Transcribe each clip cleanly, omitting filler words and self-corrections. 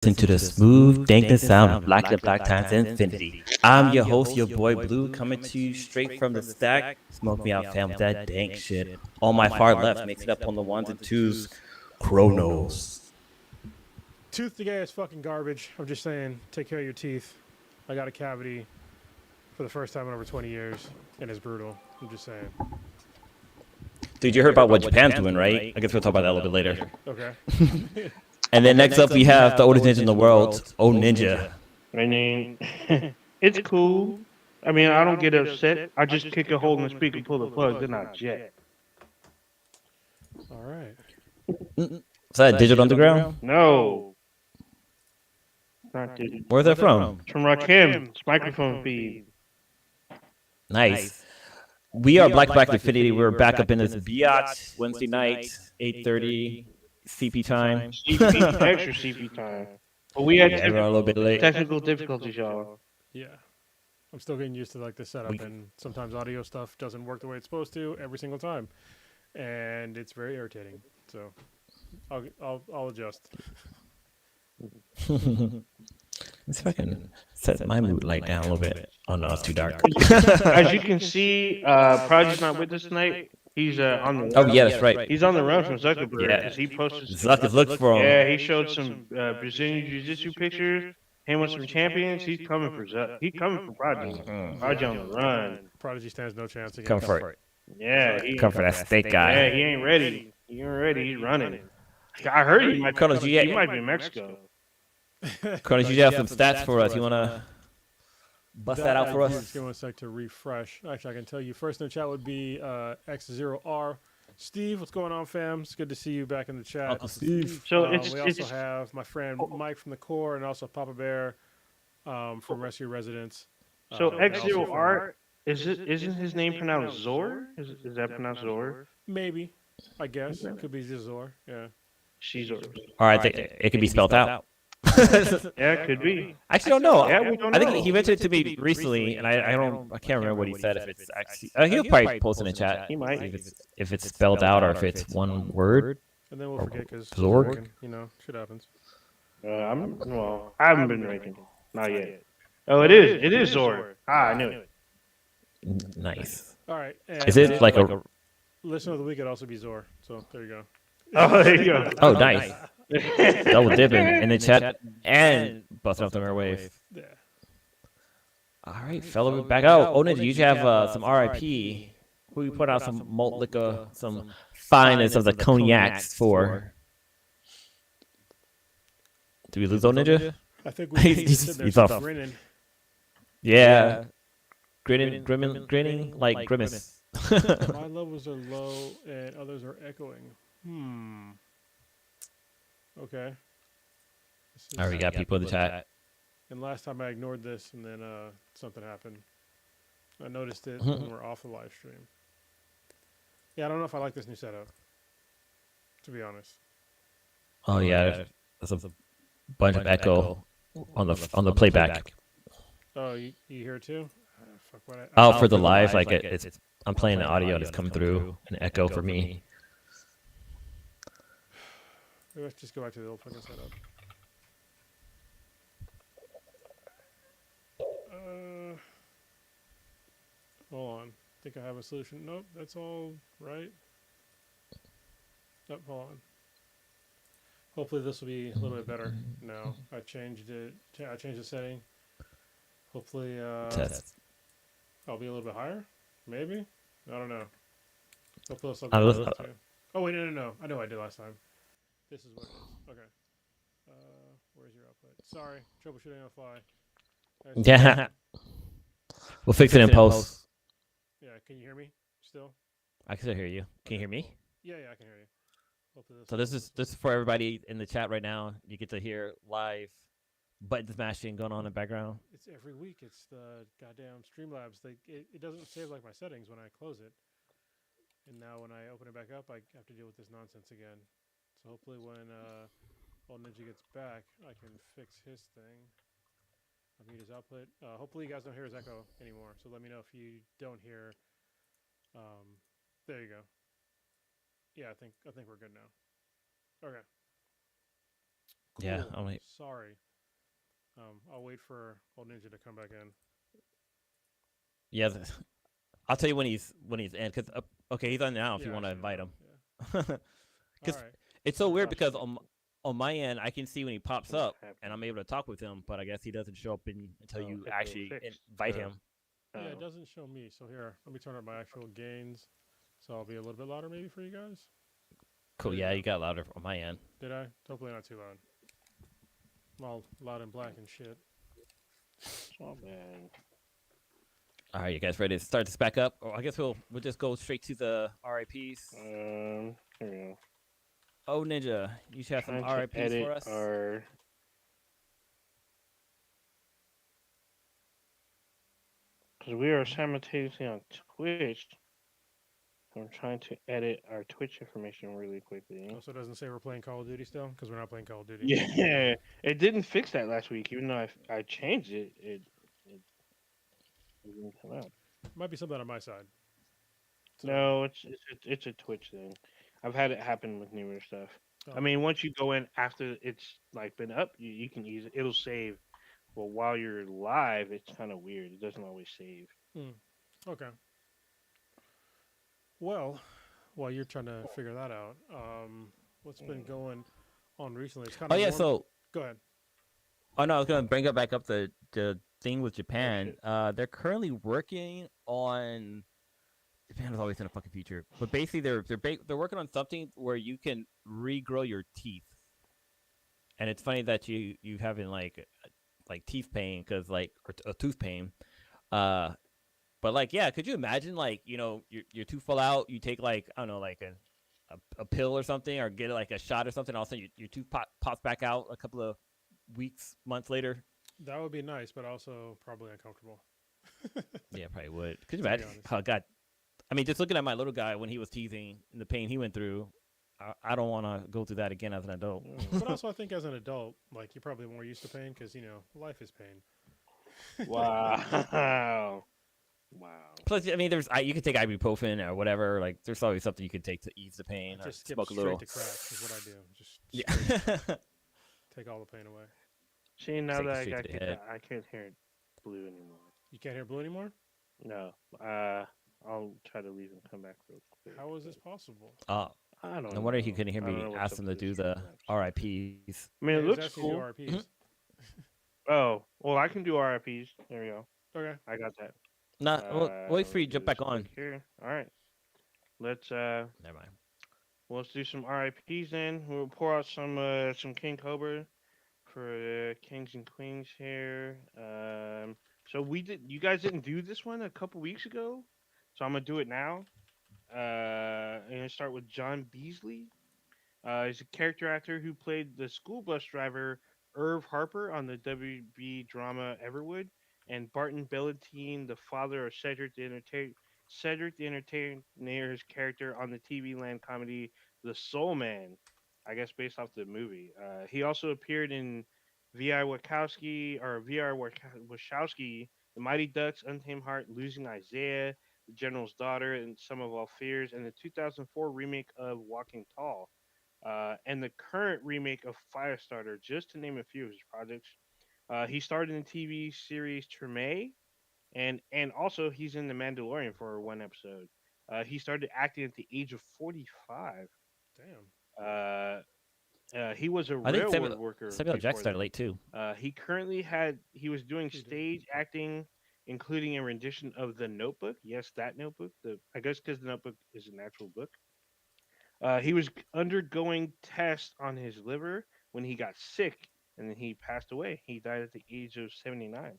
listen to the smooth, dank sound of Black and Black Times Infinity. I'm your host, your boy Blue, coming to you straight from the stack. Smoke me out, fam, with that dank shit. On my far left, makes it up on the ones and twos, Chronos. Tooth decay is fucking garbage. I'm just saying, take care of your teeth. I got a cavity for the first time in over 20 years, and it's brutal. I'm just saying. Dude, you heard about what Japan's doing, right? I guess we'll talk about that a little bit later. Okay. And then next up, we have the oldest ninja in the world, O Ninja. I mean, it's cool. I mean, I don't get upset. I just kick a hole in the speaker, pull the plug, then I jet. All right. Is that Digital Underground? No. Not digital. Where's that from? It's from Rakim's microphone feed. Nice. We are Black Infinity. We're back up in this biatch Wednesday night, 8:30 CP time. CP, extra CP time. But we had Yeah, we're a little bit late. technical difficulties, y'all. Yeah. I'm still getting used to like the setup, and sometimes audio stuff doesn't work the way it's supposed to every single time, and it's very irritating. So, I'll adjust. Let's fucking set my mood light down a little bit. Oh no, it's too dark. As you can see, Prodigy's not with us tonight. He's on the Oh yeah, that's right. He's on the run from Zuckerberg Yeah. because he posted. Zuck is looking for him. Yeah, he showed some Brazilian Jiu-Jitsu pictures. Him with some champions. He's coming for Zuck. He's coming for Prodigy. Prodigy on the run. Prodigy stands no chance against. Come for it. Yeah, Come for that steak guy. Yeah, he ain't ready. He ain't ready. He's running. I heard he might. Carlos, He might be in Mexico. Carlos, you have some stats for us. You wanna bust that out for us? Just give me a sec to refresh. Actually, I can tell you first in the chat would be X0R. Steve, what's going on, fam? It's good to see you back in the chat. Uncle Steve. So we also have my friend Mike from the Core, and also Papa Bear from Rescue Residence. So X0R isn't his name pronounced Zor? Is that pronounced Zor? Maybe, I guess it could be Zor. Yeah. She's Zor. All right, it could be spelled out. Yeah, it could be. I actually don't know. Yeah, we don't I think know. he mentioned it to me recently, and I can't remember what he said. If it's actually, he'll probably post in the chat. He might. If it's spelled out or if it's one word. And then we'll forget because Zorg? shit happens. I haven't been drinking. Not yet. Oh, it is. It is Zor. I knew it. Nice. All right. And Is it like a? listener of the week could also be Zor. So there you go. Oh, there you go. Oh, nice. Double dipping in the chat and busting off the airwaves. Yeah. All right, fella, we're back out. Oh, Ninja, you should have some RIP. Who you put out some malt liquor, some finest of the cognacs for? Do we lose old Ninja? I think we He's off. grinning. Yeah. Grinning like grimace. My levels are low and others are echoing. Okay. All right, we got people in the chat. And last time I ignored this, and then something happened. I noticed it when we're off the live stream. Yeah, I don't know if I like this new setup, to be honest. Oh yeah, there's a bunch of echo on the playback. Oh, you hear it too? Fuck what Oh, for the live, like it's I'm playing the audio and it's coming through an echo for me. Maybe let's just go back to the old fucking setup. Hold on. I think I have a solution. Nope, that's all right. Nope, hold on. Hopefully this will be a little bit better now. I changed it. I changed the setting. Hopefully I'll be a little bit higher. Maybe. I don't know. Hopefully this will be better too. Oh wait, no. I know what I did last time. This is what it is. Okay. Where's your output? Sorry, troubleshooting on the fly. Yeah. We'll fix it in post. Yeah, can you hear me still? I can still hear you. Can you hear me? Yeah, I can hear you. Hopefully So this is for everybody in the chat right now. You get to hear live button smashing going on in the background. It's every week. It's the goddamn Streamlabs. It doesn't save like my settings when I close it. And now when I open it back up, I have to deal with this nonsense again. So hopefully when old Ninja gets back, I can fix his thing. I'll mute his output. Hopefully you guys don't hear his echo anymore. So let me know if you don't hear. There you go. Yeah, I think we're good now. Okay. Yeah, Cool. I'm like, Sorry. I'll wait for old Ninja to come back in. yeah. I'll tell you when he's in because okay, he's on now. If you Yeah, I want to see him invite now. him, Yeah. All because right. it's so I'll weird toss because him. on my end I can see when he pops See what's up and happening. I'm able to talk with him, but I guess he doesn't show up until Oh, you echo actually fixed. invite him. Yeah, it Oh. doesn't show me. So here, let me turn up my actual gains. So I'll be a little bit louder maybe for you guys. Cool. There you Yeah, you go. got louder on my end. Did I? Hopefully not too loud. I'm all loud and black and shit. It's not bad. All right, you guys ready to start this back up? Or I guess we'll just go straight to the RIPs. Here we go. Oh, Ninja, you should have some Trying to RIPs for edit us. our. Because we are simultaneously on Twitch. I'm trying to edit our Twitch information really quickly. Also, doesn't say we're playing Call of Duty still because we're not playing Call of Duty. Yeah, it didn't fix that last week. Even though I changed it, it didn't come out. Might be something on my side. So, No, it's a Twitch thing. I've had it happen with newer stuff. I oh, mean, once you go in after it's like been up, you can use it. It'll save. But while you're live, it's kind of weird. It doesn't always save. okay. Well, while you're trying to figure that out, what's been going on recently? It's kind Oh of yeah, warm. so Go ahead. oh no, I was gonna bring it back up the thing with Oh Japan. shit. They're currently working on. Japan is always in a fucking future, but basically they're working on something where you can regrow your teeth, and it's funny that you having like teeth pain because like or a tooth pain, uh, but like yeah, could you imagine like your tooth fall out, you take like I don't know like a pill or something or get like a shot or something, all of a sudden your tooth pops back out a couple of weeks months later. That would be nice, but also probably uncomfortable, Yeah, probably would. Could you to be imagine? honest. Oh God, I mean, just looking at my little guy when he was teething and the pain he went through, I don't want to go through that again as an adult. But also, I think as an adult, like you're probably more used to pain because life is pain. Wow. Wow. Plus, I mean, you could take ibuprofen or whatever. Like, there's always something you could take to ease the I pain or just skip smoke a straight little. to crack is what I do. Just straight Yeah, take all the pain away. See, now take that it I straight got to the kicked head. out, I can't hear it blue anymore. You can't hear blue anymore. No. I'll try to leave and come back real quick. How is this But possible? I don't No wonder know. he couldn't hear I don't me know what's ask up him with to this do stream the apps. RIPs. I mean, Yeah, it he was looks asking you to cool. do RPs. Oh, well, I can do RIPs. There we go. Okay. I got that. Not wait for you Let's to do jump this back on. quick here. All right. Let's Never mind. let's do some RIPs then. We'll pour out some King Cobra for the kings and queens here. So you guys didn't do this one a couple weeks ago, so I'm gonna do it now. I'm gonna start with John Beasley. He's a character actor who played the school bus driver Irv Harper on the WB drama Everwood, and Barton Bellantine, the father of Cedric the Entertainer's character on the TV land comedy The Soul Man, I guess based off the movie. He also appeared in V.I. Wachowski, The Mighty Ducks, Untamed Heart, Losing Isaiah, The General's Daughter, and Some of All Fears, and the 2004 remake of Walking Tall and the current remake of Firestarter, just to name a few of his projects. He starred in the TV series Treme, and also he's in The Mandalorian for one episode. He started acting at the age of 45. Damn. Uh, he was a I think railroad worker Samuel Jackson before started then. late too. He was doing He did. stage acting, including a rendition of The Notebook. Yes, that Notebook. I guess because The Notebook is an actual book. He was undergoing tests on his liver when he got sick, and then he passed away. He died at the age of 79.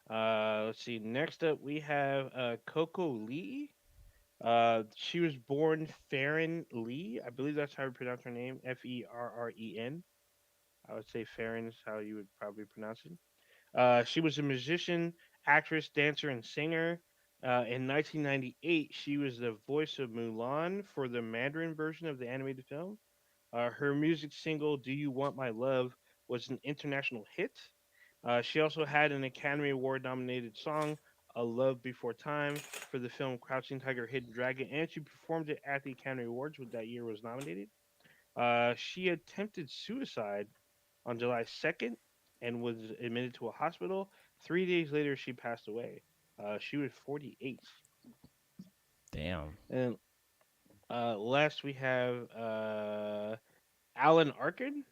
Let's see. Next up, we have Coco Lee. She was born Farron Lee. I believe that's how you pronounce her name. Ferren. I would say Farron is how you would probably pronounce it. She was a musician, actress, dancer, and singer. In 1998, she was the voice of Mulan for the Mandarin version of the animated film. Her music single, Do You Want My Love, was an international hit. She also had an Academy Award nominated song, A Love Before Time, for the film Crouching Tiger, Hidden Dragon, and she performed it at the Academy Awards, which that year was nominated. She attempted suicide on July 2nd and was admitted to a hospital. 3 days later, she passed away. She was 48. Damn. And last we have Alan Arkin.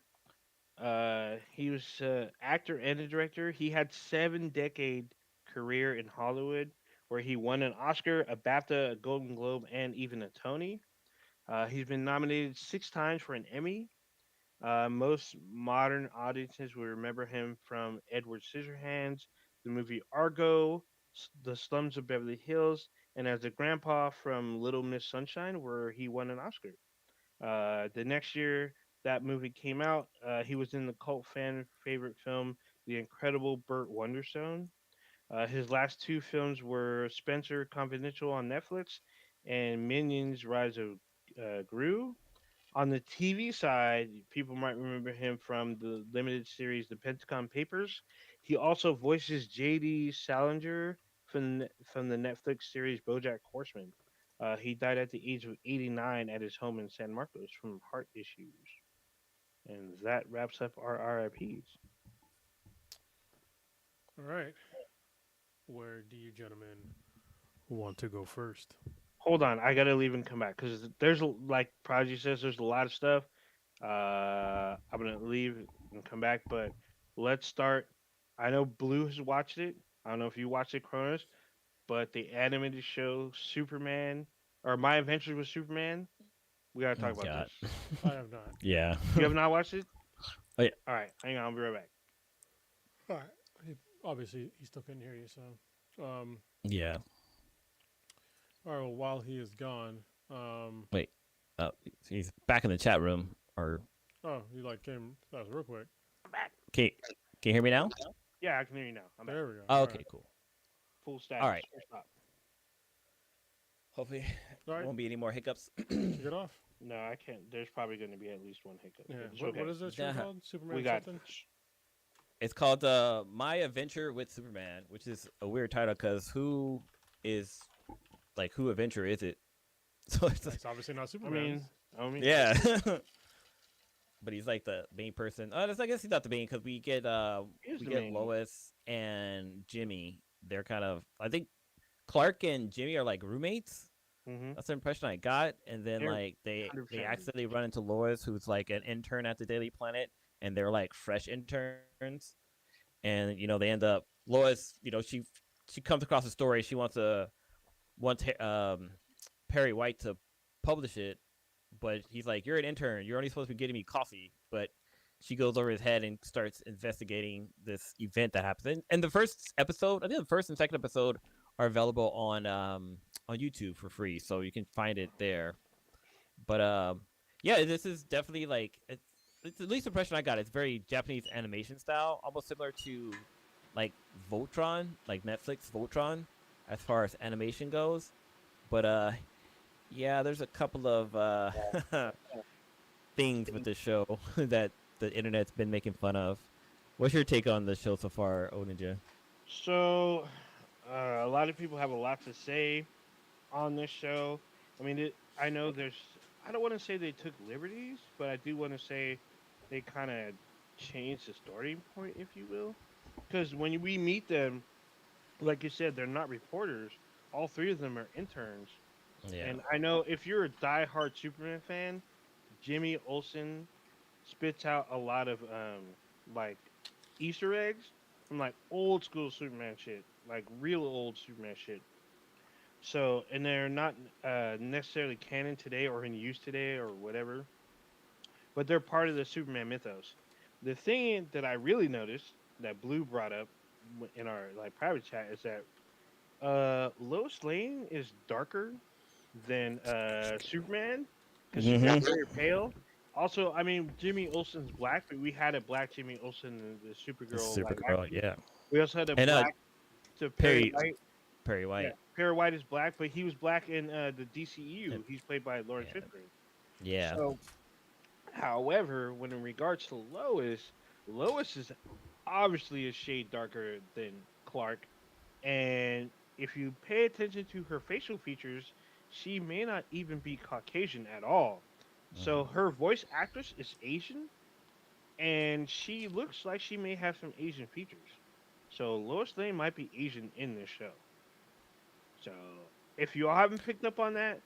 He was actor and a director. He had 7 decade career in Hollywood, where he won an Oscar, a BAFTA, a Golden Globe, and even a Tony. He's been nominated 6 times for an Emmy. Most modern audiences will remember him from Edward Scissorhands, the movie Argo, The Slums of Beverly Hills, and as a grandpa from Little Miss Sunshine, where he won an Oscar. The next year that movie came out, he was in the cult fan favorite film The Incredible Burt Wonderstone. His last two films were Spencer Confidential on Netflix and Minions Rise of Gru. On the TV side, people might remember him from the limited series The Pentagon Papers. He also voices JD Salinger from the Netflix series BoJack Horseman. He died at the age of 89 at his home in San Marcos from heart issues. And that wraps up our RIPs. All right. Where do you gentlemen want to go first? Hold on, I gotta leave and come back because like Prodigy says, there's a lot of stuff. I'm gonna leave and come back, but let's start. I know Blue has watched it. I don't know if you watched it, Cronus, but the animated show Superman or My Adventures with Superman. We gotta talk about God. this. I have not. Yeah. You have not watched it? Oh, yeah. All right, hang on. I'll be right back. All right. Obviously, he still couldn't hear you, so. Yeah. All right. Well, while he is gone, Wait. He's back in the chat room. Or oh, he like came. That was real quick. I'm back. can you hear me now? Yeah, I can hear you now. I'm back. There we go. Oh, All okay, right. cool. Full status. All right. Full stop. Hopefully, All right. won't be any more hiccups. Kick it off. No, I can't. There's probably going to be at least one hiccup. Yeah. It's What, okay. what is that show Yeah. called? Superman We got. something? It's called My Adventure with Superman, which is a weird title because who adventure is it? So it's It's obviously not I Superman. mean, yeah. But he's like the main person. I guess he's not the main because we get He's we the get main. Lois and Jimmy. They're kind of, I think Clark and Jimmy are like roommates. Mm-hmm. That's the impression I got. And then They're like they 100% accidentally run into Lois, who's like an intern at the Daily Planet, and they're like fresh interns. And they end up Lois. She comes across a story. She wants Perry White to publish it, but he's like, "You're an intern. You're only supposed to be getting me coffee." But she goes over his head and starts investigating this event that happens. And the first episode, I think the first and second episode are available on YouTube for free, so you can find it there. But yeah, this is definitely like it's at least the impression I got. It's very Japanese animation style, almost similar to like Voltron, like Netflix Voltron, as far as animation goes. But yeah, there's a couple of things with the show that the internet's been making fun of. What's your take on the show so far, O Ninja? So, a lot of people have a lot to say on this show. I mean, I know there's. I don't want to say they took liberties, but I do want to say they kind of changed the starting point, if you will. Because when we meet them, like you said, they're not reporters. All three of them are interns. Yeah. And I know if you're a diehard Superman fan, Jimmy Olsen spits out a lot of like Easter eggs from like old school Superman shit, like real old Superman shit. So, and they're not necessarily canon today or in use today or whatever, but they're part of the Superman mythos. The thing that I really noticed that Blue brought up in our like private chat is that Lois Lane is darker than Superman because she's got very pale. Also, I mean Jimmy Olsen's black, but we had a black Jimmy Olsen in the Supergirl live Supergirl, action. yeah. We also had a And black to Perry Perry White. Perry Yeah, White. Perry White is black, but he was black in the DCU. He's played by Lawrence Yeah. Fishburne. Yeah. So, however, when in regards to Lois, Lois is obviously a shade darker than Clark, and if you pay attention to her facial features, she may not even be Caucasian at all. So her voice actress is Asian, and she looks like she may have some Asian features. So Lois Lane might be Asian in this show. So if you all haven't picked up on that,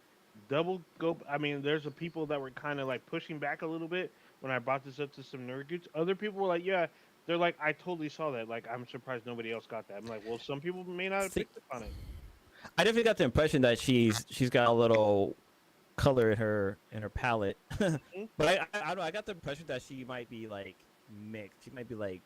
double go. I mean, there's a people that were kind of like pushing back a little bit when I brought this up to some nerd dudes. Other people were like, "Yeah," they're like, "I totally saw that." Like, I'm surprised nobody else got that. I'm like, "Well, some people may not have See, picked up on it." I definitely got the impression that she's got a little color in her palette, but Mhm. I don't know. I got the impression that she might be like mixed. She might be like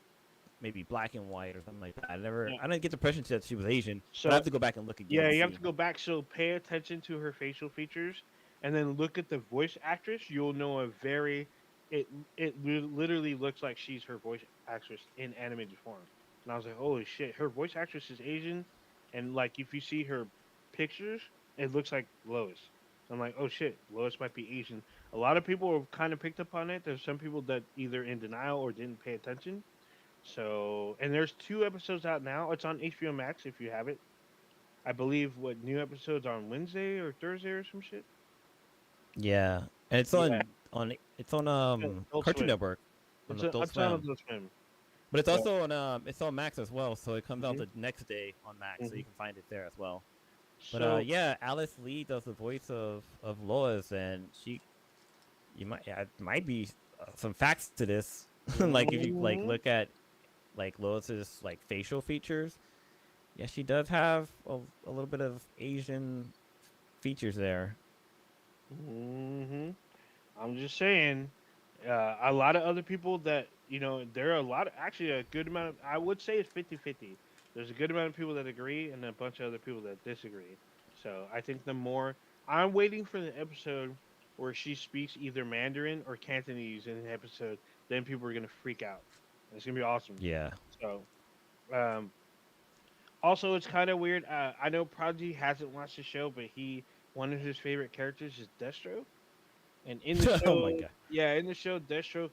maybe black and white or something like that. Yeah. I didn't get the impression that she was Asian, but I So have to go back and look again yeah, to you have to see. go back. So pay attention to her facial features, and then look at the voice actress. You'll know a very it literally looks like she's her voice actress in animated form. And I was like, holy shit, her voice actress is Asian, and like if you see her pictures, it looks like Lois. So I'm like, oh shit, Lois might be Asian. A lot of people have kind of picked up on it. There's some people that either in denial or didn't pay attention. So, and there's 2 episodes out now. It's on HBO Max if you have it. I believe what new episodes on Wednesday or Thursday or some shit. Yeah, and Yeah, it's on Adult Cartoon Swim. Network on Adult It's on Swim, Adult Swim. but it's So also on it's on Max as well. So it comes out hmm the next day on Max, so hmm you can find it there as well. But so yeah, Alice Lee does the voice of Lois, and might be some facts to this. Like if you like hmm look at like Lois's like facial features, yeah, she does have a little bit of Asian features there. hmm I'm just saying, a lot of other people that there are a lot of actually a good amount of I would say it's 50-50. There's a good amount of people that agree and a bunch of other people that disagree. So I think the more I'm waiting for the episode where she speaks either Mandarin or Cantonese in an episode, then people are gonna freak out. It's gonna be awesome. Yeah. So um, also it's kind of weird. I know Prodigy hasn't watched the show, but one of his favorite characters is Destro. And in the Oh my show, god. yeah, in the show, Deathstroke,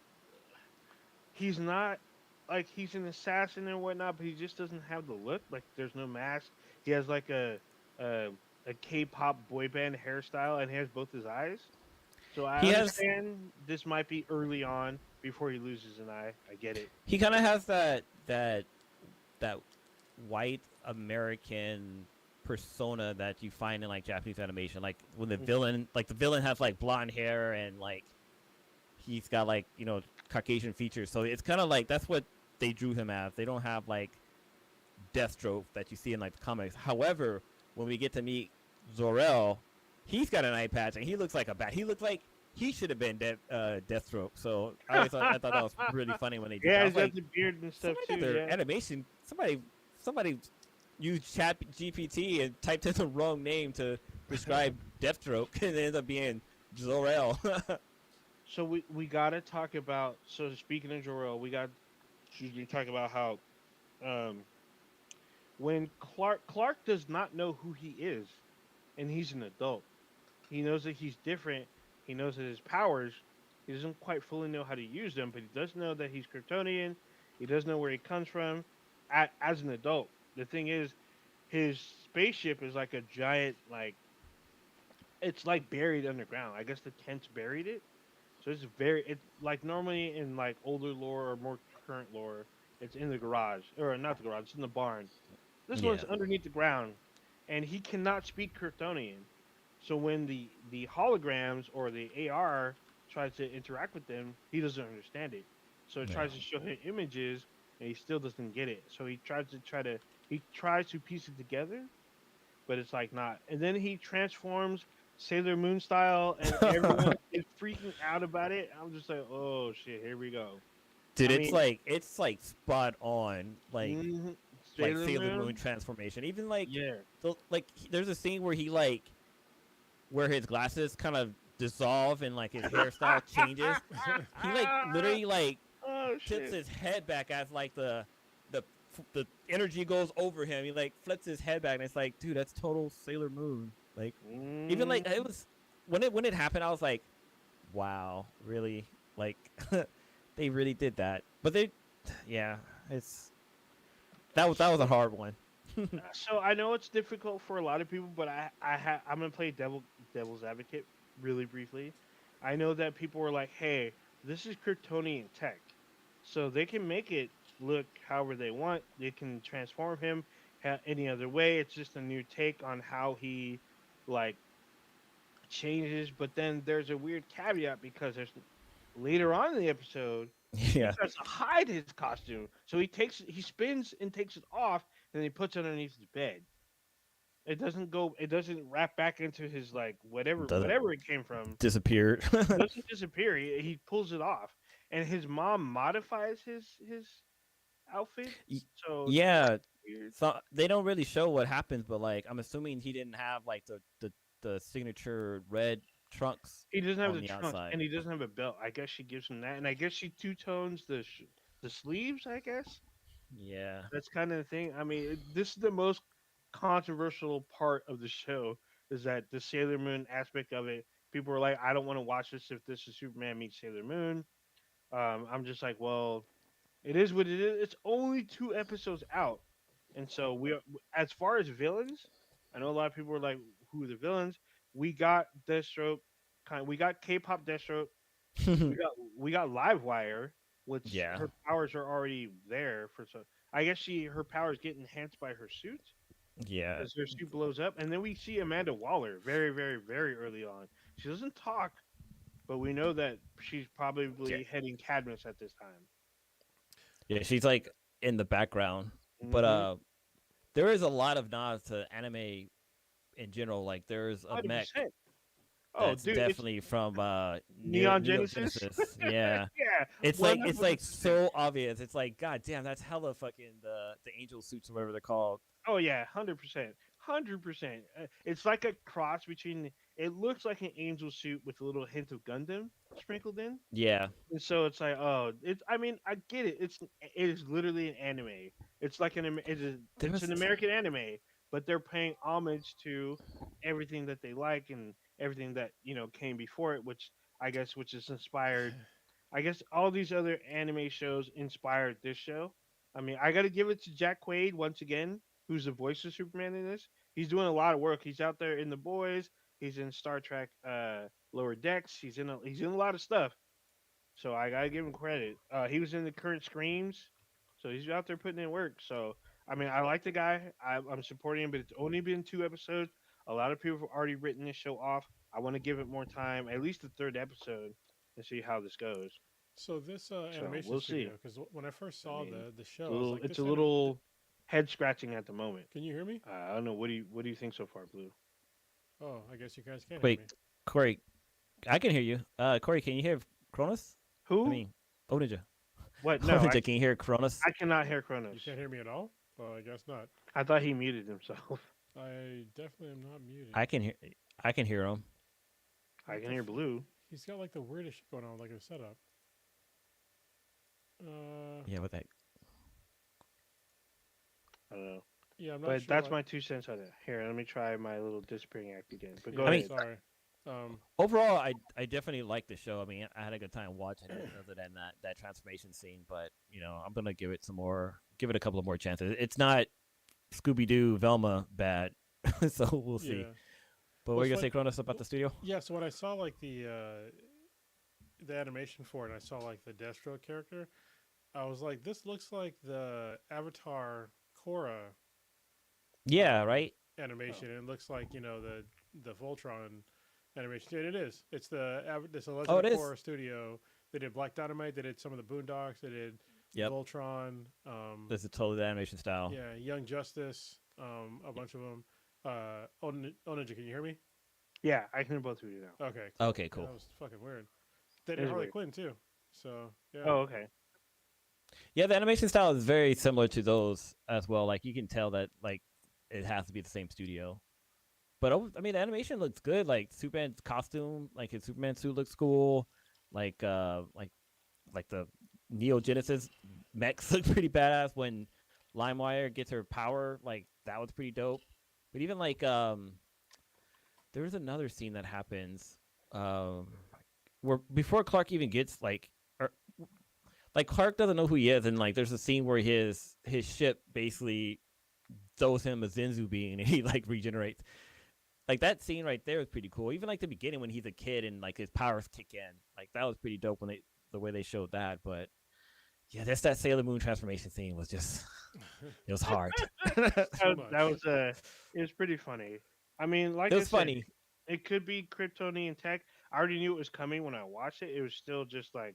he's not like he's an assassin and whatnot, but he just doesn't have the look. Like there's no mask. He has like a a K-pop boy band hairstyle, and he has both his eyes. So I He has understand this might be early on before he loses an eye. I get it. he kind of has that white American persona that you find in like Japanese animation. Like when the villain has like blonde hair and like he's got like Caucasian features. So it's kind of like that's what they drew him as. They don't have like Deathstroke that you see in like the comics. However, when we get to meet Zor-El, he's got an eye patch and he looks like a bat. He looks like he should have been Deathstroke. So I thought that was really funny when they did that. Yeah, I he's was got like, the beard and stuff somebody too. got their Yeah. animation. Somebody used Chat GPT and typed in the wrong name to describe Deathstroke, and it ended up being Zor-El. So we gotta talk about. So speaking of Jor-El, we got. Excuse me. Talk about how um when Clark does not know who he is, and he's an adult. He knows that he's different. He knows that his powers. He doesn't quite fully know how to use them, but he does know that he's Kryptonian. He does know where he comes from. As an adult, the thing is, his spaceship is like a giant, like it's like buried underground. I guess the Kents buried it, so it's like normally in like older lore or more current lore, it's in the garage or not the garage, it's in the barn. This Yeah. one's underneath the ground, and he cannot speak Kryptonian. So when the holograms or the AR tries to interact with them, he doesn't understand it. So it Yeah. tries to show him images, and he still doesn't get it. So he tries to piece it together, but it's like not. And then he transforms Sailor Moon style, and everyone is freaking out about it. I'm just like, oh shit, here we go. Dude, I mean, it's like spot on, mhm, like Sailor Sailor Moon Moon, transformation. Even like yeah. there's a scene where where his glasses kind of dissolve and like his hairstyle changes. He like literally like Oh tips shit. his head back as like the the energy goes over him. He like flips his head back, and it's like, dude, that's total Sailor Moon. Like even like Mm. it was when it happened, I was like, wow, really? Like they really did that. But yeah, it's that was a hard one. So I know it's difficult for a lot of people, but I'm gonna play devil's advocate really briefly. I know that people were like, "Hey, this is Kryptonian tech, so they can make it look however they want. They can transform him any other way. It's just a new take on how he like changes." But then there's a weird caveat because there's later on in the episode he Yeah, tries to hide his costume, so he spins and takes it off, and then he puts it underneath his bed. It doesn't go. It doesn't wrap back into his like doesn't whatever it came from. disappear. It doesn't disappear. He pulls it off, and his mom modifies his outfit. So it's kind of Yeah, weird. so they don't really show what happens, but like I'm assuming he didn't have like the signature red trunks He doesn't have on the the trunks, outside. and he doesn't have a belt. I guess she gives him that, and I guess she two tones the sleeves. I guess Yeah. that's kind of the thing. I mean, this is the most controversial part of the show is that the Sailor Moon aspect of it. People are like, I don't want to watch this if this is Superman meets Sailor Moon. I'm just like, well, it is what it is. It's only 2 episodes out, and so as far as villains, I know a lot of people are like, who are the villains? We got Deathstroke, we got K-pop Deathstroke, we got Livewire, which Yeah. her powers are already there for so. I guess her powers get enhanced by her suit Yeah. as her suit blows up, and then we see Amanda Waller very, very, very early on. She doesn't talk, but we know that she's Yeah. probably heading Cadmus at this time. Yeah, she's like in the background. But Mm-hmm. there is a lot of nods to anime in general. Like there's a mech 100%. Oh, that's dude, it's definitely from Neon Neo Genesis. Genesis. Yeah. Yeah, It's like 100%. so obvious. It's like god damn, that's hella fucking the angel suits or whatever they're called. Oh yeah, 100%, 100%. It's like a cross between. It looks like an angel suit with a little hint of Gundam sprinkled in. Yeah. And so it's like, oh, it's. I mean, I get it. It is literally an anime. It's like There it's was an American anime, but they're paying homage to everything that they like and everything that came before it, which is inspired. I guess all these other anime shows inspired this show. I mean, I got to give it to Jack Quaid once again, who's the voice of Superman in this. He's doing a lot of work. He's out there in The Boys. He's in Star Trek Lower Decks. He's in a lot of stuff. So I gotta give him credit. He was in the current Screams, so he's out there putting in work. So I mean, I like the guy. I'm supporting him, but it's only been 2 episodes. A lot of people have already written this show off. I want to give it more time, at least the third episode, and see how this goes. So this So animation we'll see. studio, because when I first I saw mean, the it's a show, I was little, like, it's this a little head scratching at the moment. Can you hear me? I don't know. What do you think so far, Blue? Oh, I guess you guys can hear me. Wait, Corey, I can hear you. Corey, can you hear Cronus? I Who? mean, O Ninja. What? O No, Ninja, can you hear Cronus? I cannot hear You Kronos. can't hear me at all? Well, I guess not. I thought he muted himself. I definitely am not muted. I can hear. I can hear him. I can hear Blue. He's got like the weirdest shit going on, like a setup. Yeah, with that. I don't know. Yeah, I'm not But sure. that's my 2 cents on it. Here, let me try my little disappearing act again. But Yeah, go I mean, ahead. sorry. Overall, I definitely like the show. I mean, I had a good time watching it, other than that transformation scene. But I'm gonna give it give it a couple of more chances. It's not Scooby Doo Velma bad, so we'll see. Yeah. But Well, what are you it's gonna say, Cronus, about the studio? Yeah, so when I saw like the animation for it, and I saw like the Deathstroke character, I was like, this looks like the Avatar Korra Yeah, right. animation. It looks like the Voltron animation. And it is. It's it's a Legend Oh, of it is. Korra studio. They did Black Dynamite. They did some of the Boondocks. They did Yep. Voltron. This is totally the animation style. Yeah, Young Justice. A bunch of them. Ninja, can you hear me? Yeah, I can hear both of you now. Okay. Cool. Okay, cool. That was fucking weird. They It did is Harley weird. Quinn too. So yeah. Oh, okay. Yeah, the animation style is very similar to those as well. Like you can tell that like it has to be the same studio. But I mean, the animation looks good. Like Superman's costume, like his Superman suit looks cool. Like the Neo Genesis mechs look pretty badass. When LimeWire gets her power, like that was pretty dope. But even like there's another scene that happens where before Clark even gets like Clark doesn't know who he is, and like there's a scene where his ship basically throws him a Zenzu being and he like regenerates. like that scene right there was pretty cool. Even like the beginning when he's a kid and like his powers kick in, like that was pretty dope when the way they showed that. But yeah, just that Sailor Moon transformation scene was just it was hard. Too much. That was it was pretty funny. I mean, It like I was said, funny. it could be Kryptonian tech. I already knew it was coming when I watched it. It was still just like,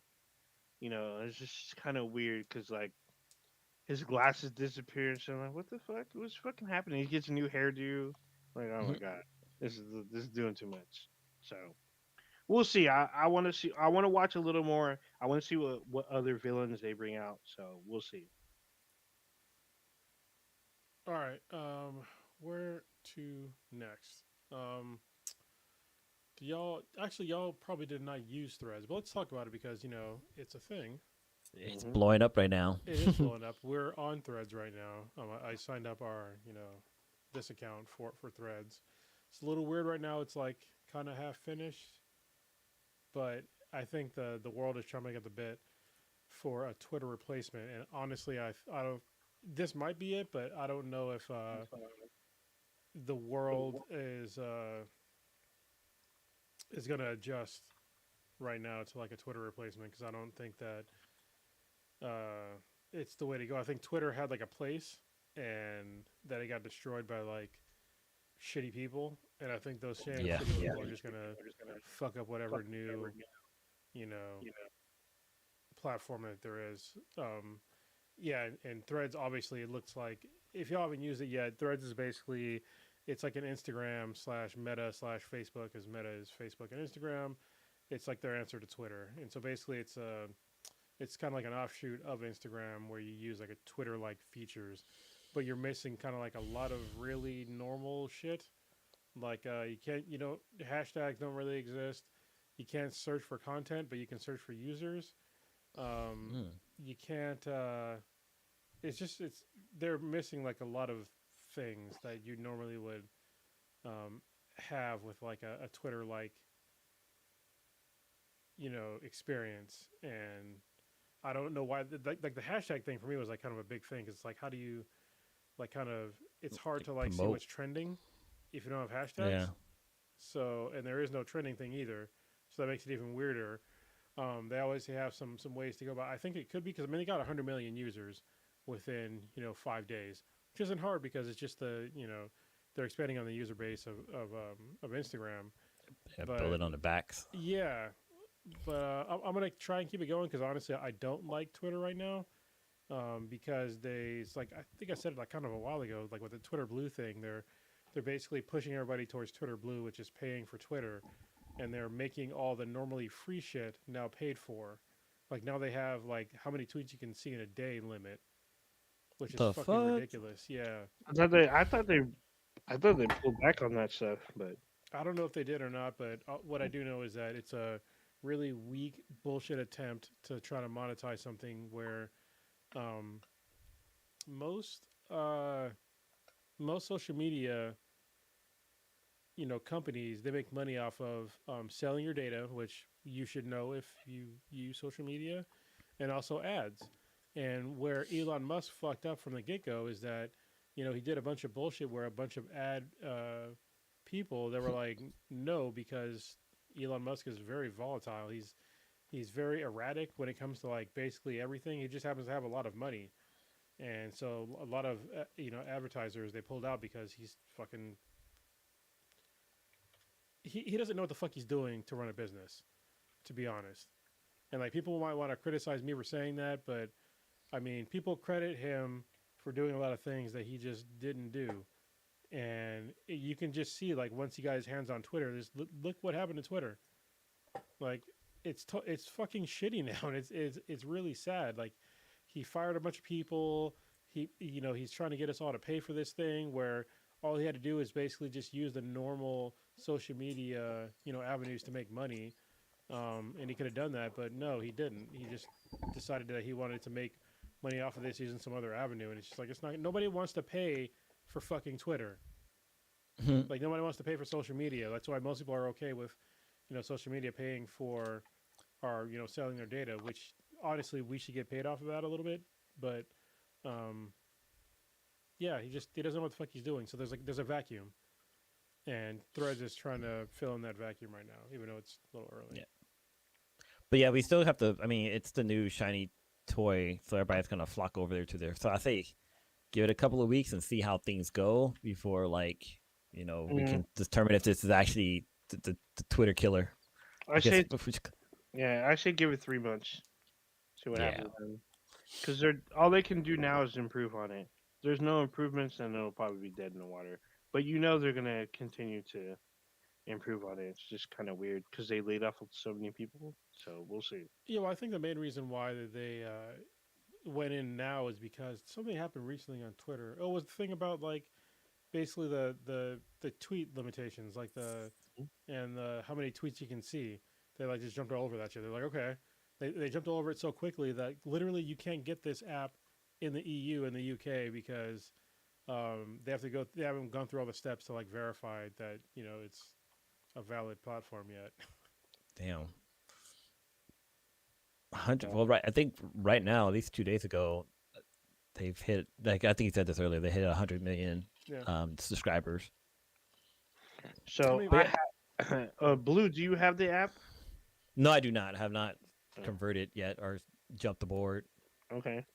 it's just kind of weird because like his glasses disappear and so I'm like, what the fuck? What's fucking happening? He gets a new hairdo. Like, oh my god, this is doing too much. So we'll see. I want to see. I want to watch a little more. I want to see what other villains they bring out. So we'll see. All right. Where to next? Um, y'all probably did not use Threads, but let's talk about it because it's a thing. It's Hmm. blowing up right now. It is blowing up. We're on Threads right now. I signed up our this account for Threads. It's a little weird right now. It's like kind of half finished, but I think the world is chomping at the bit for a Twitter replacement. And honestly, I don't. This might be it, but I don't know if the world is gonna adjust right now to like a Twitter replacement because I don't think that it's the way to go. I think Twitter had like a place and that it got destroyed by like shitty people, and I think those same Yeah. shitty people are just gonna fuck up whatever new you know platform that there is. Yeah, and Threads obviously it looks like if y'all haven't used it yet, Threads is basically it's like an Instagram slash Meta slash Facebook, as Meta is Facebook and Instagram. It's like their answer to Twitter, and so basically it's kind of like an offshoot of Instagram where you use like a Twitter like features, but you're missing kind of like a lot of really normal shit. Like you can't hashtags don't really exist. You can't search for content, but you can search for users. Um, Mm. you can't. It's they're missing like a lot of things that you normally would um, have with like a Twitter like experience. And I don't know why like the hashtag thing for me was like kind of a big thing because it's like how do you like kind of it's hard Like to like see promote. what's trending if you don't have hashtags. Yeah. So and there is no trending thing either, so that makes it even weirder. They always have some ways to go about. I think it could be because I mean they got 100 million users within 5 days, which isn't hard because it's just they're expanding on the user base of Instagram. Yeah, build But it on the backs. yeah, but I'm gonna try and keep it going because honestly I don't like Twitter right now. Because it's like I think I said it like kind of a while ago, like with the Twitter Blue thing, they're basically pushing everybody towards Twitter Blue, which is paying for Twitter, and they're making all the normally free shit now paid for. Like now they have like how many tweets you can see in a day limit, which is The fucking fuck? ridiculous. Yeah, I thought they pulled back on that stuff, but I don't know if they did or not, but what I do know is that it's a really weak bullshit attempt to try to monetize something where um, most uh, most social media companies they make money off of selling your data, which you should know if you use social media, and also ads. And where Elon Musk fucked up from the get go is that he did a bunch of bullshit where a bunch of ad people that were like no because Elon Musk is very volatile. He's very erratic when it comes to like basically everything. He just happens to have a lot of money, and so a lot of advertisers they pulled out because he's fucking he doesn't know what the fuck he's doing to run a business, to be honest. And like people might want to criticize me for saying that, but I mean, people credit him for doing a lot of things that he just didn't do. And you can just see like once he got his hands on Twitter, this look what happened to Twitter. Like it's fucking shitty now, and it's really sad. Like he fired a bunch of people. He's trying to get us all to pay for this thing where all he had to do is basically just use the normal social media avenues to make money, and he could have done that, but no, he didn't. He just decided that he wanted to make money off of this using some other avenue, and it's just like it's not. Nobody wants to pay for fucking Twitter. Like nobody wants to pay for social media. That's why most people are okay with social media paying for or selling their data, which honestly we should get paid off of that a little bit, but um, yeah, he doesn't know what the fuck he's doing. So there's a vacuum, and Threads is trying to fill in that vacuum right now, even though it's a little early. Yeah. But yeah, we still have to. I mean, it's the new shiny toy, so everybody's gonna flock over there to there. So I say, give it a couple of weeks and see how things go before, like, we can determine if this is actually the Twitter killer. I say, Guess, yeah, I say give it 3 months. See what yeah. happens then. Because all they can do now is improve on it. If there's no improvements, then it'll probably be dead in the water. But they're gonna continue to improve on it. It's just kind of weird because they laid off so many people. So we'll see. Yeah, well, I think the main reason why they went in now is because something happened recently on Twitter. Oh, it was the thing about like basically the tweet limitations, like and how many tweets you can see. They like just jumped all over that shit. They're like, okay, they jumped all over it so quickly that literally you can't get this app in the EU and the UK because they haven't gone through all the steps to like verify that it's a valid platform yet. Damn. 100. Well, right. I think right now, at least 2 days ago, they've hit, like, I think you said this earlier, they hit 100 million subscribers. So, Blue, do you have the app? No, I do not. I have not converted yet or jumped aboard. Okay.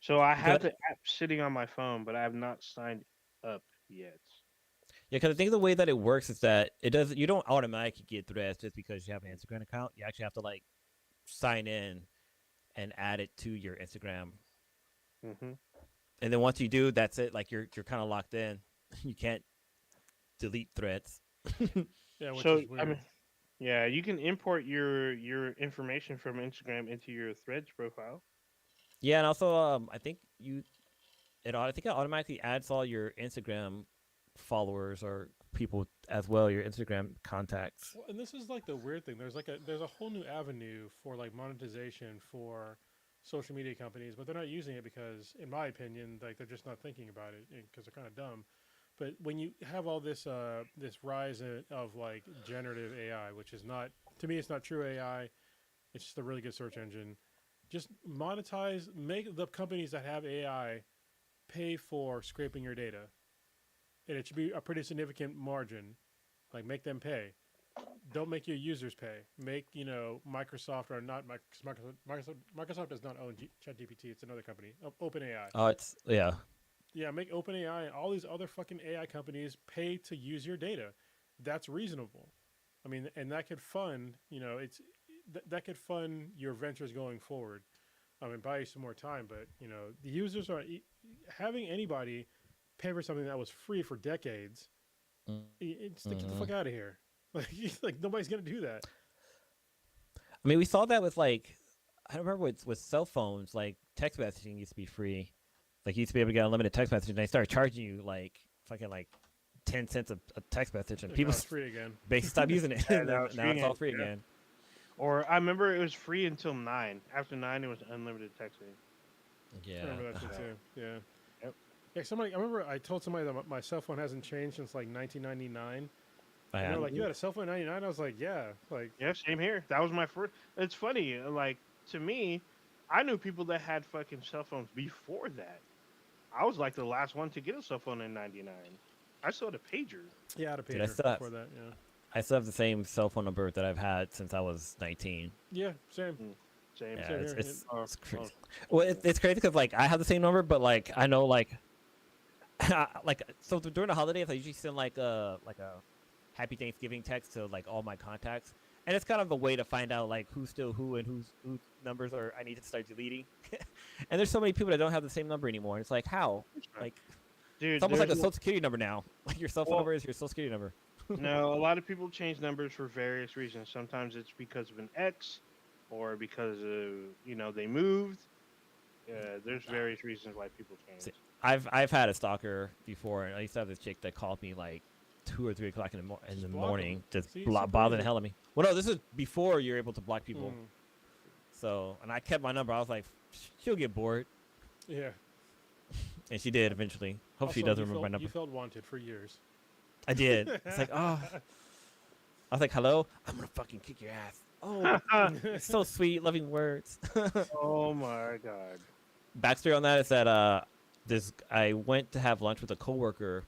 So I have the app sitting on my phone, but I have not signed up yet. Yeah, because I think the way that it works is that you don't automatically get Threads just because you have an Instagram account. You actually have to like sign in and add it to your Instagram. Mm-hmm. And then once you do, that's it. Like you're kind of locked in. You can't delete Threads. Yeah, which is weird. I mean, yeah, you can import your information from Instagram into your Threads profile. Yeah, and also I think it automatically adds all your Instagram followers or people as well, your Instagram contacts. Well, and this is like the weird thing. There's a whole new avenue for like monetization for social media companies, but they're not using it because, in my opinion, like they're just not thinking about it because they're kind of dumb. But when you have all this this rise of like generative AI, which is not, to me, it's not true AI. It's just a really good search engine. Just monetize, make the companies that have AI pay for scraping your data. And it should be a pretty significant margin. Like, make them pay. Don't make your users pay. Make, Microsoft or not Microsoft does not own ChatGPT. It's another company. OpenAI. Oh, yeah. Yeah, make OpenAI and all these other fucking AI companies pay to use your data. That's reasonable. I mean, and that could fund, that could fund your ventures going forward. I mean, buy you some more time, but, the users are having anybody pay for something that was free for decades. It's get the fuck out of here. Like nobody's gonna do that. I mean, we saw that with like, I don't remember with cell phones. Like text messaging used to be free. Like you used to be able to get unlimited text messaging. And they started charging you like fucking like 10 cents a text message, and people free again. Basically stopped using it. Now it's all free again. Or I remember it was free until 9. After 9, it was unlimited texting. Yeah, I remember that shit too. Yeah. Yep. Yeah, I remember I told somebody that my cell phone hasn't changed since like 1999. And they were like, you had a cell phone in 99? I was like, yeah. Like, yeah, same here. That was my first. It's funny. Like, to me, I knew people that had fucking cell phones before that. I was like the last one to get a cell phone in 99. I still had a pager. Yeah, I had a pager before that, yeah. I still have the same cell phone number that I've had since I was 19. Yeah, same. Same. Yeah, same it's crazy. Well, it's crazy because like I have the same number, but like I know like so during the holidays I usually send like a Happy Thanksgiving text to like all my contacts, and it's kind of a way to find out like who's still who and whose numbers I need to start deleting. And there's so many people that don't have the same number anymore. And it's like how, like, dude, it's almost like a social security number now. Like your cell phone number is your social security number. No, a lot of people change numbers for various reasons. Sometimes it's because of an ex, or because of they moved. There's various reasons why people change. See, I've had a stalker before, and I used to have this chick that called me like 2 or 3 o'clock in the morning, just bothering the hell out of me. Well, no, this is before you're able to block people. So, and I kept my number. I was like, she'll get bored. Yeah. And she did eventually. Hope she doesn't remember my number. You felt wanted for years. I did. It's like, oh. I was like, hello? I'm going to fucking kick your ass. Oh, it's so sweet, loving words. Oh, my God. Backstory on that is that I went to have lunch with a coworker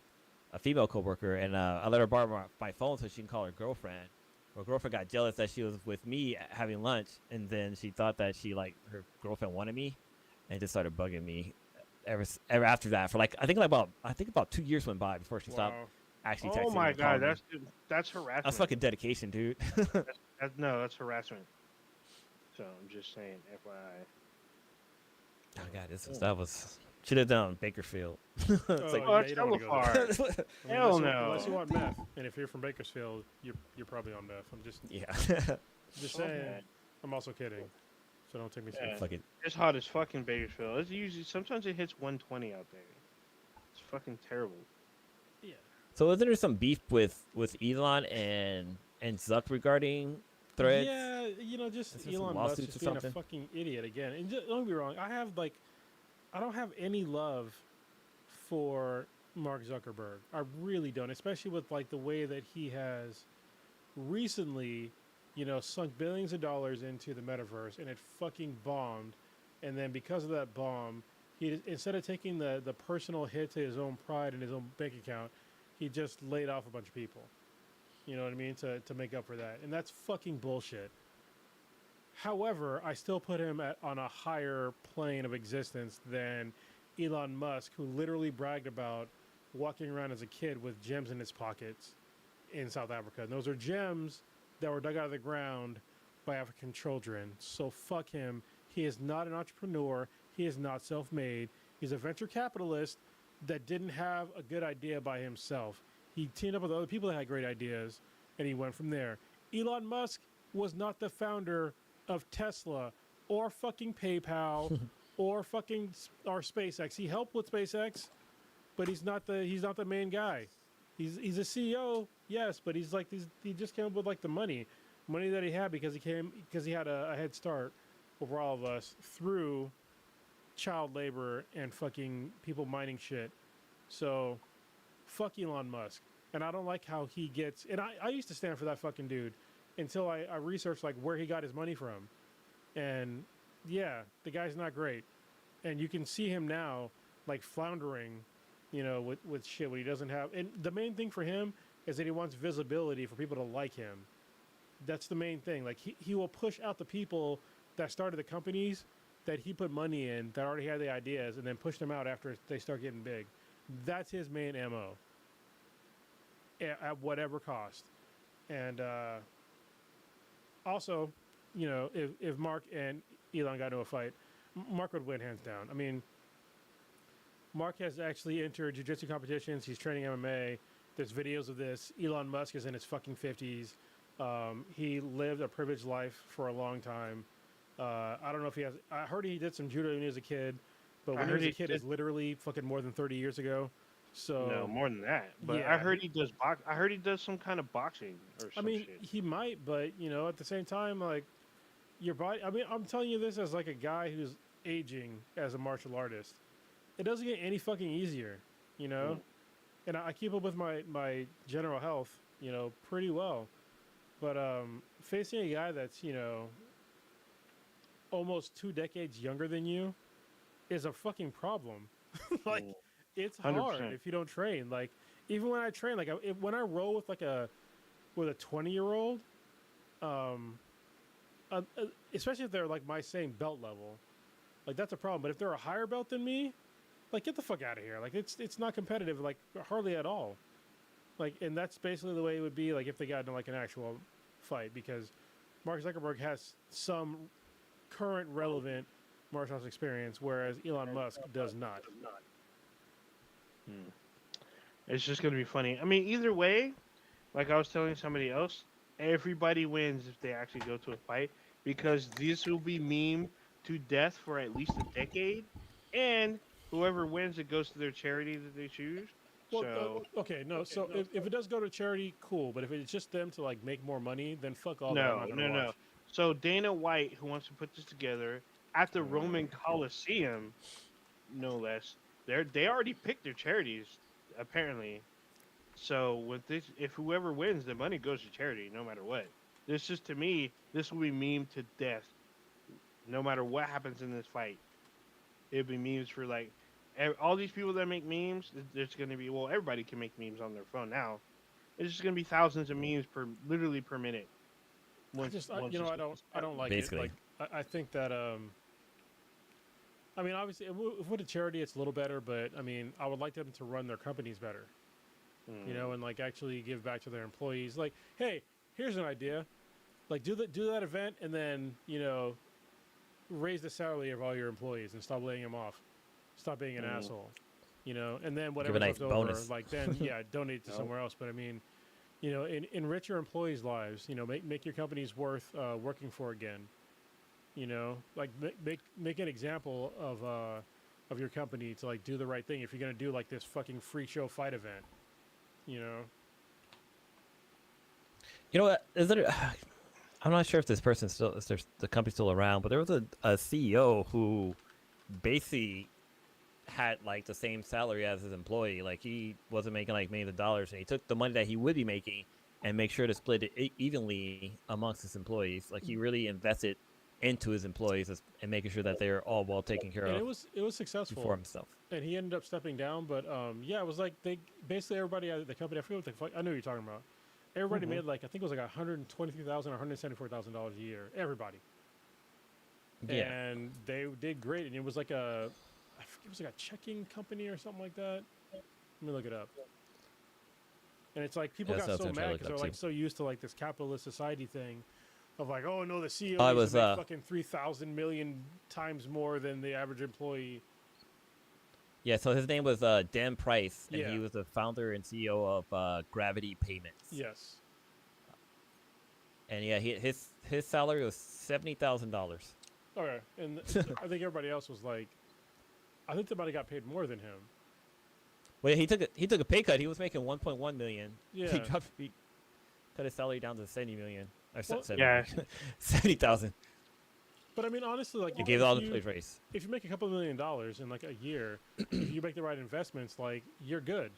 a female coworker, and I let her borrow my phone so she can call her girlfriend. Her girlfriend got jealous that she was with me having lunch, and then she thought that her girlfriend wanted me, and just started bugging me. Ever after that, for I think about 2 years went by before she stopped Wow. actually Oh texting me my and god, calling me. that's harassment. That's fucking dedication, dude. No, that's harassment. So I'm just saying, FYI. Oh god, that was should have done Bakerfield. It's Oh, Oh, yeah, that's you don't hella want to go there. far. I mean, Hell unless you no. want meth, and if you're from Bakersfield, you're probably on meth. I'm yeah. just saying. Okay. I'm also kidding, so don't take me Yeah. seriously. Fucking It's hot as fucking Bakersfield. It's usually sometimes it hits 120 out there. It's fucking terrible. Yeah. So isn't there some beef with Elon and Zuck regarding threads? Yeah, just Is there some Elon Musk lawsuits just or being something? a fucking idiot again. And don't get me wrong, I don't have any love for Mark Zuckerberg. I really don't, especially with the way that he has recently, sunk billions of dollars into the metaverse, and it fucking bombed. And then because of that bomb, instead of taking the personal hit to his own pride and his own bank account, he just laid off a bunch of people. You know what I mean? To make up for that, and that's fucking bullshit. However, I still put him on a higher plane of existence than Elon Musk, who literally bragged about walking around as a kid with gems in his pockets in South Africa. And those are gems that were dug out of the ground by African children. So fuck him. He is not an entrepreneur. He is not self-made. He's a venture capitalist that didn't have a good idea by himself. He teamed up with other people that had great ideas, and he went from there. Elon Musk was not the founder of Tesla or fucking PayPal or SpaceX. He helped with SpaceX, but he's not the main guy. He's a CEO, yes, but he just came up with the money that he had because he had a head start over all of us through child labor and fucking people mining shit. So fuck Elon Musk. And I don't like how he gets, and I used to stand for that fucking dude until I researched where he got his money from. And yeah, the guy's not great. And you can see him now floundering, with shit when he doesn't have. And the main thing for him is that he wants visibility for people to like him. That's the main thing. He will push out the people that started the companies that he put money in that already had the ideas, and then push them out after they start getting big. That's his main MO. At whatever cost. And also, if Mark and Elon got into a fight, Mark would win hands down. I mean, Mark has actually entered jiu-jitsu competitions. He's training MMA. There's videos of this. Elon Musk is in his fucking 50s. He lived a privileged life for a long time. I don't know if he has. I heard he did some judo when he was a kid, but when he was a kid is literally fucking more than 30 years ago. So No, more than that. But yeah, I heard he does I heard he does some kind of boxing or some shit. he might, but at the same time, your body. I mean, I'm telling you this as a guy who's aging as a martial artist. It doesn't get any fucking easier, Mm. And I keep up with my general health, pretty well. But facing a guy that's almost 2 decades younger than you is a fucking problem. Mm. It's hard 100%. if you don't train. Even when I train, when I roll with a 20-year-old, especially if they're my same belt level, that's a problem. But if they're a higher belt than me, get the fuck out of here. It's not competitive, hardly at all. And that's basically the way it would be if they got into an actual fight, because Mark Zuckerberg has some current relevant martial arts experience, whereas Elon Musk does not. Mm. It's just gonna be funny. I mean, either way, like I was telling somebody else, everybody wins if they actually go to a fight, because this will be meme to death for at least a decade, and whoever wins, it goes to their charity that they choose. Well, So okay, no. So if it does go to charity, cool. But if it's just them to make more money, then fuck all that. I'm no, not no, gonna no. watch. So Dana White, who wants to put this together at the Roman Coliseum, no less, they already picked their charities, apparently. So with this, if whoever wins, the money goes to charity, no matter what. This is, to me, this will be meme to death, no matter what happens in this fight. It'll be memes for all these people that make memes, there's going to be, well, everybody can make memes on their phone now. It's just going to be thousands of memes literally per minute. Once this gets I started. don't like it. Basically. Like, I think that I mean, obviously, if with a charity, it's a little better, but I mean, I would like them to run their companies better, and like actually give back to their employees. Like, hey, here's an idea. Like, do that event, and then raise the salary of all your employees and stop laying them off. Stop being an asshole. And then Give a whatever's nice left over, bonus. like then donate to somewhere else. But I mean, enrich your employees' lives. Make your companies worth working for again. Like make an example of your company to like do the right thing. If you're gonna do like this fucking free show fight event, you know. You know what? Is there? I'm not sure if this person still is there, the company's still around, but there was a CEO who basically had like the same salary as his employee. Like he wasn't making like millions of dollars, and he took the money that he would be making and make sure to split it evenly amongst his employees. Like he really invested into his employees and making sure that they're all well taken care And of it was successful before himself. and he ended up stepping down. But yeah, it was like they basically everybody at the company. I forget what the fuck. I know what you're talking about. Everybody made like I think it was like $123,000 or $174,000 a year. Everybody. Yeah. And they did great. And it was like I forget, it was like a checking company or something like that. Let me look it up. And it's like people Yeah, got so so I'm trying to mad look because it they're up, like too. so used to like this capitalist society thing of like, oh no, the CEO I needs was, to make fucking 3,000 million times more than the average employee. Yeah, so his name was Dan Price, and Yeah. he was the founder and CEO of Gravity Payments. Yes. And yeah, his salary was $70,000. Okay. And I think everybody else was like, I think they might have got paid more than him. Well, he took a pay cut. He was making 1.1 million. Yeah. He cut his salary down to 70 million. Or Well, 70,000. But I mean, honestly, like He gave all the employees raise. if you make a couple $1 million in like a year, if you make the right investments, like you're good.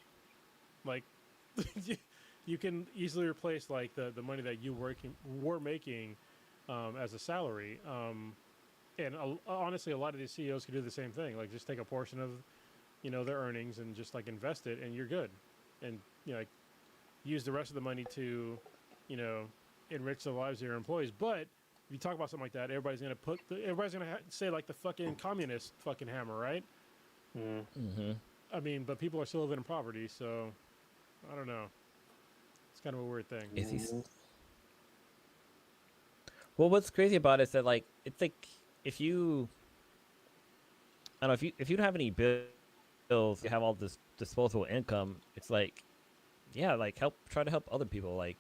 Like you can easily replace like the money that you were making as a salary. And honestly, a lot of these CEOs can do the same thing. Like just take a portion of their earnings and just like invest it, and you're good. And like use the rest of the money to enrich the lives of your employees. But if you talk about something like that, everybody's gonna say like the fucking communist fucking hammer, right? Mm-hmm. I mean, but people are still living in poverty, so I don't know. It's kind of a weird thing. Is he? Well, what's crazy about it is that like it's like if you, I don't know, if you don't have any bills, you have all this disposable income. It's like, yeah, like try to help other people. Like,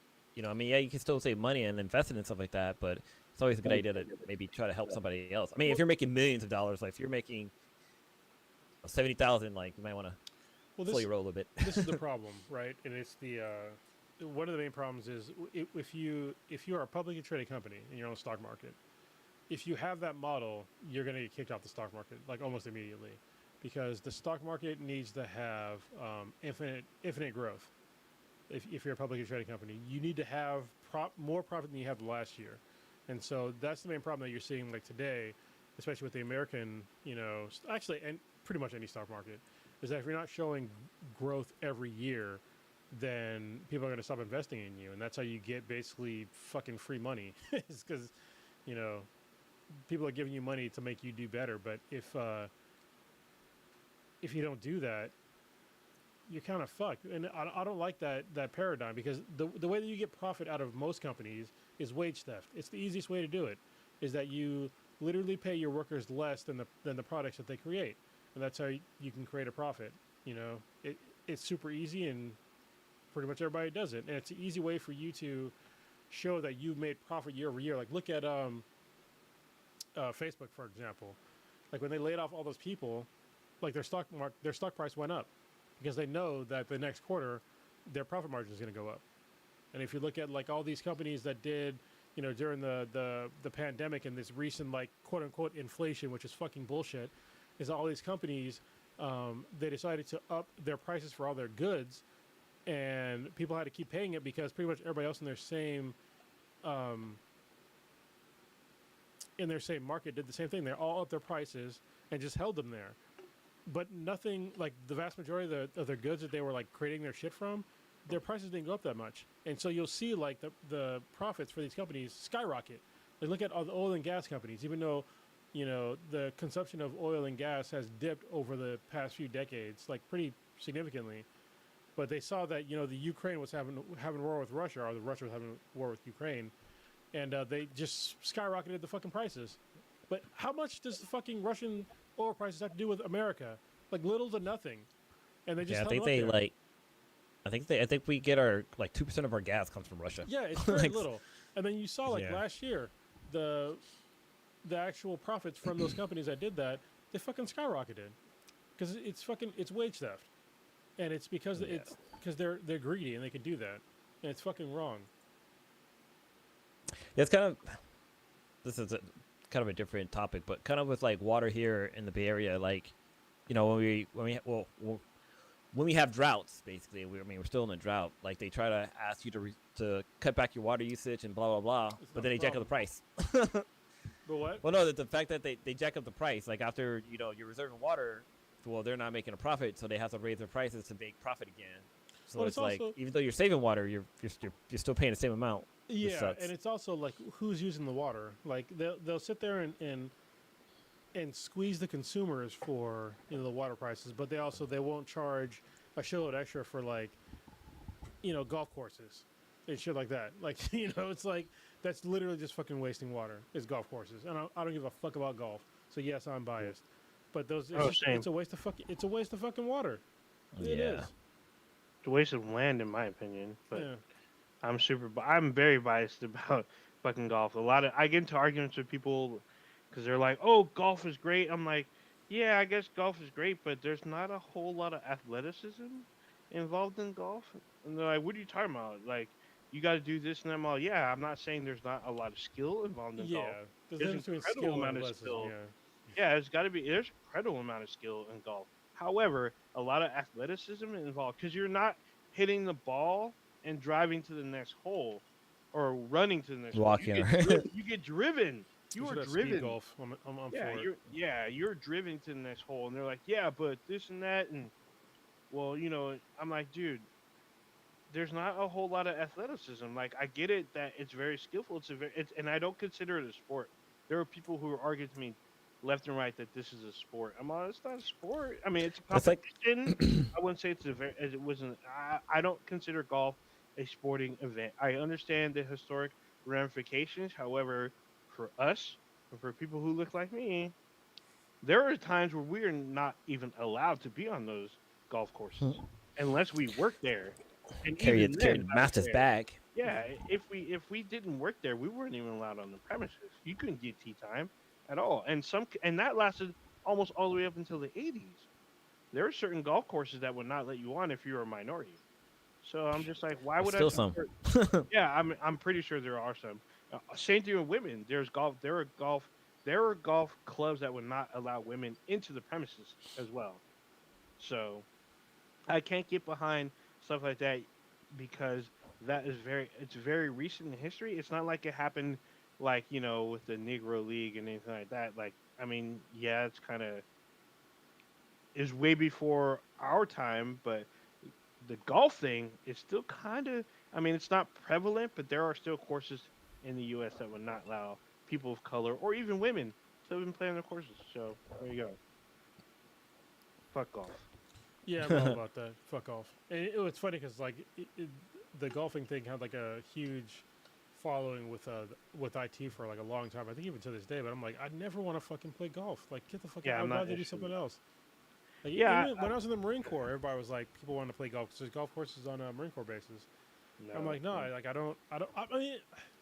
I mean, yeah, you can still save money and invest it in stuff like that, but it's always a good idea to maybe try to help somebody else. I mean, if you're making millions of dollars, like if you're making 70,000, like you might want to slow your roll a little bit. This is the problem, right? And it's the one of the main problems is if you are a publicly traded company and you're on the stock market, if you have that model, you're going to get kicked off the stock market like almost immediately, because the stock market needs to have infinite growth. If you're a publicly traded company, you need to have more profit than you had last year, and so that's the main problem that you're seeing like today, especially with the American, actually, and pretty much any stock market, is that if you're not showing growth every year, then people are going to stop investing in you, and that's how you get basically fucking free money. It's because, people are giving you money to make you do better, but if you don't do that, you're kind of fucked. And I don't like that paradigm, because the way that you get profit out of most companies is wage theft. It's the easiest way to do it, is that you literally pay your workers less than the products that they create, and that's how you can create a profit. It's super easy, and pretty much everybody does it, and it's an easy way for you to show that you've made profit year over year. Like look at Facebook, for example. Like when they laid off all those people, like their stock price went up, because they know that the next quarter their profit margin is going to go up. And if you look at like all these companies that did, during the pandemic and this recent like quote unquote inflation, which is fucking bullshit, is all these companies they decided to up their prices for all their goods, and people had to keep paying it because pretty much everybody else in their same market did the same thing. They all upped their prices and just held them there. but nothing like the vast majority of their goods that they were like creating their shit from, their prices didn't go up that much, and so you'll see like the profits for these companies skyrocket. Like look at all the oil and gas companies, even though the consumption of oil and gas has dipped over the past few decades, like pretty significantly. But they saw that the Ukraine was having war with Russia, or the Russia was having war with Ukraine, and they just skyrocketed the fucking prices. But how much does the fucking Russian oil prices have to do with America? Like little to nothing. And they just Yeah, I held think them up they there. like. I think we get our like 2% of our gas comes from Russia. Yeah, it's very Like, little. And then you saw like Yeah. last year, the actual profits from those companies that did that, they fucking skyrocketed because it's wage theft, and it's because Yeah. they're greedy and they can do that, and it's fucking wrong. Yeah, it's kind of this is kind of a different topic, but kind of with like water here in the Bay Area, like when we have droughts, basically, we're still in a drought. Like they try to ask you to cut back your water usage and blah blah blah, It's but not then a they jack up the price. But what? Well, no, the fact that they jack up the price, like after you're reserving water, well, they're not making a profit, so they have to raise their prices to make profit again. So Well, it's it's like also- even though you're saving water, you're still paying the same amount. Yeah, sucks. and it's also like who's using the water. Like they'll sit there and squeeze the consumers for the water prices, but they won't charge a shitload extra for like golf courses and shit like that. Like it's like that's literally just fucking wasting water. Is golf courses, and I don't give a fuck about golf. So yes, I'm biased, but Same. it's a waste of fucking water. It Yeah. is. It's a waste of land, in my opinion. But Yeah. I'm very biased about fucking golf. I get into arguments with people because they're like, "Oh, golf is great." I'm like, "Yeah, I guess golf is great, but there's not a whole lot of athleticism involved in golf." And they're like, "What are you talking about? Like, you got to do this and that." I'm all, "Yeah, I'm not saying there's not a lot of skill involved in Yeah. golf. There's a There's difference between incredible skill and amount of athleticism. skill. Yeah. Yeah, there's an incredible amount of skill in golf. However, a lot of athleticism involved because you're not hitting the ball and driving to the next hole or running to the next Walking hole. around. You get driven. You should are have speed driven. golf. I'm Yeah, for it. you're driven to the next hole, and they're like, yeah, but this and that, and well, I'm like, dude, there's not a whole lot of athleticism. Like, I get it that it's very skillful. And I don't consider it a sport. There are people who argue to me left and right that this is a sport. I'm like, it's not a sport. I mean, it's a That's like competition. I wouldn't say it's it wasn't. I don't consider golf a sporting event. I understand the historic ramifications. However, for us, and for people who look like me, there are times where we are not even allowed to be on those golf courses unless we work there. And carry even the then, I was master's there. bag. Yeah, if we didn't work there, we weren't even allowed on the premises. You couldn't get tea time at all, and that lasted almost all the way up until the 80s. There are certain golf courses that would not let you on if you're a minority. So I'm just like, why would Still some. support? Yeah, I'm pretty sure there are some. Same thing with women. There's golf. There are golf clubs that would not allow women into the premises as well. So I can't get behind stuff like that because it's very recent in history. It's not like it happened like, with the Negro League and anything like that. Like, I mean, yeah, it's kind of is way before our time, but the golf thing is still kind of, I mean, it's not prevalent, but there are still courses in the US that would not allow people of color or even women to even play on their courses. So, there you go. Fuck golf. Yeah, I'm all about that. Fuck off. And it's funny because like the golfing thing had like a huge following with IT for like a long time. I think even to this day. But I'm like, I never want to fucking play golf. Like, get the fuck Yeah, out. I'm I'd not rather do interested. something else. Like, Yeah, even when I was in the Marine Corps, everybody was like, people wanted to play golf because there's golf courses on Marine Corps bases. I'm like, no, I don't. I mean,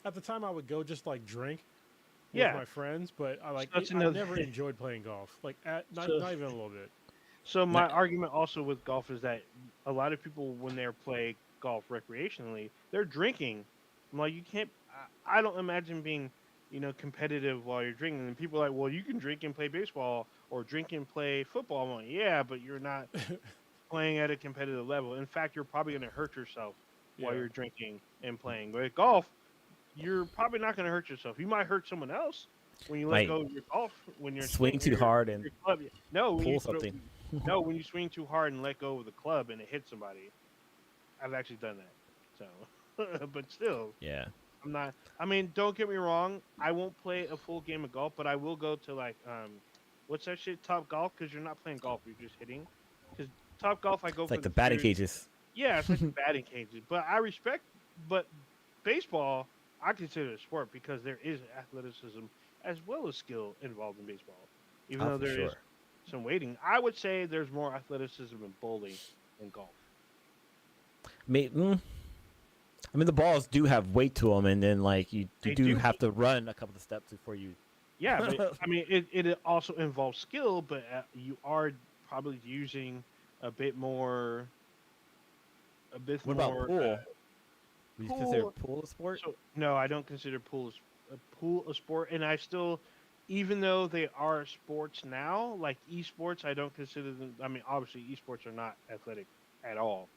at the time I would go just like drink with Yeah. my friends, but That's I another- never enjoyed playing golf. Like, not even a little bit. So my argument also with golf is that a lot of people, when they play golf recreationally, they're drinking. I'm like, you can't. I don't imagine being, competitive while you're drinking. And people are like, well, you can drink and play baseball or drink and play football. I'm like, yeah, but you're not playing at a competitive level. In fact, you're probably going to hurt yourself while Yeah. you're drinking and playing. But at golf, you're probably not going to hurt yourself. You might hurt someone else when you let Might go of your golf when you're swing swinging too your- hard and your club. No, when pull you throw- something. No, when you swing too hard and let go of the club and it hits somebody, I've actually done that. So, but still, Yeah. I'm not. I mean, don't get me wrong. I won't play a full game of golf, but I will go to like what's that shit? Top Golf, because you're not playing golf, you're just hitting. Because Top Golf, I go It's for like the the batting series. cages. Yeah, it's like the batting cages. But I respect. But baseball, I consider a sport because there is athleticism as well as skill involved in baseball. Even Oh, though for there is sure. some weighting, I would say there's more athleticism in bowling than golf. May, mm, I mean, the balls do have weight to them, and then like you They do do. have to run a couple of steps before you. Yeah, but I mean, it also involves skill, but you are probably using a bit more, a bit What about more pool? Would you consider pool. pool a sport? So no, I don't consider pool a sport, and I still, even though they are sports now, like esports, I don't consider them. I mean, obviously, esports are not athletic at all.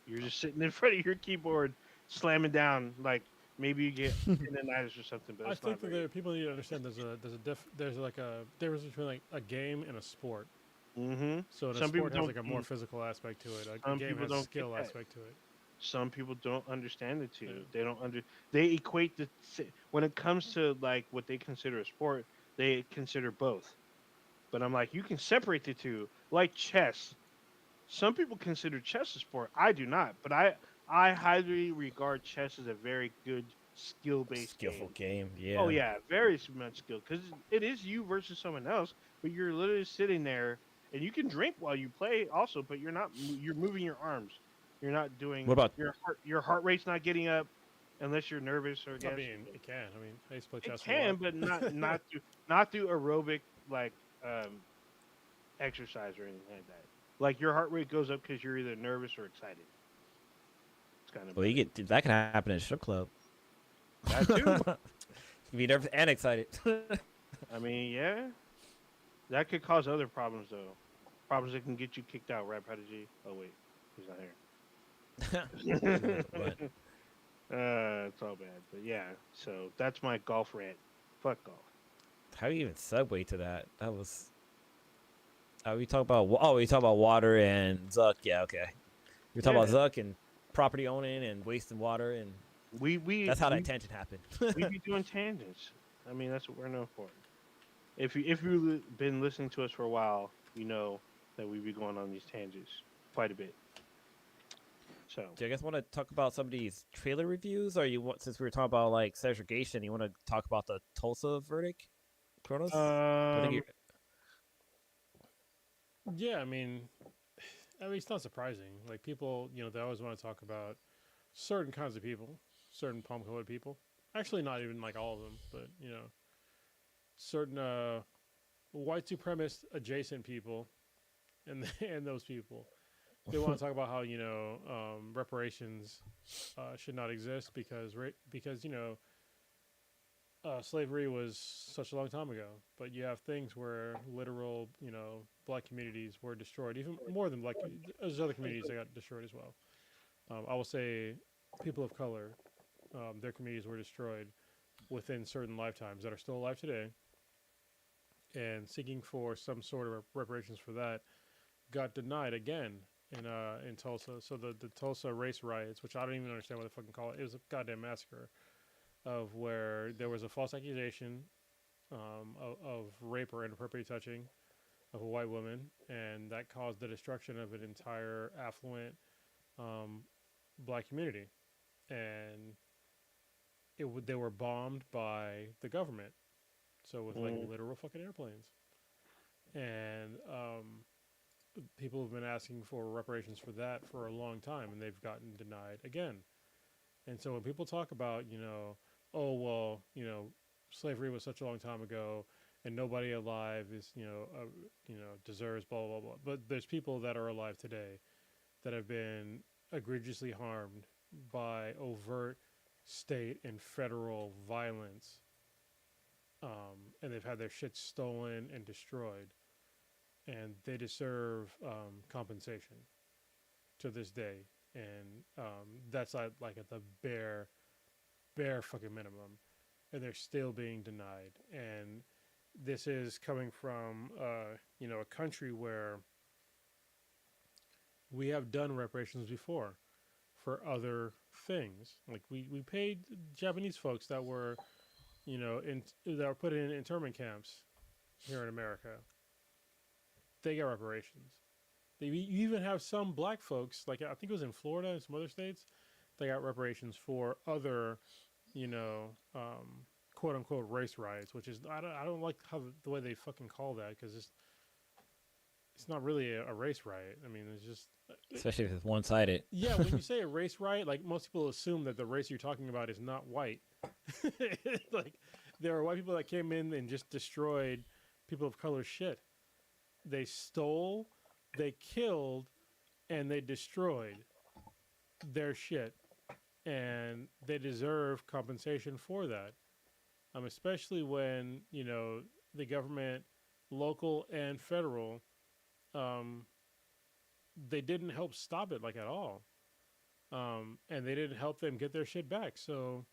You're just sitting in front of your keyboard, slamming down. Like maybe you get tendonitis or something, but I it's think not that very. people need to understand there's like a difference between like a game and a sport. Hmm. So a Some people sport has don't. like a more physical aspect to it. A Some game people has a don't get skill that. aspect to it. Some people don't understand the Yeah. two. They don't under. They equate when it comes to like what they consider a sport. They consider both. But I'm like, you can separate the two, like chess. Some people consider chess a sport. I do not, but I highly regard chess as a very good skill based Skillful game. game. Oh Yeah. yeah, very much skill because it is you versus someone else, but you're literally sitting there and you can drink while you play also, but you're not you're moving your arms. You're not What doing about your heart rate's not getting up unless you're nervous or I guess mean, it can. I mean, I used to play it chess a can, lot. but not through aerobic like um exercise or anything like that. Like your heart rate goes up because you're either nervous or excited. It's kind of well, about you it. get that can happen in a strip club. That too. You be nervous and excited. I mean, yeah, that could cause other problems though. Problems that can get you kicked out. Right, Prodigy? Oh wait, he's not He's on the here. butt. It's all bad, but yeah. So that's my golf rant. Fuck golf. How do you even segue to that? That was. We talk about. Oh, we talk about water and Zuck. Yeah, okay. We talk about Yeah, Zuck and property owning and wasting water, and we we that's how that we tangent happened. we be doing tangents. I mean, that's what we're known for. If you've been listening to us for a while, you know that we be going on these tangents quite a bit. So Do you guys want to talk about some of these trailer reviews, or you want, since we were talking about like segregation, you want to talk about the Tulsa verdict, Kronos? I think you. Um, Yeah, I mean, it's not surprising. Like people, they always want to talk about certain kinds of people, certain palm-colored people. Actually, not even like all of them, but certain white supremacist adjacent people, and and those people. They want to talk about how reparations should not exist because slavery was such a long time ago. But you have things where literal black communities were destroyed, even more than black. There's other communities that got destroyed as well. I will say people of color, their communities were destroyed within certain lifetimes that are still alive today, and seeking for some sort of reparations for that got denied again in Tulsa. So the Tulsa race riots, which I don't even understand what they fucking call it, it was a goddamn massacre of where there was a false accusation of rape or inappropriate touching of a white woman, and that caused the destruction of an entire affluent um, black community, and they were bombed by the government, so with like mm, literal fucking airplanes, and people have been asking for reparations for that for a long time, and they've gotten denied again. And so when people talk about, oh well, slavery was such a long time ago, and nobody alive is, deserves blah blah blah. But there's people that are alive today that have been egregiously harmed by overt state and federal violence, and they've had their shit stolen and destroyed, and they deserve compensation to this day, and that's like at the bare fucking minimum, and they're still being denied. And this is coming from a country where we have done reparations before for other things. Like we paid Japanese folks that were, that were put in internment camps here in America. They get reparations. You even have some black folks, like I think it was in Florida and some other states, they got reparations for other, you know, quote unquote race riots, which is I don't like how the way they fucking call that because it's not really a race riot. I mean, it's just Especially if it's one sided. yeah. When you say a race riot, like most people assume that the race you're talking about is not white. Like there are white people that came in and just destroyed people of color shit. They stole, they killed, and they destroyed their shit, and they deserve compensation for that. Especially when the government, local and federal, um, they didn't help stop it like at all, and they didn't help them get their shit back. So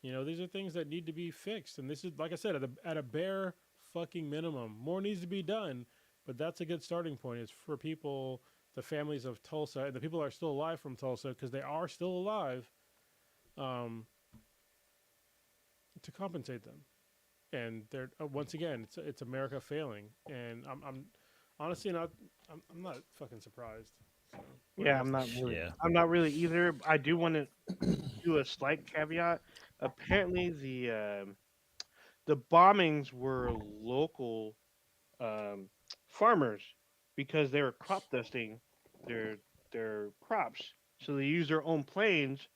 these are things that need to be fixed, and this is like I said at a bare fucking minimum. More needs to be done, but that's a good starting point. It's for people, the families of Tulsa, and the people that are still alive from Tulsa because they are still alive, um, to compensate them. And they're once again, it's America failing, and I'm honestly not I'm not fucking surprised. So, what do you Yeah, guys think? Yeah. I'm not really either. I do want to do a slight caveat. Apparently, the bombings were local um, farmers because they were crop dusting their their crops. So they used their own planes,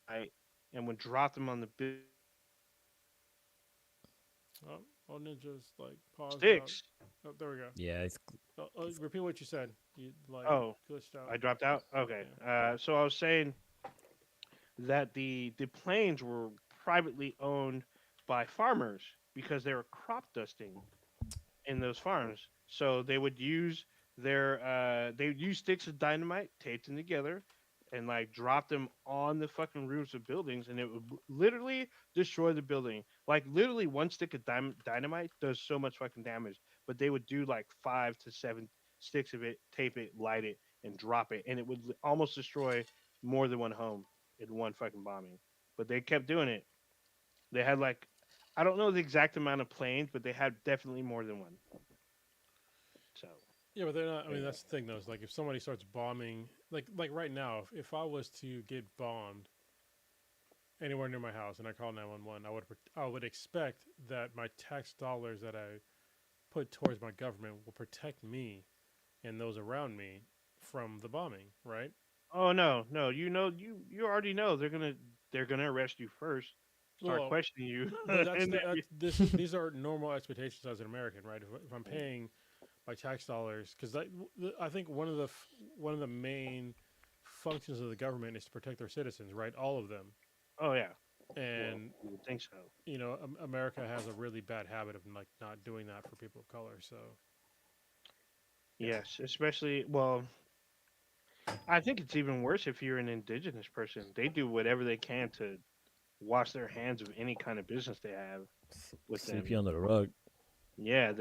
right, and would drop them on the big Oh, oh, Ninja's like paused out. sticks. Oh, there we go. Yeah. It's Repeat what you said. You like Oh, glitched out. I dropped out. Okay. Yeah. So I was saying that the planes were privately owned by farmers because they were crop dusting in those farms. So they would use sticks of dynamite, tape them together, and like drop them on the fucking roofs of buildings, and it would literally destroy the building. Like literally, one stick of dynamite does so much fucking damage, but they would do like 5 to 7 sticks of it, tape it, light it, and drop it, and it would almost destroy more than one home in one fucking bombing. But they kept doing it. They had like, I don't know the exact amount of planes, but they had definitely more than one. So Yeah, but they're not. I there mean, you go. that's the thing, though. Is like if somebody starts bombing, like right now, if I was to get bombed anywhere near my house and I call 911, I would expect that my tax dollars that I put towards my government will protect me and those around me from the bombing, right? Oh no, no, you already know they're gonna arrest you first, start Well, questioning you, but that's and the then that's this is these are normal expectations as an American, right? If I'm paying my tax dollars, because I think one of the main functions of the government is to protect their citizens, right? All of them, oh yeah, well and you would think so. America has a really bad habit of like not doing that for people of color. So yeah, Yes, especially I think it's even worse if you're an indigenous person. They do whatever they can to wash their hands of any kind of business they have with sweep you them. under the rug. Yeah,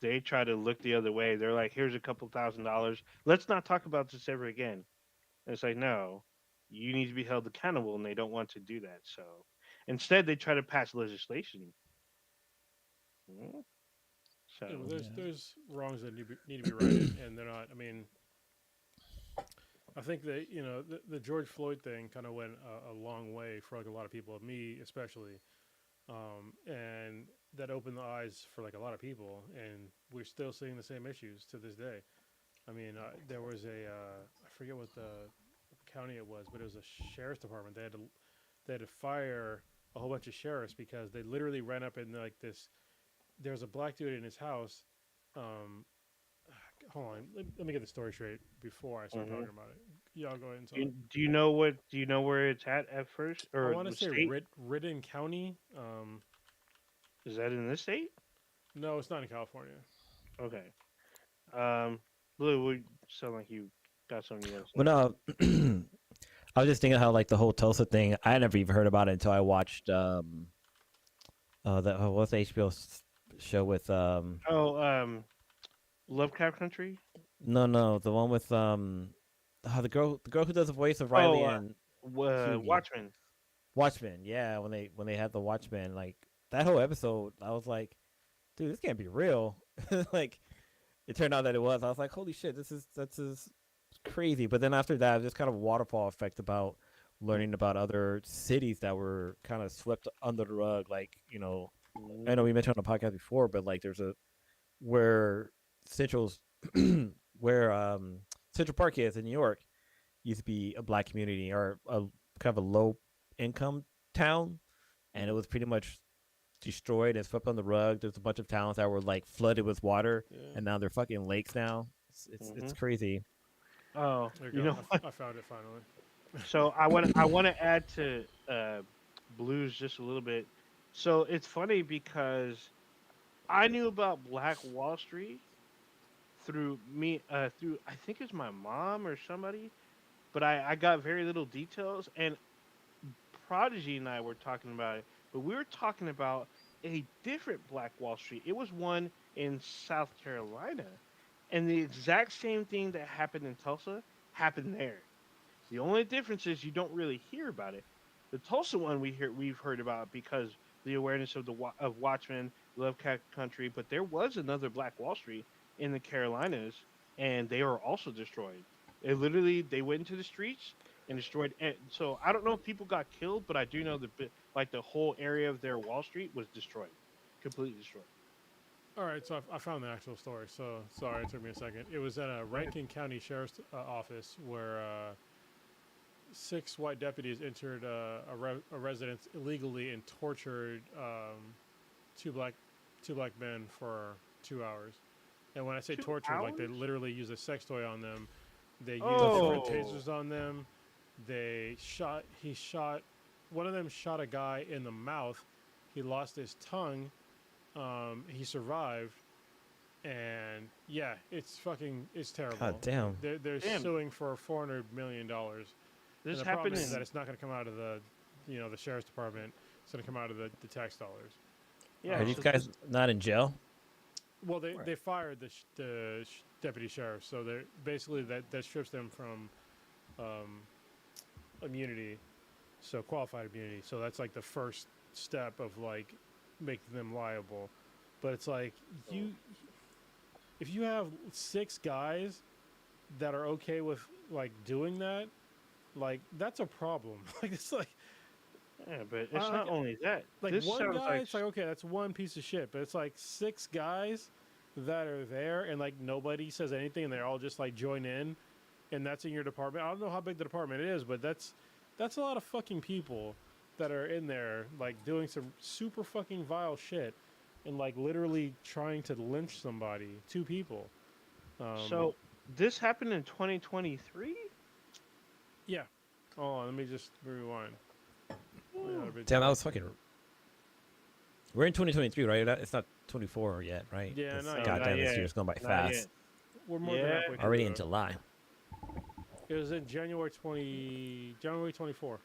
they try to look the other way. They're like, here's a couple $1,000. Let's not talk about this ever again. And it's like, no, you need to be held accountable, and they don't want to do that. So instead, they try to pass legislation. Mm, yeah. Well, So Yeah. there's wrongs that need to be righted, and they're not. I mean, I think that the George Floyd thing kind of went a long way for like a lot of people, me especially, and that opened the eyes for like a lot of people, and we're still seeing the same issues to this day. I mean, there was I forget what the county it was, but it was a sheriff's department. They had to fire a whole bunch of sheriffs because they literally ran up in like this. There was a black dude in his house. Um, Hold on, let me get the story straight before I start mhm. talking about it. Y'all go ahead and do, you, talk. do you know what? Do you know where it's at first, I or want to what say state? Ridden County. Is that in this state? No, it's not in California. Okay. Um, Blue, would sound like you got something you want to But say. I was just thinking how like the whole Tulsa thing. I never even heard about it until I watched what's the HBO show with Oh, Lovecraft Country. No, the one with the girl who does the voice of Riley Oh, and Hughie. Watchmen. Watchmen, yeah, when they had the Watchmen, like that whole episode, I was like, dude, this can't be real. Like it turned out that it was. I was like, holy shit, this is crazy. But then after that, there's kind of a waterfall effect about learning about other cities that were kind of swept under the rug. Like, I know we mentioned on the podcast before, but like there's a where Central's where Central Park is in New York used to be a black community or a kind of a low income town, and it was pretty much destroyed and swept on the rug. There's a bunch of towns that were like flooded with water, Yeah. and now they're fucking lakes now. It's crazy. Oh, There you you go. know what? I found it finally. So I want to add to blues just a little bit. So it's funny because I knew about Black Wall Street through I think it's my mom or somebody, but I got very little details. And Prodigy and I were talking about it, but we were talking about a different Black Wall Street. It was one in South Carolina, and the exact same thing that happened in Tulsa happened there. The only difference is you don't really hear about it. The Tulsa one we've heard about because the awareness of of Watchmen, Lovecraft Country, but there was another Black Wall Street in the Carolinas, and they were also destroyed. They went into the streets and destroyed. So I don't know if people got killed, but I do know like the whole area of their Wall Street was destroyed, completely destroyed. All right, so I found the actual story. So sorry, it took me a second. It was at a Rankin County Sheriff's Office where 6 white deputies entered a residence illegally and tortured two black two black men for 2 hours. And when I say Two tortured, like they hours? literally used a sex toy on them. They used different Oh, tasers on them. They shot. He shot. One of them shot a guy in the mouth. He lost his tongue. He survived, and yeah, it's terrible. God damn. They're damn! suing for $400 million, and This the problem happened is that in it's not going to come out of the sheriff's department. It's going to come out of the tax dollars. yeah. Are these So guys this not in jail? Well, Right. they fired the deputy sheriff, so they're basically that strips them from um, immunity, so qualified immunity. So that's like the first step of like making them liable. But it's like oh, if you have 6 guys that are okay with like doing that, like that's a problem. Like it's yeah, but it's not only that. like This one sounds guy. like It's like okay, that's one piece of shit. But it's like 6 guys that are there and like nobody says anything and they all just like join in, and that's in your department. I don't know how big the department is, but that's a lot of fucking people that are in there like doing some super fucking vile shit and like literally trying to lynch somebody. 2 people. Um, so. This happened in 2023. yeah. Hold on, let me just rewind. Damn, that was fucking. We're in 2023, right? It's not 24 yet, right? Yeah, not God yet. damn, Not this yet. year's going by Not fast. yet. We're more than Yeah. halfway through. Already in though. July. It was in January 24.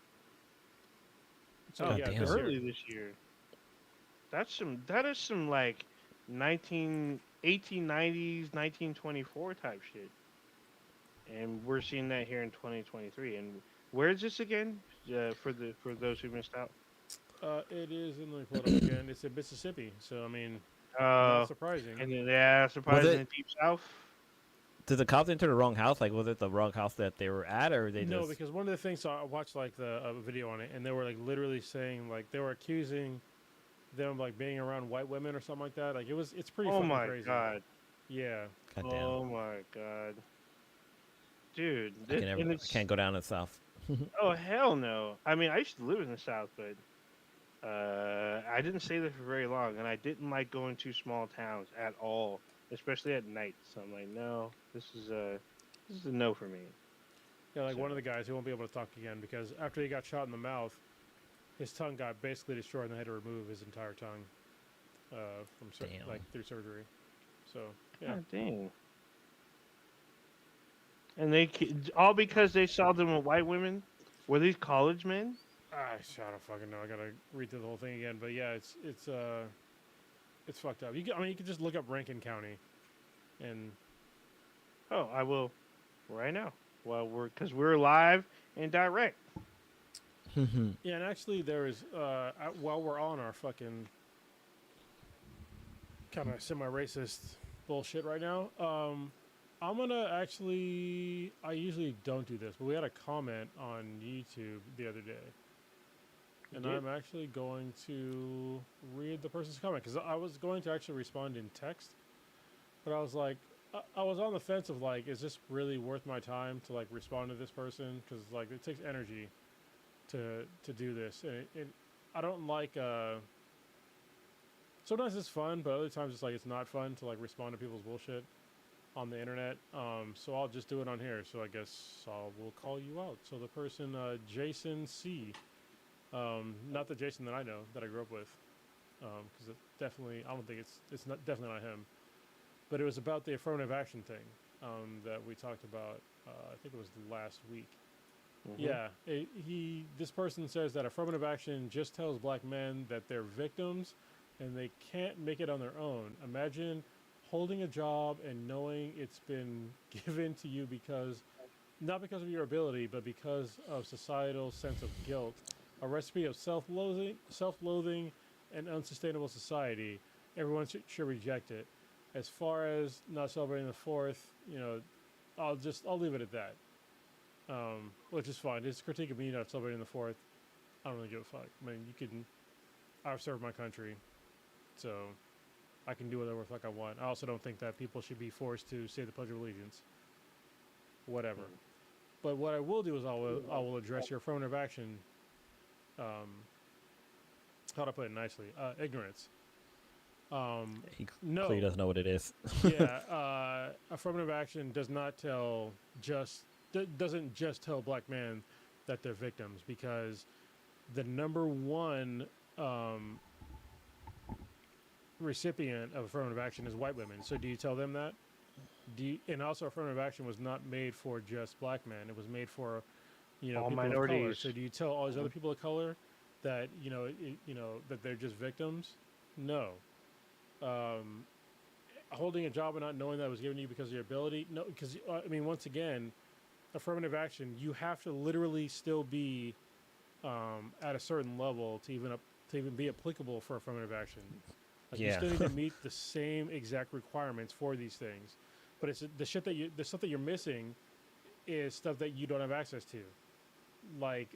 So Oh, God yeah, damn. this early year. this year. That is some like 1890s, 1924 type shit. And we're seeing that here in 2023. And where is this again? For those who missed out. It is, and let me pull it up again. It's in Mississippi, so I mean, not Uh, surprising. and then yeah, Was surprisingly it? deep south. Did the cops enter the wrong house? Like, was it the wrong house that they were at, or they No, just? because one of the things, so I watched like the video on it, and they were like literally saying like they were accusing them like being around white women or something like that. Like it's pretty Oh fucking my crazy. god. Yeah. God damn. Oh my god. Dude, I can never. and I it's can't go down to the south. oh hell no. I mean, I used to live in the south, but I didn't stay there for very long, and I didn't like going to small towns at all, especially at night. So I'm like, no, this is a no for me. Yeah, like So, one of the guys, he won't be able to talk again because after he got shot in the mouth, his tongue got basically destroyed, and they had to remove his entire tongue Damn. like through surgery. So yeah, God dang. And all because they saw them with white women. Were these college men? I don't fucking know. I gotta read through the whole thing again. But yeah, it's fucked up. I mean, you can just look up Rankin County, and Oh, I will right now. Well, because we're live and direct. Yeah, and actually, there is while we're on our fucking kind of semi-racist bullshit right now, I'm gonna actually. I usually don't do this, but we had a comment on YouTube the other day, You and did? I'm actually going to read the person's comment because I was going to actually respond in text, but I was like, I was on the fence of like, is this really worth my time to like respond to this person? Because like it takes energy to do this, and I don't like. Sometimes it's fun, but other times it's like it's not fun to like respond to people's bullshit on the internet. So I'll just do it on here. So I guess we'll call you out. So the person, Jason C. Not the Jason that I know that I grew up with, because it definitely I don't think it's not definitely not him. But it was about the affirmative action thing that we talked about. I think it was last week. Mm-hmm. Yeah, this person says that affirmative action just tells black men that they're victims and they can't make it on their own. Imagine holding a job and knowing it's been given to you because not because of your ability, but because of societal sense of guilt. A recipe of self-loathing, and unsustainable society. Everyone should reject it. As far as not celebrating the fourth, I'll leave it at that. Which is fine. His critique of me not celebrating the fourth, I don't really give a fuck. I mean, I've served my country, so I can do whatever the fuck I want. I also don't think that people should be forced to say the Pledge of Allegiance. Whatever. But what I will do is I will address your affirmative action. How to put it nicely? Ignorance. He No. clearly doesn't know what it is. Yeah. Affirmative action doesn't just tell black men that they're victims, because the number one recipient of affirmative action is white women. So do you tell them that? And also affirmative action was not made for just black men. It was made for All people minorities. of color. So do you tell all these other people of color that that they're just victims? No. Holding a job and not knowing that it was given to you because of your ability? No, because I mean, once again, affirmative action, you have to literally still be at a certain level to even be applicable for affirmative action. Like you still need to meet the same exact requirements for these things, but it's the stuff that you're missing is stuff that you don't have access to, like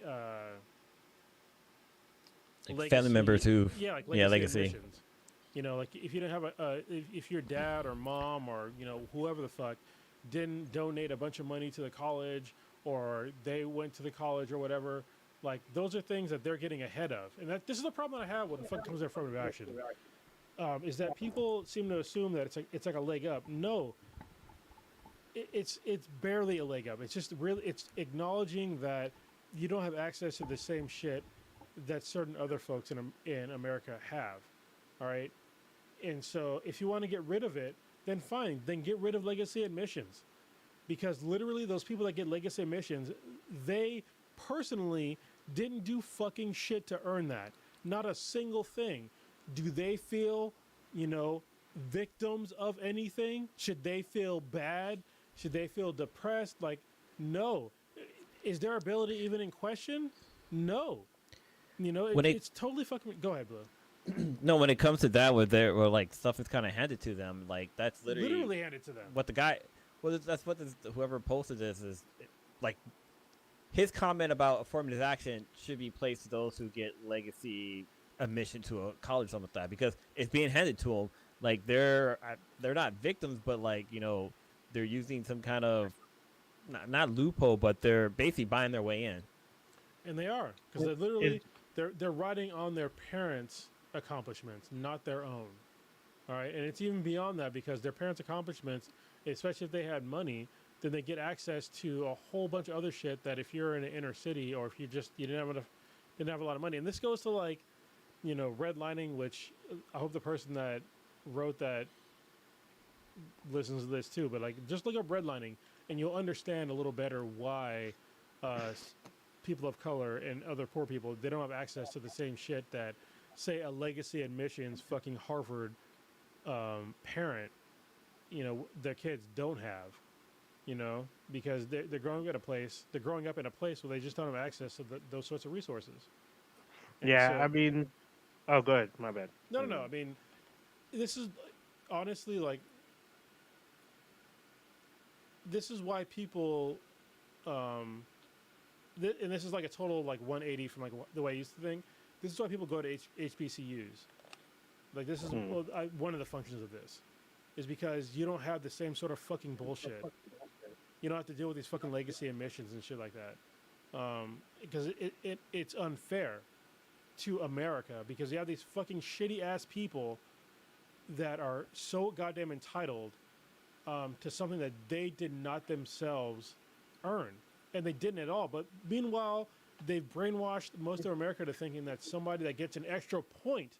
family members who like legacy. admissions. Like if you didn't have if your dad or mom or whoever the fuck didn't donate a bunch of money to the college, or they went to the college or whatever, like those are things that they're getting ahead of. And this is the problem that I have when the fuck comes to affirmative action, is that people seem to assume that it's like a leg up. No, it's barely a leg up. It's just it's acknowledging that you don't have access to the same shit that certain other folks in America have. All right. And so if you want to get rid of it, then fine. Then get rid of legacy admissions. Because literally those people that get legacy admissions, they personally didn't do fucking shit to earn that. Not a single thing. Do they feel, victims of anything? Should they feel bad? Should they feel depressed? Like, no. Is their ability even in question? No. It's totally fucking... Go ahead, Blue. No, when it comes to that, where like stuff is kind of handed to them, like that's literally handed to them. What the guy, that's what whoever posted this is, like, his comment about affirmative action should be placed to those who get legacy admission to a college or something like that, because it's being handed to them. Like they're not victims, but like they're using some kind of not loophole, but they're basically buying their way in. And they are, because they're literally they're riding on their parents' accomplishments, not their own. All right, and it's even beyond that, because their parents' accomplishments, especially if they had money, then they get access to a whole bunch of other shit that if you're in an inner city, or if you didn't have a lot of money. And this goes to like, redlining, which I hope the person that wrote that listens to this too. But like, just look up redlining, and you'll understand a little better why people of color and other poor people, they don't have access to the same shit that, say, a legacy admissions fucking Harvard parent, their kids don't have. because they're growing up in a place where they just don't have access to those sorts of resources. And Yeah, so, I mean, oh, go ahead. My bad. no, no, no. I mean, this is honestly like this is why people, um, and this is like a total like 180 from like the way I used to think. This is why people go to HBCUs. Like this is Hmm. one of the functions of this is because you don't have the same sort of fucking bullshit. You don't have to deal with these fucking legacy emissions and shit like that. Because it's unfair to America because you have these fucking shitty ass people that are so goddamn entitled to something that they did not themselves earn, and they didn't at all. But meanwhile, they've brainwashed most of America to thinking that somebody that gets an extra point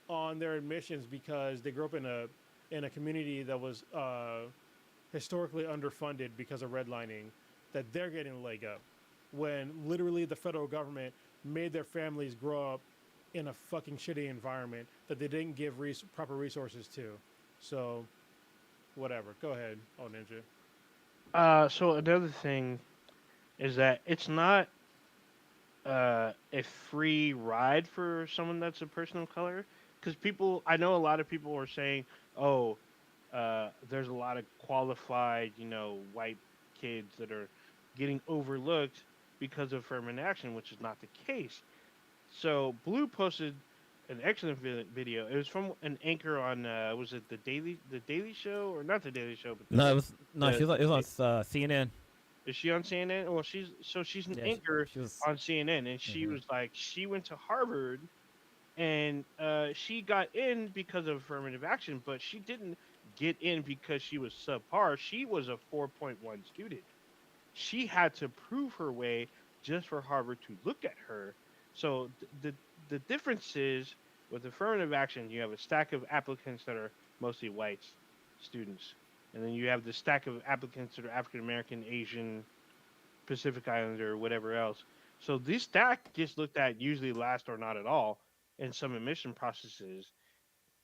on their admissions because they grew up in a community that was historically underfunded because of redlining, that they're getting a leg up, when literally the federal government made their families grow up in a fucking shitty environment that they didn't give proper resources to. So whatever. Go ahead, oh ninja. So another thing is that it's not a free ride for someone that's a person of color. Because I know a lot of people are saying, oh, there's a lot of qualified, white kids that are getting overlooked because of affirmative action, which is not the case. So Blue posted an excellent video. It was from an anchor on was it the Daily Show, or not the Daily Show, but No, it was no. the, It the was on CNN. is she on CNN? Well, she's an Yeah, anchor she was. on CNN, and she Hmm. was like, she went to Harvard, and she got in because of affirmative action, but she didn't get in because she was subpar. She was a 4.1 student. She had to prove her way just for Harvard to look at her. So the difference is, with affirmative action, you have a stack of applicants that are mostly white students, and then you have the stack of applicants that are African American, Asian, Pacific Islander, or whatever else. So this stack gets looked at usually last or not at all in some admission processes.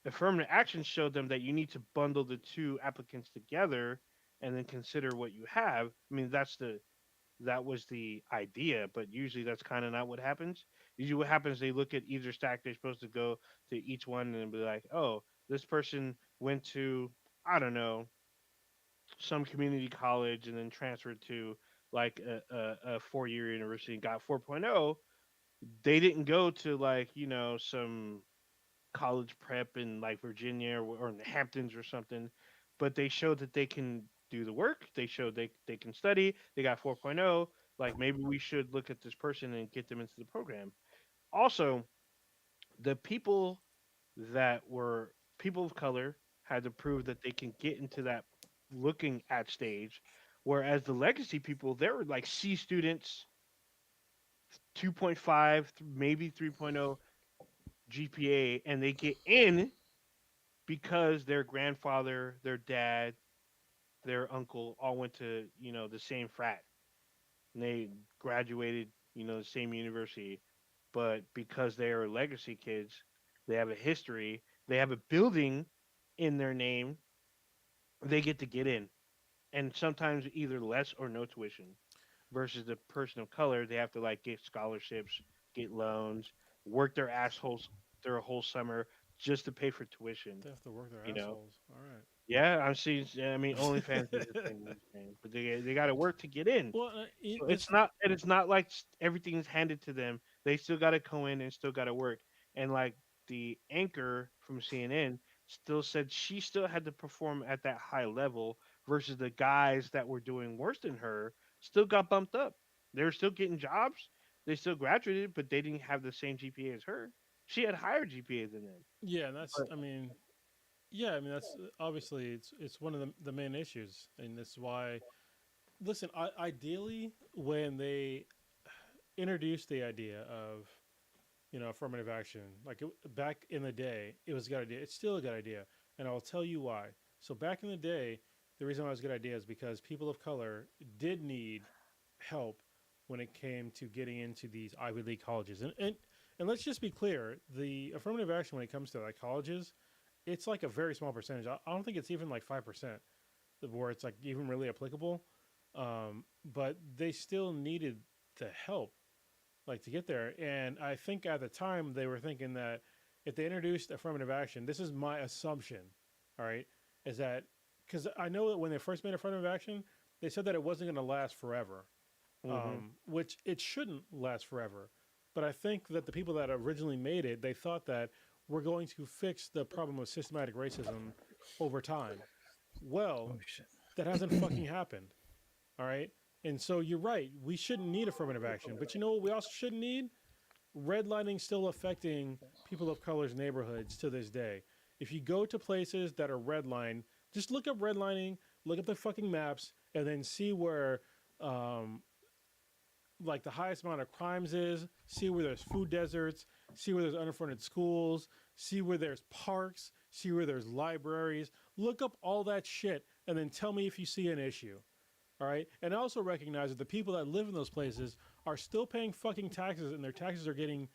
Affirmative action showed them that you need to bundle the two applicants together and then consider what you have. I mean, that was the idea, but usually that's kind of not what happens. Usually, what happens, they look at either stack, they're supposed to go to each one and be like, oh, this person went to, I don't know, some community college and then transferred to like a 4 year university and got 4.0. They didn't go to like, some college prep in like Virginia or in the Hamptons or something, but they showed that they can do the work. They showed they can study. They got 4.0. Like, maybe we should look at this person and get them into the program. Also, the people that were people of color had to prove that they can get into that looking at stage, whereas the legacy people, they were like C students, 2.5, maybe 3.0 GPA, and they get in because their grandfather, their dad, their uncle all went to, the same frat, and they graduated, the same university. But because they are legacy kids, they have a history, they have a building in their name, they get in. And sometimes either less or no tuition. Versus the person of color, they have to like get scholarships, get loans, work their assholes their whole summer just to pay for tuition. They have to work their You know, assholes. All right. yeah, I'm seeing. I mean, OnlyFans is the thing these days, but they got to work to get in. Well, So that's it's not like everything's handed to them. They still got to go in and still got to work. And like the anchor from CNN still said, she still had to perform at that high level versus the guys that were doing worse than her still got bumped up. They were still getting jobs. They still graduated, but they didn't have the same GPA as her. She had higher GPA than them. yeah, and that's But I mean, yeah, I mean that's obviously it's one of the main issues, and this is why. Listen, ideally, when they introduced the idea of affirmative action, like back in the day, it was a good idea. It's still a good idea, and I'll tell you why. So back in the day, the reason why it was a good idea is because people of color did need help when it came to getting into these Ivy League colleges, and let's just be clear, the affirmative action when it comes to like colleges, it's like a very small percentage. I don't think it's even like 5%. where it's like even really applicable. But they still needed the help like to get there. And I think at the time they were thinking that if they introduced affirmative action, this is my assumption, all right, is that because I know that when they first made affirmative action, they said that it wasn't going to last forever, Mm-hmm. which it shouldn't last forever. But I think that the people that originally made it, they thought that we're going to fix the problem of systematic racism over time. Well, Oh shit. that hasn't fucking happened. All right. And so you're right. We shouldn't need affirmative action. But you know what we also shouldn't need? Redlining still affecting people of color's neighborhoods to this day. If you go to places that are redlined, just look up redlining, look up the fucking maps, and then see where um, like the highest amount of crimes is, see where there's food deserts, see where there's underfunded schools, see where there's parks, see where there's libraries. Look up all that shit and then tell me if you see an issue. All right. And I also recognize that the people that live in those places are still paying fucking taxes, and their taxes are getting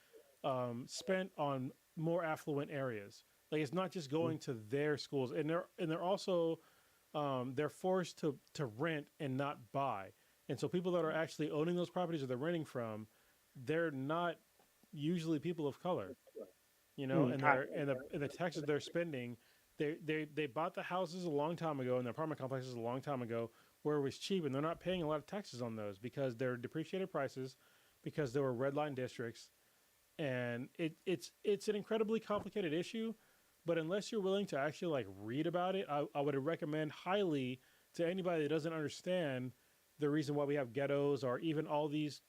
spent on more affluent areas. Like it's not just going to their schools, and they're also they're forced to rent and not buy. And so people that are actually owning those properties or they're renting from, they're not usually people of color, you know, Mm, and I, the taxes they're spending, they bought the houses a long time ago and the apartment complexes a long time ago where it was cheap, and they're not paying a lot of taxes on those because they're depreciated prices, because there were red line districts, and it's an incredibly complicated issue. But unless you're willing to actually like read about it, I would recommend highly to anybody that doesn't understand the reason why we have ghettos or even all these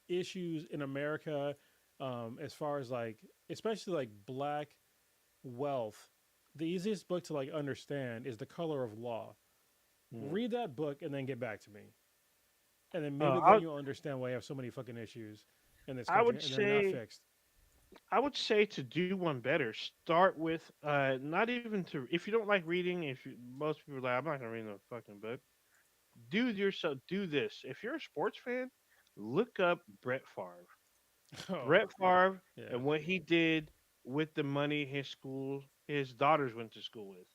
issues in America, as far as like especially like black wealth. The easiest book to like understand is The Color of Law. mm. Read that book and then get back to me, and then maybe then I you'll understand why you have so many fucking issues in this I country would and they're not say fixed. to do one better. Start with not even to if you don't like reading. If you, most people are like, I'm not gonna read no fucking book. Do yourself do this. If you're a sports fan, look up Brett Favre. Oh Brett Favre yeah, and what he did with the money his daughters went to school with.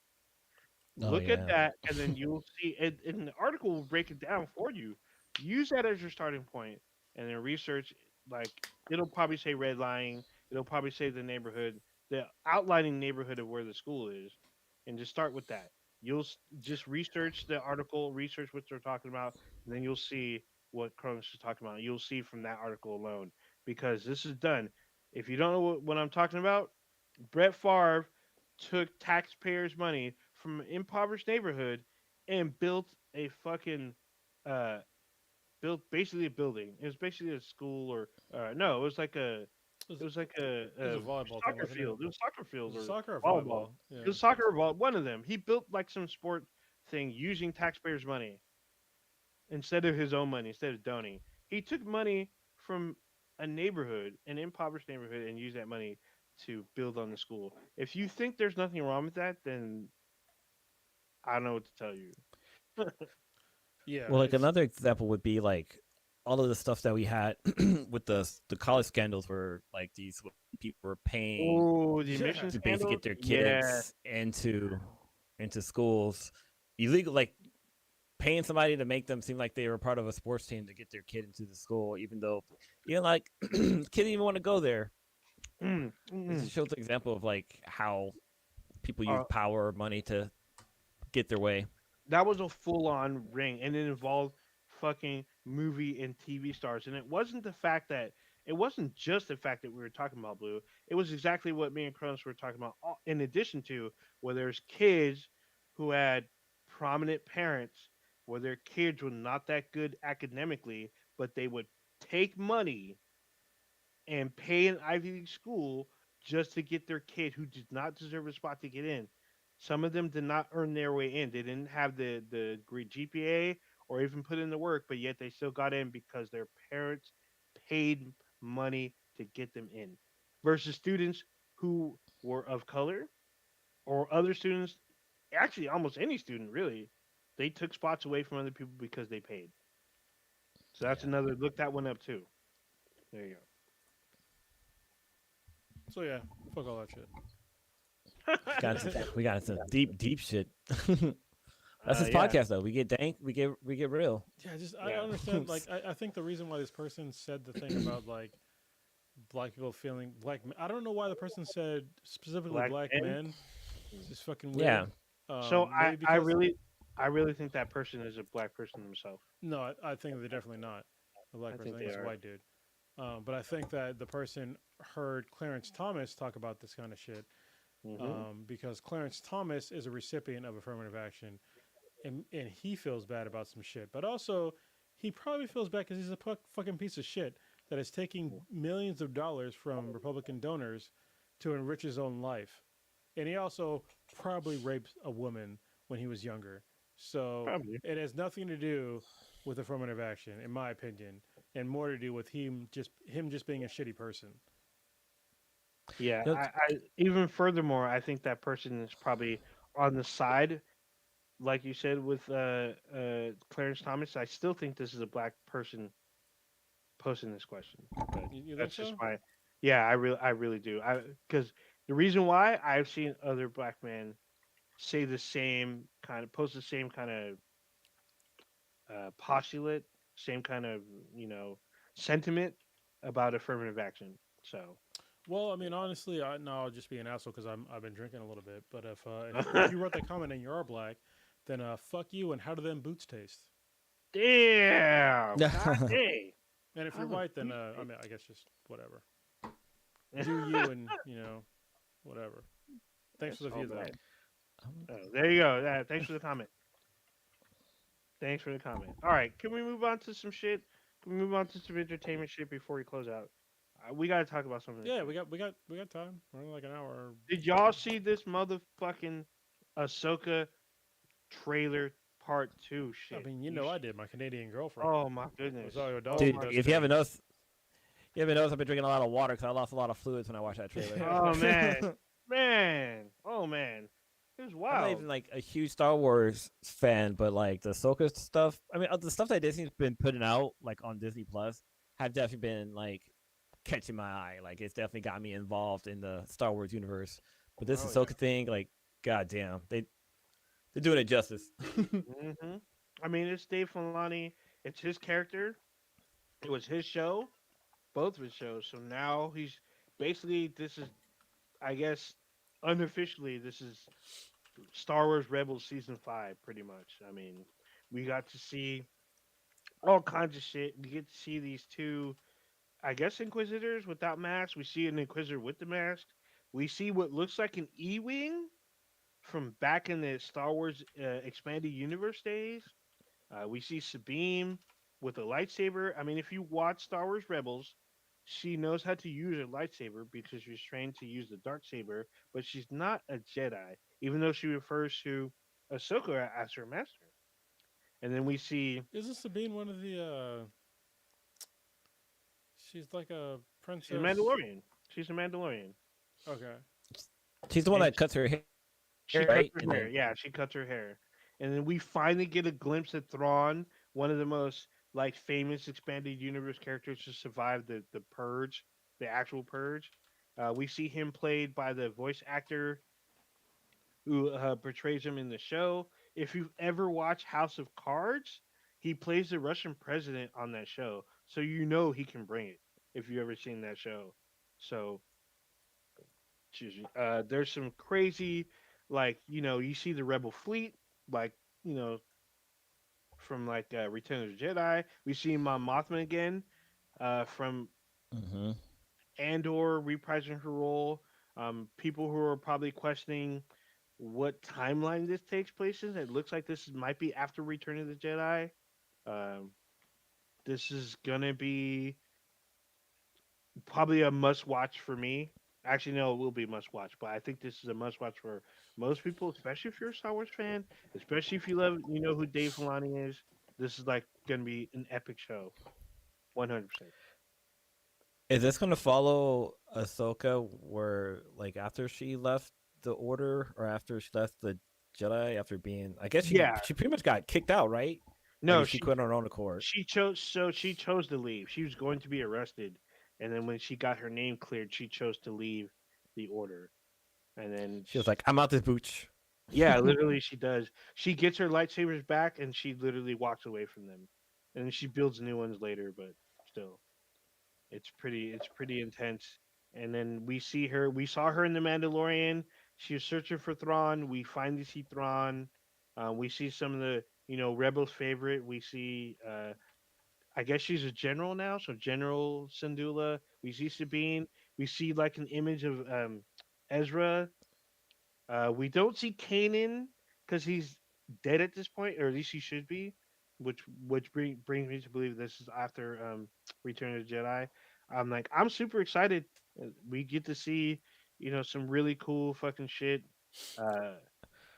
Oh Look at yeah. that, and then you'll see. And the article will break it down for you. Use that as your starting point, and then research. Like it'll probably say redlining. It'll probably say the neighborhood, the outlining neighborhood of where the school is, and just start with that. Just research the article, research what they're talking about, and then you'll see what Cronus is talking about. You'll see from that article alone because this is done. If you don't know what I'm talking about, Brett Favre took taxpayers' money from an impoverished neighborhood and uh built basically a building. It was basically a school or no, it was it was like it was a volleyball team, soccer wasn't it? field. It was soccer Was field it or soccer or volleyball. volleyball? It Yeah. was soccer or volleyball. One of them. He built like some sport thing using taxpayers' money instead of his own money, instead of donating. He took money from a neighborhood, an impoverished neighborhood, and used that money to build on the school. If you think there's nothing wrong with that, then I don't know what to tell you. Yeah, Well, like it's another example would be like all of the stuff that we had with the college scandals, where like these people were paying Oh, the yeah. emission to basically scandal? get their Yeah. kids into schools illegal, like paying somebody to make them seem like they were part of a sports team to get their kid into the school, even though like kid didn't even want to go there. Mm, This mm. just shows an example of like how people use Uh, power or money to get their way. that was a full on ring, and it involved fucking movie and TV stars. And it wasn't just the fact that we were talking about Blue. It was exactly what me and Kronos were talking about. In addition to where there's kids who had prominent parents, where their kids were not that good academically, but they would take money and pay an Ivy League school just to get their kid who did not deserve a spot to get in. Some of them did not earn their way in. They didn't have the great GPA or even put in the work, but yet they still got in because their parents paid money to get them in. Versus students who were of color or other students, actually almost any student really, they took spots away from other people because they paid. So that's Yeah, another look that one up too. There you so yeah. Fuck all that shit. go. we got into deep shit. That's his Yeah, podcast though. We get dank, we get real. Yeah, just I yeah. understand. Like, I think the reason why this person said the thing about like black people feeling black. I don't know why the person said specifically Black black men. men. It's just fucking Yeah. weird. So Maybe because I really think that person is a black person himself. no, I think they're definitely not a black I person. think I they think it's a are. white dude. But I think that the person heard Clarence Thomas talk about this kind of shit Hmm. because Clarence Thomas is a recipient of affirmative action, and he feels bad about some shit. But also, he probably feels bad because he's a fucking piece of shit that is taking millions of dollars from Republican donors to enrich his own life. And he also probably raped a woman when he was younger. So Probably. it has nothing to do with affirmative action, in my opinion, and more to do with him just being a shitty person. Yeah. No, I even furthermore, I think that person is probably on the side, like you said with Clarence Thomas. I still think this is a black person posing this question, but You think that's just so? my. Yeah, I really do. I because the reason why I've seen other black men say the same kind of post the same kind of postulate, same kind of you know sentiment about affirmative action. So, Well, I mean, honestly, no, I'll just be an asshole because I've been drinking a little bit. But if you wrote that comment and you are black, then fuck you. And how do them boots taste? damn, god dang, And if how you're the white, then boots I taste? mean, I guess just whatever. Do you and whatever. Thanks for That's the all view though. bad. Oh, there you go. Thanks for the comment. Thanks for the comment. All right, can we move on to some shit? Can we move on to some entertainment shit before we close out? We got to talk about some of this Yeah, shit. we got time. We're only like an hour. Did y'all see this motherfucking Ahsoka trailer part two I shit? mean, I did. My Canadian girlfriend, Oh my goodness. Rosario Oh Dawson, my dude, best if you thing. haven't noticed, I've been drinking a lot of water because I lost a lot of fluids when I watched that trailer. Oh man. Man. Oh man. It was I'm not wild. even like a huge Star Wars fan, but like the Ahsoka stuff. I mean, the stuff that Disney's been putting out like on Disney Plus have definitely been like catching my eye. Like it's definitely got me involved in the Star Wars universe. But this Oh yeah. Ahsoka thing, like, goddamn, they're doing it justice. Hmm. I mean, it's Dave Filoni. It's his character. It was his show, both of his shows. So now he's basically this is, I guess, unofficially this is Star Wars Rebels season 5, pretty much. I mean, we got to see all kinds of shit. We get to see these two, I guess, Inquisitors without masks. We see an Inquisitor with the mask. We see what looks like an E-wing from back in the Star Wars expanded universe days. We see Sabine with a lightsaber. I mean, if you watch Star Wars Rebels, she knows how to use a lightsaber because she's trained to use the dark saber, but she's not a Jedi, even though she refers to Ahsoka as her master. And then we see Isn't Sabine one of the? She's like a she's a princess. Mandalorian. She's a Mandalorian, Okay. She's the one and that cuts her hair, she cuts right? her And hair. then Yeah, she cuts her hair. And then we finally get a glimpse of Thrawn, one of the most like famous expanded universe characters to survive the purge, the actual purge. We see him played by the voice actor who portrays him in the show. If you've ever watched House of Cards, he plays the Russian president on that show, so you know he can bring it. If you've ever seen that show, so excuse me. There's some crazy, like you see the Rebel fleet, like you know from like Return of the Jedi. We see Mon Mothma again, from hmm Andor reprising her role. People who are probably questioning what timeline this takes place in. It looks like might be after Return of the Jedi. Um, this is gonna be probably a must watch for me. Actually, no, it will be a must watch, but I think this is a must watch for most people, especially if you're a Star Wars fan, especially if you love, who Dave Filoni is. This is like gonna be an epic show, 100%. is this going to follow Ahsoka where like after she left the Order or after she left the Jedi after being? I guess Yeah, she pretty much got kicked out, right? Or no, did she quit on her own accord? she chose to leave. She was going to be arrested, and then when she got her name cleared, she chose to leave the order, and then She was like, "I'm out this booch." Yeah, literally, she does. She gets her lightsabers back, and she literally walks away from them, and then she builds new ones later. But still, it's pretty intense. And then we see her. We saw her in the Mandalorian. She was searching for Thrawn. We finally see Thrawn. We see some of the Rebels' favorite. We see. I guess she's a general now, so General Syndulla. We see Sabine. We see like an image of Ezra. We don't see Kanan because he's dead at this point, or at least he should be, which brings me to believe this is after Return of the Jedi. I'm super excited. We get to see some really cool fucking shit. Uh,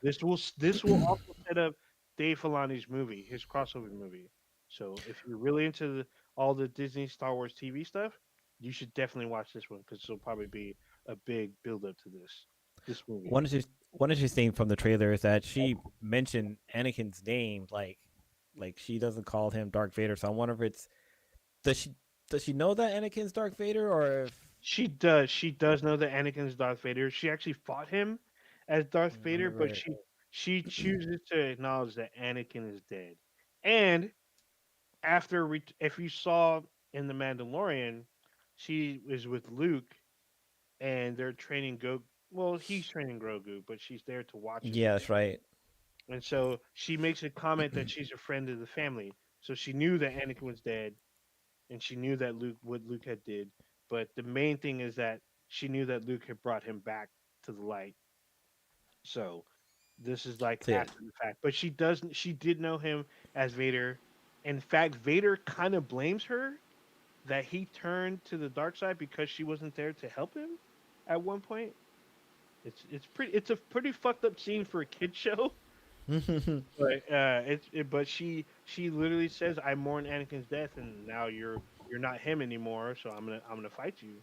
this will also set up Dave Filoni's movie, his crossover movie. So if you're really into all the Disney Star Wars TV stuff, you should definitely watch this one because it'll probably be a big build up to this movie. One interesting thing from the trailer is that she mentioned Anakin's name, like she doesn't call him Dark Vader. So I wonder if it's does she does she know that Anakin's Dark Vader, or if She does. She does know that Anakin's Darth Vader. She actually fought him as Darth Vader, but right? she chooses to acknowledge that Anakin is dead. And if you saw in the Mandalorian, she is with Luke, and they're training Go. Well, he's training Grogu, but she's there to watch as Yeah, well. that's right. And so she makes a comment that she's a friend of the family. So she knew that Anakin was dead, and she knew that what Luke had did. But the main thing is that she knew that Luke had brought him back to the light. So this is like So yeah, after the fact. But she did know him as Vader. In fact, Vader kind of blames her that he turned to the dark side because she wasn't there to help him at one point. It's a pretty fucked up scene for a kid show. But but she literally says, "I mourn Anakin's death, and now you're not him anymore. So I'm gonna fight you."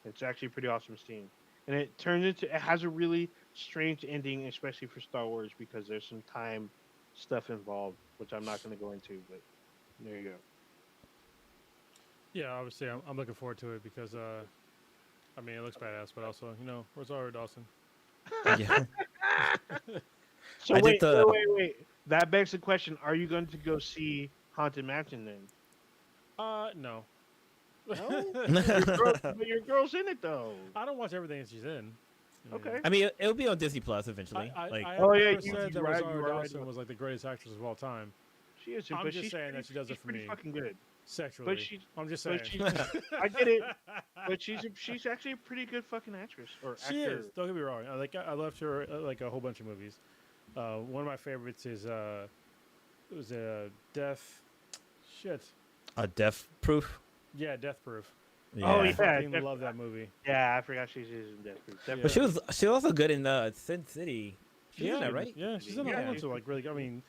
It's actually a pretty awesome scene, and it has a really strange ending, especially for Star Wars because there's some time stuff involved, which I'm not gonna go into. But there you go. Yeah, obviously, I'm looking forward to it because I mean, it looks badass, but also, where's Rosario Dawson? yeah. So I did wait, the wait, wait, wait. That begs the question: are you going to go see Haunted Mansion then? No. No, but your girl's in it though. I don't watch everything she's in. I mean, Okay. I mean, it'll be on Disney Plus I, eventually. I, Like, I have Oh yeah, never said that you Rosario are right Dawson about was like the greatest actress of all time. she isn't, I'm but just saying that she does it she's for pretty me fucking good. But sexually. I'm just but saying. she's I get it, but she's actually a pretty good fucking actress or She actor. is. Don't get me wrong. I loved her like a whole bunch of movies. One of my favorites is it was a Death. Shit. a Death Proof. Yeah, Death Proof. Oh I Yeah, yeah, fucking love that movie. yeah. I forgot she's in Death Proof. Death but Yeah. Proof. she was also good in Sin City. She was in She's Yeah, that, good in right? yeah. She's City. in a whole Yeah, bunch she's of good like really. I in City. mean,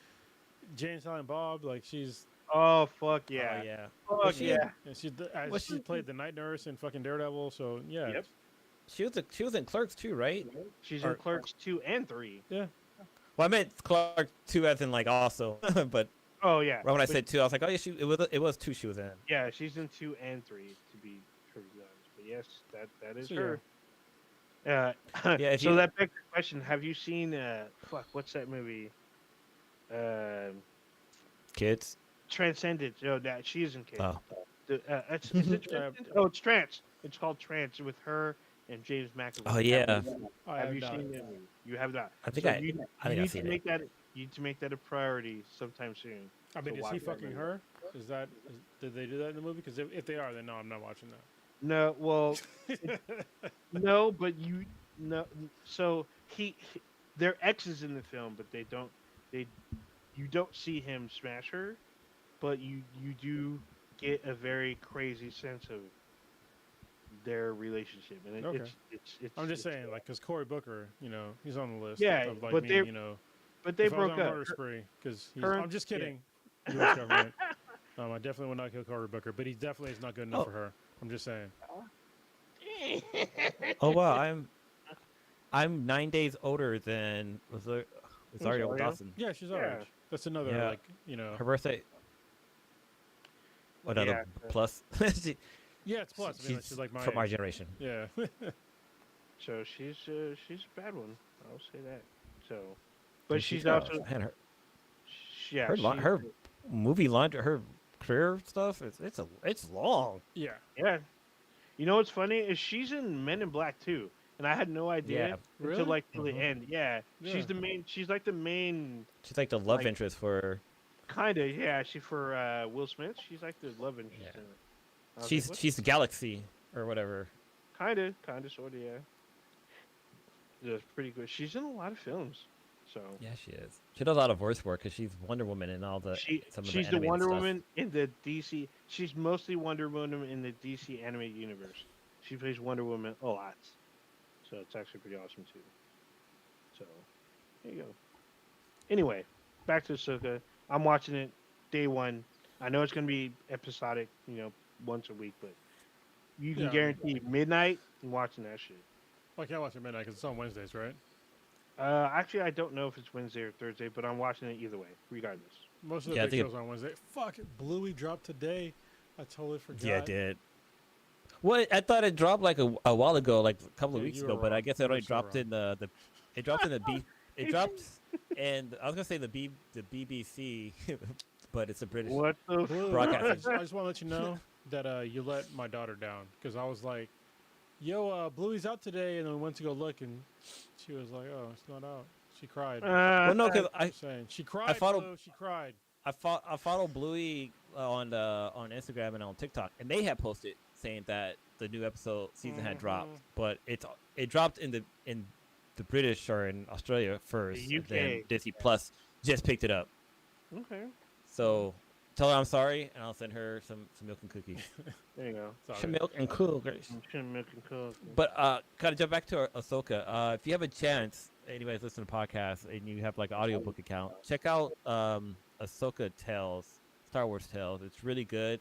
Jane Silent Bob. Like she's. Oh fuck Oh yeah, yeah. Was fuck she yeah. in? Yeah, Was she she? played the night nurse in fucking Daredevil. So yeah, Yep. She was in Clerks too, right? She's in Or Clerks 2 and 3. yeah. well, I meant Clark two as in like also, but Oh yeah, right when I but said two, I was like, oh yeah, it was two she was in. yeah, she's in 2 and 3 to be perfectly honest. But yes, that is So yeah. her. Yeah, if So you that begs the question: have you seen fuck? What's that movie? Um, kids. Transcendent. No, that she isn't kids. Oh Is it Uh, Transcendent? Oh, it's Trance. It's called Trance with her and James oh McAvoy. yeah. I Have have you not. seen that movie? You have not. I think So I you think I've need to seen it. make that a priority sometime soon. I To mean, is watch he that fucking movie. her? Did they do that in the movie? Because if they are, then no, I'm not watching No, well, that. no, but no. So they're exes in the film, but they you don't see him smash her, but you do get a very crazy sense of their relationship, and Okay. I'm just it's saying, like, because Cory Booker, he's on the list yeah, of like but me, they if I was broke on a up. murder spree, because Her, I'm just yeah. kidding, U.S. government. I definitely would not kill Cory Booker, but he definitely is not good enough Oh for her. I'm just saying. oh wow, I'm 9 days older than Rosario Rosario? Dawson. Yeah, she's our Yeah, age. That's another Yeah, like, her birthday. Another yeah. plus. she, yeah, it's plus. I mean, like, she's she's like my from our age. generation. Yeah. So she's a bad one. I'll say that. So but And she's she's got also man, yeah, she's her movie launch, her career stuff. It's long. Yeah. yeah. You know what's funny is she's in Men in Black too, and I had no idea Yeah, until Really? like till the end. Yeah, she's Yeah. the main. She's like the main, she's like the love like interest for. kind of. Yeah, she for Will Smith. She's like the love interest Yeah, in it. I was like, what? she's the galaxy or whatever. Kind of, sort of. Yeah, yeah, it's pretty good. She's in a lot of films, so Yeah, she is. She does a lot of voice work because she's Wonder Woman and all the some of the she's the animated Wonder stuff. Woman in the DC. She's mostly Wonder Woman in the DC animated universe. She plays Wonder Woman a lot, so it's actually pretty awesome too. So there you go. Anyway, back to Ahsoka. I'm watching it day one. I know it's gonna be episodic, once a week, but you can Yeah. I mean, guarantee midnight. I'm watching that shit. well, I can't watch it midnight because it's on Wednesdays, right? Actually, I don't know if it's Wednesday or Thursday, but I'm watching it either way, regardless. Most of the Yeah, I big think shows are on Wednesday. Fuck it. Bluey dropped today. I totally forgot. yeah, it did. Well, I thought it dropped like a while ago, like a couple of Yeah, weeks you ago, were but I wrong. guess You it were only so dropped wrong. in the it dropped in the B it dropped and I was gonna say the BBC, but it's a British What the Blue, broadcasting. I just want to let you know that you let my daughter down because I was like, "Yo, Bluey's out today," and then we went to go look, and she was like, "Oh, it's not out." She cried. Well, no, because I'm saying she cried. follow- Blue, she cried. I follow Bluey on Instagram and on TikTok, and they had posted saying that the new episode season had dropped, Mhm. but it dropped in the British or in Australia first, The and then UK. Disney Plus just picked it up. Okay, So tell her I'm sorry, and I'll send her some milk and cookies. there you go. It's all Some good. milk and cookies. Some milk and coke. But gotta jump back to Ahsoka. If you have a chance, anybody's listening to podcasts and you have like an audiobook account, check out Ahsoka Tales, Star Wars Tales. It's really good.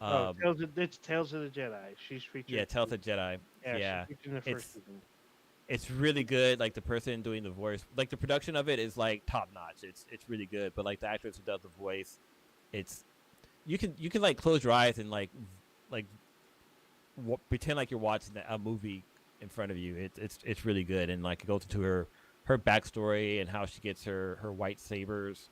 It's Tales of the Jedi. She's featured. Yeah, Tales of Jedi. Yeah, Yeah, she's featured in the first it's season. it's really good. Like the person doing the voice, like the production of it is like top notch. It's really good. But like the actress who does the voice, it's you can like close your eyes and like pretend like you're watching a movie in front of you. It's really good, and like it goes into her backstory and how she gets her white sabers,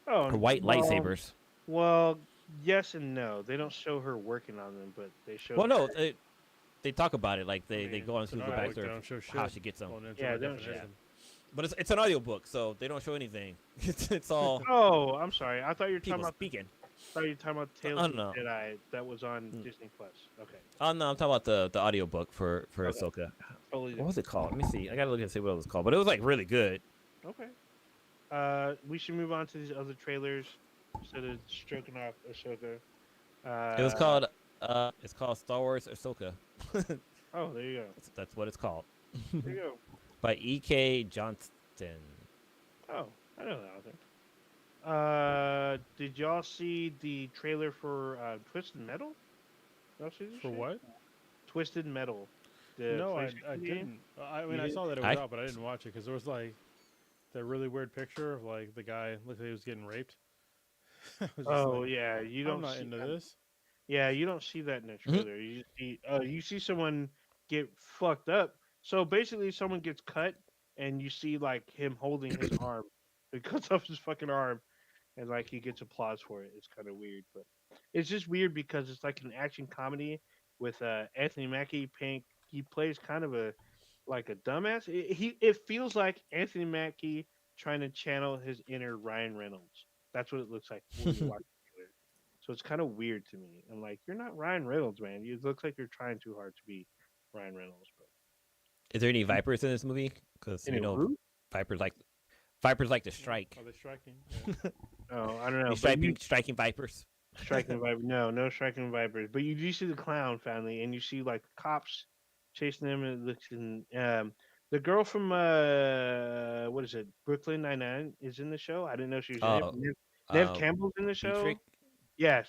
Oh, her white lightsabers. Well, yes and no. They don't show her working on them, but they show. Well, no, her- they talk about it. Like they mean, go on it's to an the audiobook, they backstory don't show of how shit. she gets them. Going into Yeah, my they don't show- definition. But it's an audiobook, so they don't show anything. It's all Oh, I'm sorry. I thought you were talking people about. speaking. I thought you were talking about Tales Oh, of the no. Jedi that was on Mm. Disney Plus. Okay, Oh no, I'm talking about the audiobook for Okay. Ahsoka. totally. What was it called? Let me see. I gotta look and see what it was called. But it was like really good. Okay. We should move on to these other trailers instead of stroking off Ahsoka. It was called Star Wars Ahsoka. Oh, there you go. That's what it's called. There you go. By E.K. Johnston. Oh, I know that author. Did y'all see the trailer for Twisted Metal? Y'all see this For shit? what? Twisted Metal. The No, I PlayStation game? didn't. I mean, You I didn't? saw that it was I- out, but I didn't watch it because there was like that really weird picture of like the guy looked like he was getting raped. I was just Oh like, yeah, you don't. I'm not see into that. this. Yeah, you don't see that in the Mhm. trailer. You see someone get fucked up. So basically, someone gets cut, and you see like him holding his arm. It cuts off his fucking arm, and like he gets applause for it. It's kind of weird, but it's just weird because it's like an action comedy with Anthony Mackie playing. He plays kind of a like a dumbass. It feels like Anthony Mackie trying to channel his inner Ryan Reynolds. That's what it looks like when you watch the trailer. So it's kind of weird to me. I'm like, you're not Ryan Reynolds, man. It looks like you're trying too hard to be Ryan Reynolds. But Is there any vipers in this movie? Because you know who? vipers like to strike. Are they striking? Yeah. Oh, I don't know. These But you, striking vipers. striking viper. No striking vipers. But you do see the clown family, and you see like cops chasing them, and it looks in. The girl from what is it? Brooklyn Nine-Nine is in the show. I didn't know she was in it. Oh, Nev Campbell's in the show. Beatrix? Yes,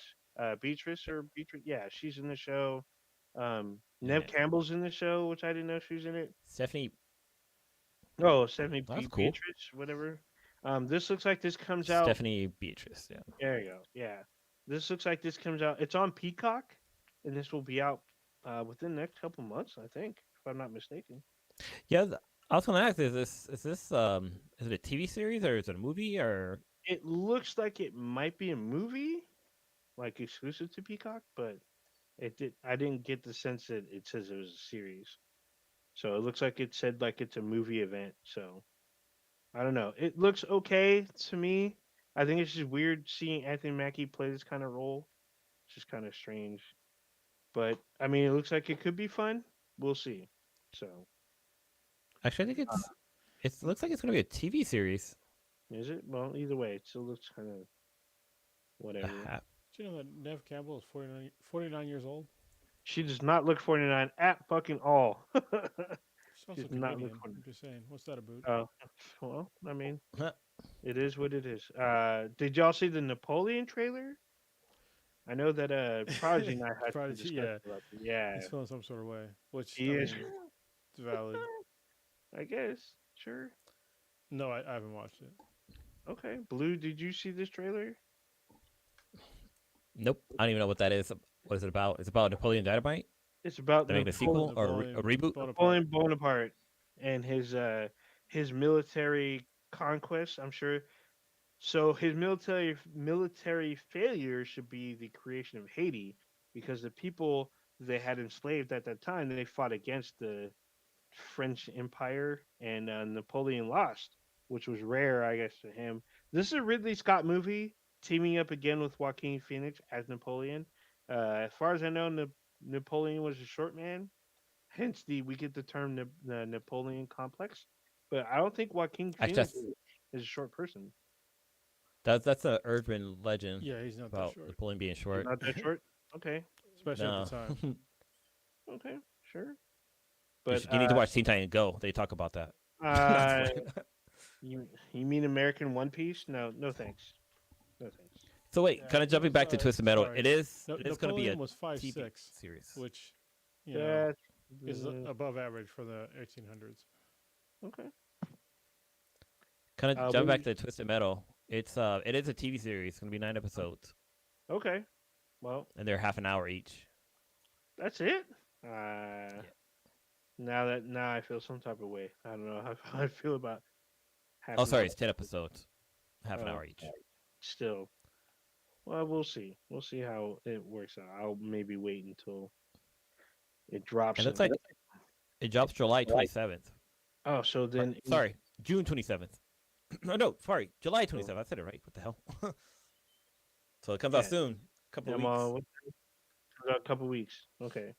Beatrice or Beatrice. Yeah, she's in the show. Nev Yeah. Campbell's in the show, which I didn't know she was in it. Stephanie. Oh, Stephanie That's cool. Beatrice, whatever. This looks like this comes out. Stephanie Beatrice. Yeah. There you go. Yeah, this looks like this comes out. It's on Peacock, and this will be out within the next couple months, I think, if I'm not mistaken. Yeah. I was gonna ask, is it a TV series or is it a movie or It looks like it might be a movie, like exclusive to Peacock, but it did. I didn't get the sense that it says it was a series. So it looks like it said like it's a movie event. So I don't know. It looks okay to me. I think it's just weird seeing Anthony Mackie play this kind of role. It's just kind of strange. But I mean, it looks like it could be fun. We'll see. So actually I think it looks like it's gonna be a TV series. is it? Well, either way, it still looks kind of whatever. Do you know that Nev Campbell is 49 years old? She does not look 49 at fucking all. She's She also does not look Canadian. 49. I'm just saying. What's that about? Oh, well, I mean, it is what it is. Did y'all see the Napoleon trailer? I know that Prodigy and I had some Prodigy, discussion yeah. about it. Yeah, He's feeling some sort of way, which he I is. mean, it's valid. I guess. Sure. No, I haven't watched it. Okay. Blue, did you see this trailer? Nope, I don't even know what that is. What is it about? It's about Napoleon Dynamite. It's about They make a sequel or a Napoleon reboot. Bonaparte. Napoleon Bonaparte and his military conquest. I'm sure. So his military failure should be the creation of Haiti, because the people they had enslaved at that time, they fought against the French Empire, and Napoleon lost, which was rare, I guess, to him. This is a Ridley Scott movie, teaming up again with Joaquin Phoenix as Napoleon. As far as I know, Napoleon was a short man, hence we get the term the Napoleon complex. But I don't think Joaquin Actually, Phoenix is a short person. that's an urban legend Yeah, he's not that about short, Napoleon being He's short. not that short. Okay, especially at No, the time. okay, sure. you, But you need to watch Teen Titans Go. They talk about that. uh, you mean American One Piece? No, no thanks. No thanks. So wait, Yeah, kind of it jumping was, back to Twisted Metal. sorry. It is going to be a Napoleon was TV 5'6", series. which you know That's is above average for the 1800s. okay. Kind of Uh, jumping back we, to Twisted Metal. It is a TV series. It's going to be 9 episodes, okay. Well, and they're half an hour each. that's it. Now I feel some type of way. I don't know how I feel about half Oh, an sorry, hour. it's 10 episodes, half an Oh, hour each. still. Well, we'll see. We'll see how it works out. I'll maybe wait until it drops. And it's like it drops July 27th. Oh, so then Sorry, June 27th. No, sorry, July Oh. 27th. I said it right. What the hell? So it comes Yeah. out soon. Couple I'm weeks. a couple weeks. Okay.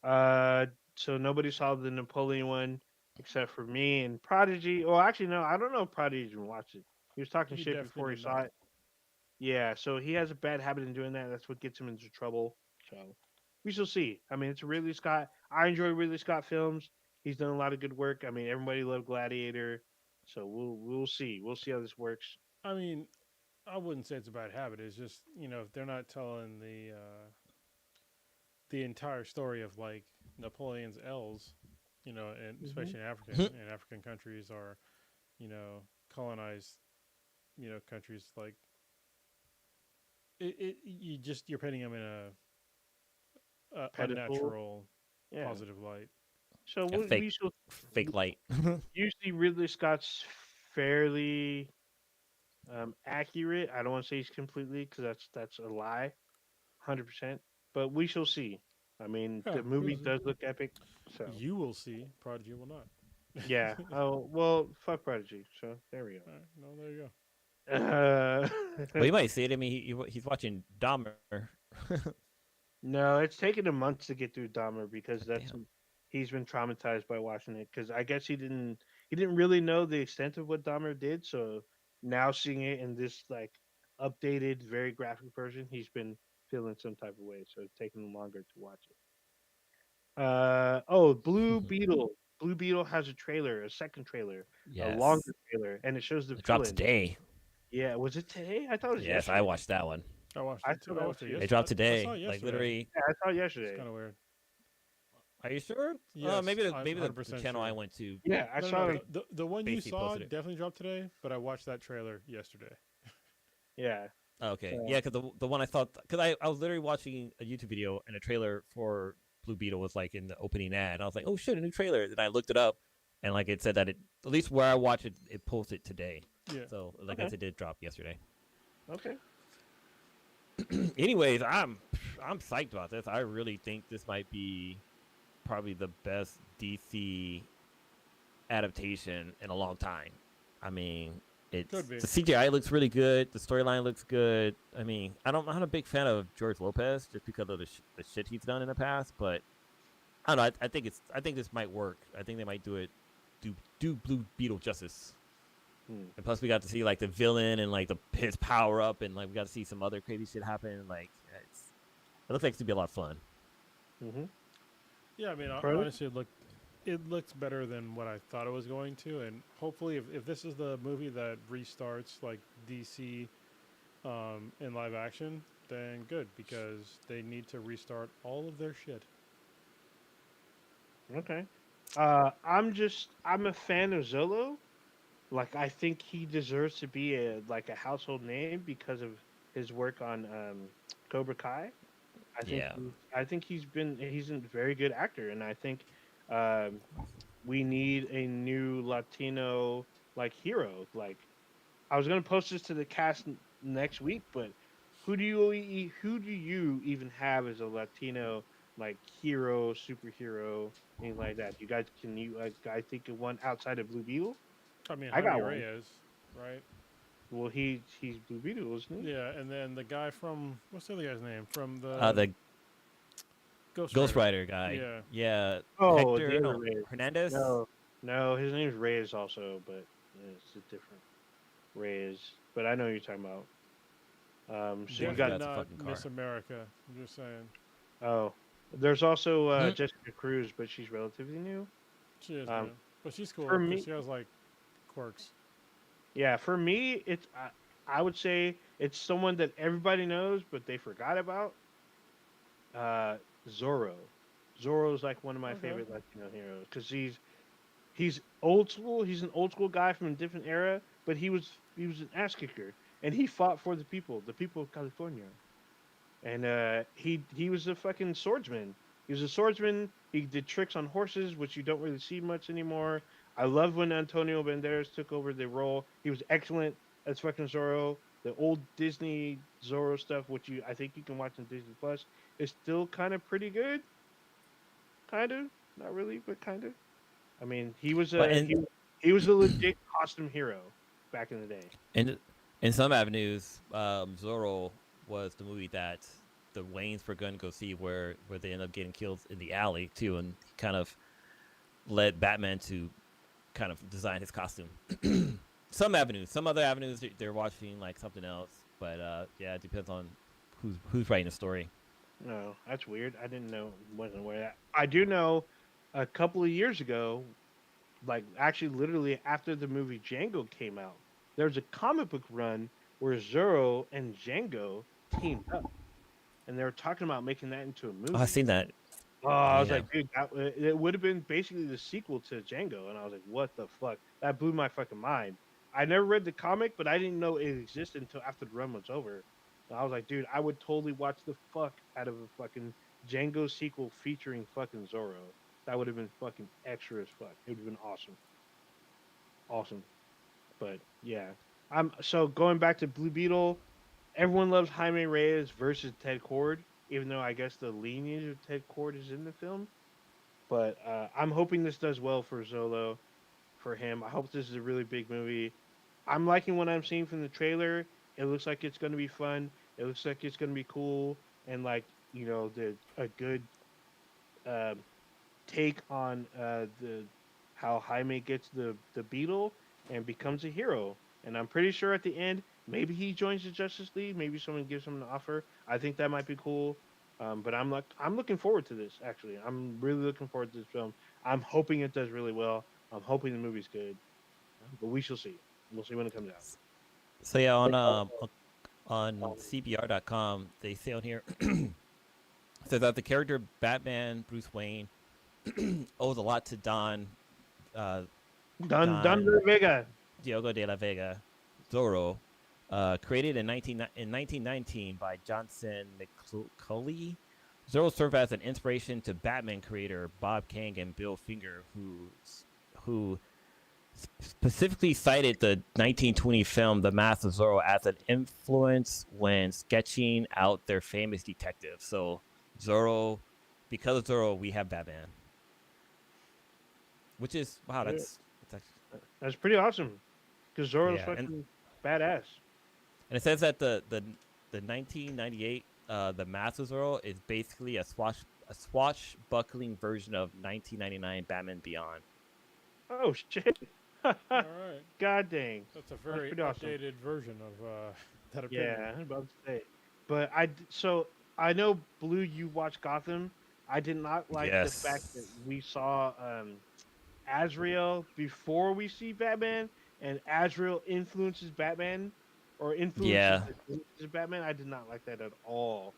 So nobody saw the Napoleon one except for me and Prodigy. Well, actually, no, I don't know if Prodigy even watched it. He was talking He shit definitely before he did saw not. it. Yeah, so he has a bad habit in doing that. That's what gets him into trouble. So we shall see. I mean, it's Ridley Scott. I enjoy Ridley Scott films. He's done a lot of good work. I mean, everybody loved Gladiator. So we'll see. We'll see how this works. I mean, I wouldn't say it's a bad habit. It's just if they're not telling the entire story of like Napoleon's L's, and especially in African countries or colonized countries, like you're painting them in a Pedestal. unnatural Yeah. positive light. So A we shall. fake light. Usually Ridley Scott's fairly accurate. I don't want to say he's completely, because that's a lie, 100%. But we shall see. I mean, Yeah, the movie we'll see. does look epic. So You will see. Prodigy will not. yeah. Oh well, fuck Prodigy. So there we All right, no, there you go. go. Well, you might see it. I mean, he's watching Dahmer. No, it's taken him months to get through Dahmer, because Damn. he's been traumatized by watching it. Because I guess he didn't really know the extent of what Dahmer did. So now seeing it in this like updated, very graphic version, he's been feeling some type of way. So it's taking him longer to watch it. Blue Beetle. Blue Beetle has a trailer, a second trailer, a Yes. longer trailer, and it shows the It dropped villain. today. Yeah, was it today? I thought it was Yes, yesterday. I watched that one. I watched I it too. saw I that watched it too. yesterday. It dropped I today. saw it Like yesterday. literally. Yeah, I saw it It's yesterday. kind of weird. Are you sure? Yes, maybe I'm the 100% channel I sure. went to. Yeah, I saw it. The one you basically saw posted it. definitely dropped today, but I watched that trailer yesterday. Yeah. Okay, So- yeah, because the one I thought, because I was literally watching a YouTube video and a trailer for Blue Beetle was like in the opening ad. I was like, oh shit, a new trailer. Then I looked it up. and like it said that it at least where I watch it, it posted today. Yeah. So like I Okay. said, it did drop yesterday. Okay. Anyways, I'm psyched about this. I really think this might be probably the best DC adaptation in a long time. I mean, Could it's be. the CGI looks really good. The storyline looks good. I mean, I'm not a big fan of George Lopez just because of the shit he's done in the past, but I don't know. I think this might work. I think they might do Blue Beetle justice. Hmm. And plus, we got to see like the villain and like his power up, and like we got to see some other crazy shit happen. Like it looks like it's gonna be a lot of fun. Mm-hmm. Yeah, I mean, Further? honestly, it looks better than what I thought it was going to, and hopefully, if this is the movie that restarts like DC in live action, then good because they need to restart all of their shit. Okay. I'm a fan of Zolo. Like I think he deserves to be a household name because of his work on Cobra Kai. Yeah, I think he's a very good actor, and I think um, we need a new Latino like hero. Like I was gonna post this to the cast next week, but who do you even have as a Latino like hero, superhero, anything like that? You guys can you I think of one outside of Blue Beetle? I mean, I Jaime got one. Reyes, right? Well, he's Blue Beetle, isn't he? Yeah, and then the guy from what's the other guy's name from the the Ghost Ghost Rider? Rider guy. Yeah, Yeah, Oh, the Hector other no Reyes. Hernandez. No, no, his name's Reyes also, but it's a different Reyes. But I know who you're talking about. So Boy, you I got definitely forgot the not fucking car. Miss America. I'm just saying oh, there's also Hmm? Jessica Cruz, but she's relatively new. she is Um, new, but she's for cool because me, she has like quirks. yeah, for me, I would say it's someone that everybody knows, but they forgot about. Uh, Zorro. Zorro's like one of my Okay, favorite Latino heroes because he's old school. He's an old school guy from a different era, but he was an ass kicker, and he fought for the people of California. And he was a fucking swordsman. He was a swordsman. He did tricks on horses, which you don't really see much anymore. I love when Antonio Banderas took over the role. He was excellent as fucking Zorro. The old Disney Zorro stuff, which I think you can watch on Disney Plus, is still kind of pretty good. Kind of, not really, but kind of. I mean, But in he was a legit costume hero back in the day. in in some avenues, Zorro was the movie that the Waynes were going to go see, where they end up getting killed in the alley too, and he kind of led Batman to kind of design his costume. Some avenues, some other avenues, they're watching like something else. But yeah, it depends on who's writing the story. No, that's weird. I didn't know, wasn't aware of that. I do know a couple of years ago, like actually literally after the movie Django came out, there was a comic book run where Zorro and Django teamed up, and they were talking about making that into a Oh, I've movie. seen that. Oh, I was Yeah, like, dude, it would have been basically the sequel to Django, and I was like, what the fuck? That blew my fucking mind. I never read the comic, but I didn't know it existed until after the run was over. And I was like, dude, I would totally watch the fuck out of a fucking Django sequel featuring fucking Zorro. That would have been fucking extra as fuck. It would have been awesome, awesome. But yeah, I'm so going back to Blue Beetle. Everyone loves Jaime Reyes versus Ted Cord, even though I guess the lineage of Ted Cord is in the film. But I'm hoping this does well for Zolo, for him. I hope this is a really big movie. I'm liking what I'm seeing from the trailer. It looks like it's going to be fun. It looks like it's going to be cool, and like the a good uh, take on the how Jaime gets the beetle and becomes a hero. And I'm pretty sure at the end, maybe he joins the Justice League. Maybe someone gives him an offer. I think that might be cool. But I'm looking forward to this. Actually, I'm really looking forward to this film. I'm hoping it does really well. I'm hoping the movie's good. But we shall see. We'll see when it comes out. so yeah, on CBR.com they say on here says that the character Batman Bruce Wayne owes a lot to uh, Done Don Vega. Diogo de la Vega Zorro, created in 1919 by Johnson McCulley. Zorro served as an inspiration to Batman creator Bob Kang and Bill Finger, who specifically cited the 1920 film The Mask of Zorro as an influence when sketching out their famous detective. So Zorro, because of Zorro, we have Batman, which is wow. Yeah, That's actually, that's pretty awesome. Because Zorro's yeah, and fucking badass. it says that the 1998 The Mask of Zorro is basically a swashbuckling version of 1999 Batman Beyond. Oh shit! All right. God dang, That's a that's very pretty awesome. updated version of that opinion. Yeah, I'm about to say. But so I know Blue, you watched Gotham. I did not like the fact that Yes. we saw Azrael before we see Batman, and Azrael influences Batman or influences Yeah. the images of Batman. I did not like that at all.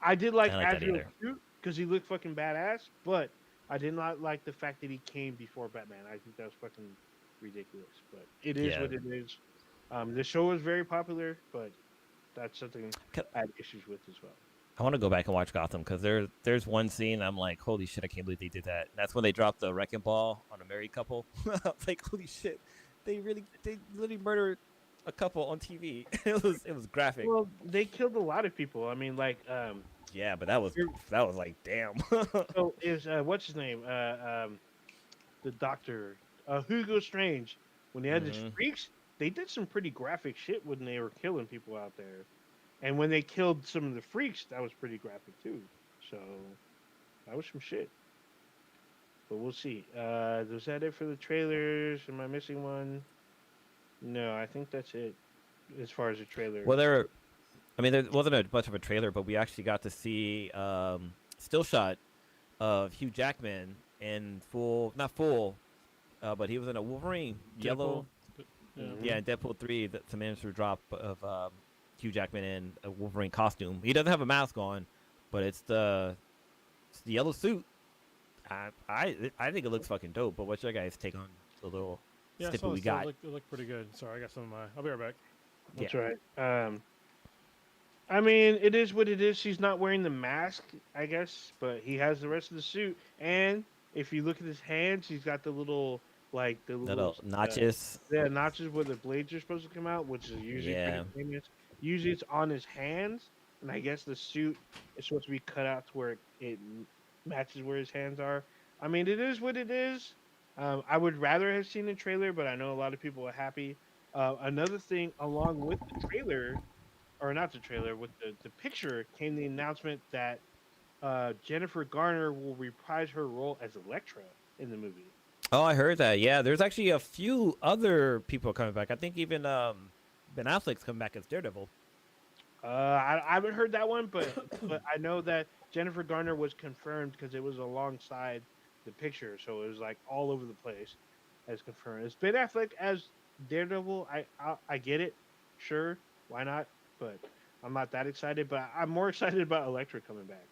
I did I like don't like that Azrael's either. suit because he looked fucking badass, but I did not like the fact that he came before Batman. I think that was fucking ridiculous. But it is Yeah. what it is. The show was very popular, but that's something I had issues with as well. I want to go back and watch Gotham because there's one scene I'm like, holy shit, I can't believe they did that. And that's when they dropped the wrecking ball on a married couple. I was like, holy shit, they literally murdered a couple on TV. It was graphic. Well, they killed a lot of people. I mean, like, Yeah, but that was you're- like damn. so is what's his name? The doctor, Hugo Strange. When they had his hmm freaks, they did some pretty graphic shit when they were killing people out there. And when they killed some of the freaks, that was pretty graphic too. So that was some shit. But we'll see. Was that it for the trailers? Am I missing one? No, I think that's it as far as the Well, trailers. there wasn't a much of a trailer, but we actually got to see still shot of Hugh Jackman in full, not full, but he was in a Wolverine yellow. Deadpool. Yeah. Yeah, in Deadpool 3, that's a miniature drop of Hugh Jackman in a Wolverine costume. He doesn't have a mask on, but it's the yellow suit. I think it looks fucking dope. But what's your guys' take on the little Yeah, I snippet saw we this stuff. got? It looked pretty good. Sorry, I got some of my. I'll be right back. That's Yeah. right. I mean, it is what it is. He's not wearing the mask, I guess, but he has the rest of the suit. And if you look at his hands, he's got the little, like the little, Little notches. yeah, notches where the blades are supposed to come out, which is usually Yeah. pretty famous. Usually it's on his hands, and I guess the suit is supposed to be cut out to where it matches where his hands are. I mean, it is what it is. I would rather have seen the trailer, but I know a lot of people are happy. Another thing, along with the trailer, or not the trailer, with the picture came the announcement that Jennifer Garner will reprise her role as Elektra in the movie. Oh, I heard that. Yeah, there's actually a few other people coming back. I think even Ben Affleck's coming back as Daredevil. I haven't heard that one, but I know that Jennifer Garner was confirmed because it was alongside the picture, so it was like all over the place as confirmed. It's Ben Affleck as Daredevil. I get it, sure, why not? But I'm not that excited. But I'm more excited about Elektra coming back.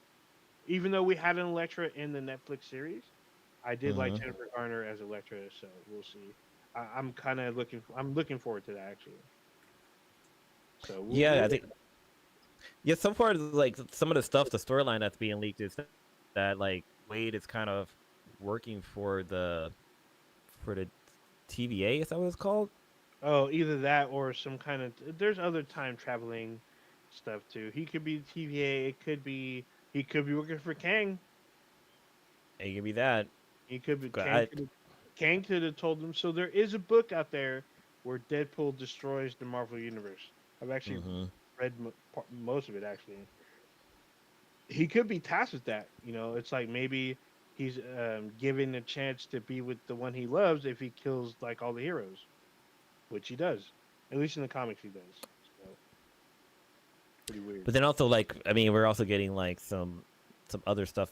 Even though we had an Elektra in the Netflix series, I did like hmm Jennifer Garner as Elektra, so we'll see. I'm kind of I'm looking forward to that actually. So Yeah, I think. Yeah, so far, like some of the stuff, the storyline that's being leaked is that like Wade is kind of working for the TVA. Is that what it's called? oh, either that or some kind of. There's other time traveling stuff too. He could be TVA. He could be working for Kang. It could be that. He could be I, Kang could have told him. So there is a book out there where Deadpool destroys the Marvel universe. I've actually hmm read most of it actually. He could be tasked with that. It's like maybe he's given a chance to be with the one he loves if he kills like all the heroes, which he does. At least in the comics, he does. So pretty weird. But then also like I mean we're also getting like some other stuff.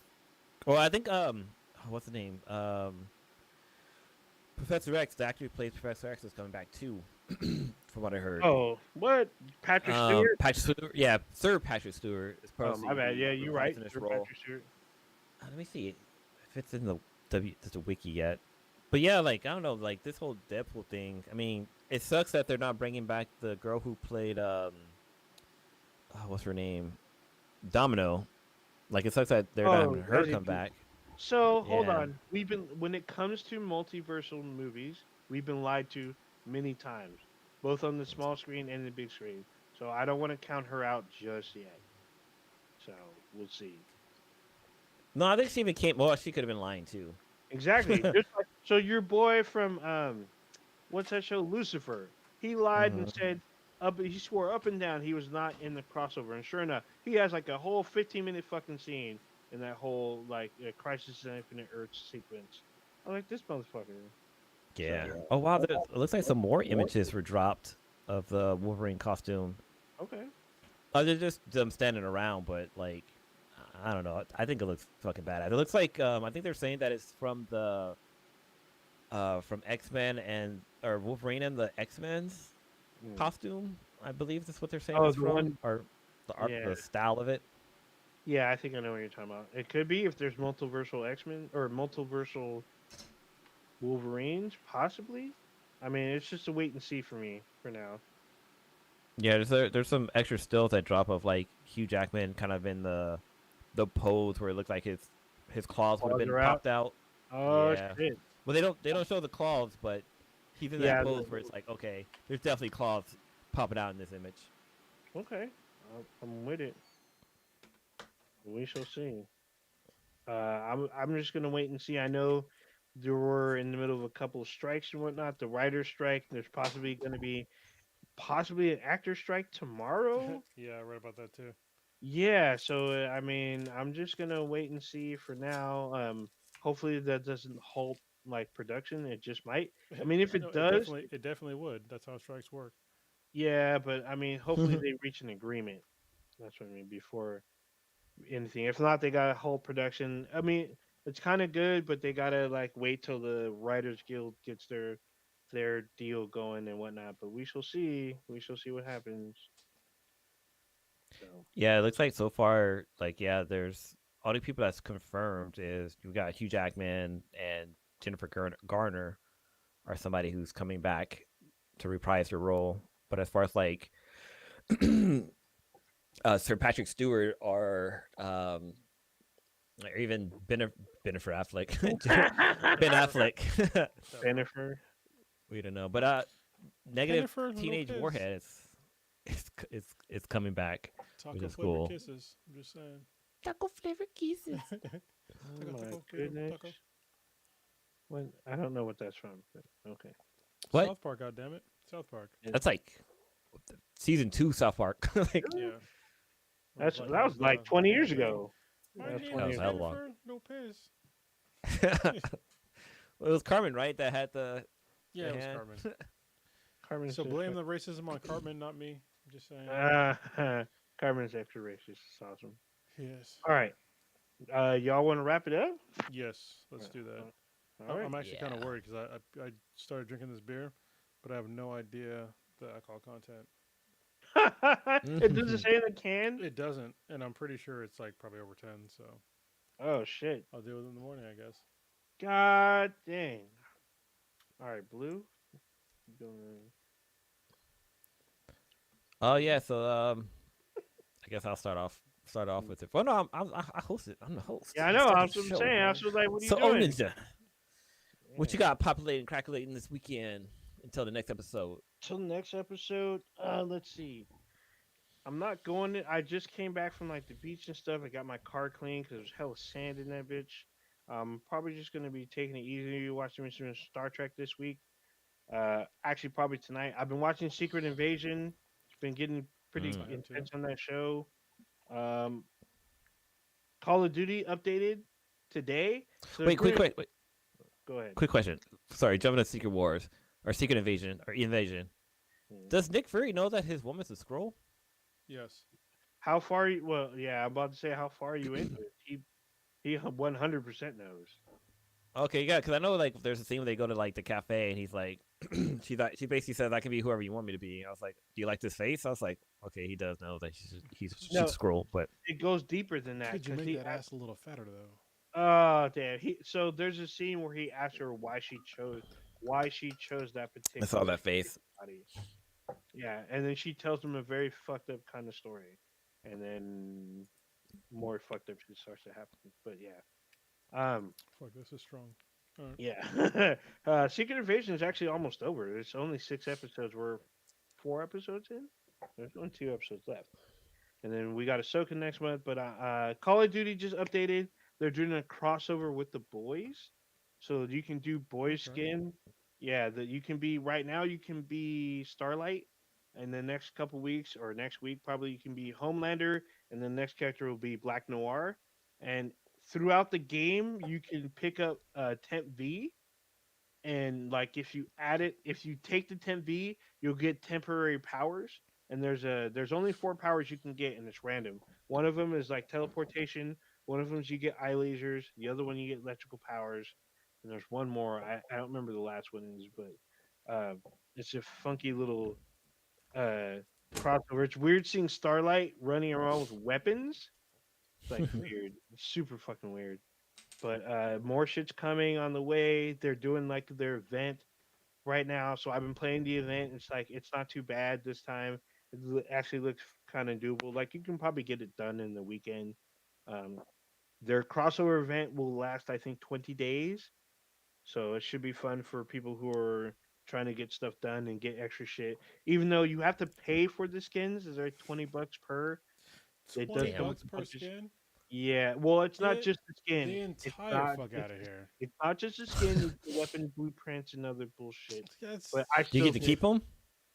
Well, I think what's the name Professor X, the actor who plays Professor X, is coming back too, from what I heard. Oh, what? Patrick Stewart? Patrick Stewart, yeah, Sir Patrick Stewart is Oh, probably my bad. Yeah, you're right. in this Sir role. Patrick Stewart. Let me see if it's in the wiki yet. But yeah, like I don't know, like this whole Deadpool thing. I mean, it sucks that they're not bringing back the girl who played what's her name, Domino. Like it sucks that they're not having her Leslie come back. So hold Yeah. on. When it comes to multiversal movies, we've been lied to many times, both on the small screen and the big screen. So I don't want to count her out just yet. So we'll see. No, I think she even came. Well, she could have been lying too. Exactly. Just like so, your boy from what's that show? Lucifer. He lied and Mhm. said he swore up and down he was not in the crossover, and sure enough, he has like a whole 15-minute fucking scene in that whole like Crisis on Infinite Earths sequence. I'm like this motherfucker. Yeah. So Oh wow, it looks like some more images were dropped of the Wolverine costume. okay. Oh, they're just them standing around, but like, I don't know. I think it looks fucking badass. It looks like I think they're saying that it's from X Men and or Wolverine and the X Men's Mm. costume. I believe that's what they're saying Oh, it's the from, one. or the art, Yeah, the style of it. yeah. I think I know what you're talking about. It could be if there's multiversal X Men or multiversal Wolverines, possibly. I mean, it's just a wait and see for me for now. Yeah, there's some extra stills that drop of like Hugh Jackman kind of in the pose where it looked like his claws would have Claws been are out. popped out. Oh Yeah. shit. Well, they don't show the claws, but he's in that Yeah. pose where it's like, okay, there's definitely claws popping out in this image. Okay. I'm with it. We shall see. I'm just gonna wait and see. I know there were in the middle of a couple of strikes and whatnot. The writer's strike. There's possibly going to be possibly an actor strike tomorrow. Yeah, I read about that too. Yeah. So I mean, I'm just gonna wait and see for now. Hopefully that doesn't halt like production. It just might. I mean, if No, it does, it definitely would. That's how strikes work. yeah. But I mean, hopefully they reach an agreement. That's what I mean before anything. If not, they got a whole production. I mean, it's kind of good, but they gotta like wait till the Writers Guild gets their deal going and whatnot. But we shall see. We shall see what happens. So Yeah, it looks like so far, like yeah, there's all the people that's confirmed is you got Hugh Jackman and Jennifer Garner are somebody who's coming back to reprise her role. But as far as like Sir Patrick Stewart or even Bennifer Affleck, Ben Affleck, Jennifer. we don't know. But negative Jennifer teenage Lopez. warhead is coming back, which Taco is flavored cool. kisses. I'm just saying. Taco flavor kisses. Oh Taco, my taco, goodness. taco. What? I don't know what that's from. But okay. What? South Park, goddammit. South Park. That's like season 2 South Park. Like, Yeah. That was like 20 years ago. My That was name 20 was is years hell ago. long. Jennifer Lopez. Well, it was Carmen, right? That had the Yeah, it was hand. Carmen. Carmen's So blame the racism on Carmen, not me. I'm just saying. Carmen's extra racist. It's awesome. Yes. All right. Y'all want to wrap it up? Yes, let's do that. All right. I'm actually kind of Yeah. worried because I started drinking this beer, but I have no idea the alcohol content. It doesn't say in the can. It doesn't, and I'm pretty sure it's like probably over 10. So Oh shit! I'll deal with it in the morning, I guess. God dang! All right, blue. Oh yeah, so I guess I'll start off with it. Well, no, I host it. I'm the host. Yeah, I I know. I started was the what I'm show. saying. I was like, what are you So, oh doing? Ninja, what you got populating, calculating this weekend until the next episode? Till the next episode. Let's see. I'm not going to. I just came back from like the beach and stuff. I got my car clean because there's hella sand in that bitch. Probably just gonna be taking it easy, watching some Star Trek this week. Actually, probably tonight. I've been watching Secret Invasion. It's been getting pretty Mm. I have too. intense on that show. Um, Call of Duty updated today. So Wait, wait. Go ahead. Quick question. Sorry, jumping to Secret Wars or Secret Invasion or Invasion. Hmm. Does Nick Fury know that his woman's a scroll? Yes. How far? Well, yeah, I'm about to say how far are you into it? He 100% knows. Okay, yeah, because I know like there's a scene where they go to like the cafe and he's like, she basically says I can be whoever you want me to be. I was like, do you like this face? I was like, okay, he does know that she's No. scroll, but It goes deeper than that. Could you 'cause make he that ass a little fatter though? Oh damn! So there's a scene where he asks her why she chose that I saw particular that face. body. Yeah, and then she tells him a very fucked up kind of story, and then more fucked up shit starts to happen. But yeah, Fuck, this is strong. All right. Yeah. Secret Invasion is actually almost over. It's only 6 episodes. We're 4 episodes in. There's only 2 episodes left. And then we got Ahsoka next month. But Call of Duty just updated. They're doing a crossover with the boys, so you can do boys Okay. skin. Yeah, that you can be right now. You can be Starlight, and the next couple weeks or next week probably you can be Homelander, and the next character will be Black Noir. And throughout the game, you can pick up Temp V, and like if you take the temp V, you'll get temporary powers. And there's only 4 powers you can get, and it's random. One of them is like teleportation. One of them is you get eye lasers. The other one you get electrical powers. And there's one more. I don't remember the last one is, but it's a funky little uh crossover. It's weird seeing Starlight running around with weapons. It's like weird. It's super fucking weird. But more shit's coming on the way. They're doing like their event right now. So I've been playing the event. It's like it's not too bad this time. Actually looks kind of doable. Like you can probably get it done in the weekend. Um, their crossover event will last, I think, 20 days. So it should be fun for people who are trying to get stuff done and get extra shit. Even though you have to pay for the skins, is there $20 per? It does 20 come Damn. with bucks a per bunch of. skin? Yeah, well, it's not Get just the skin. the It's entire not. fuck out of here. It's not just the skin. You get weapon blueprints and other bullshit. That's But I Do you still get to think, keep them?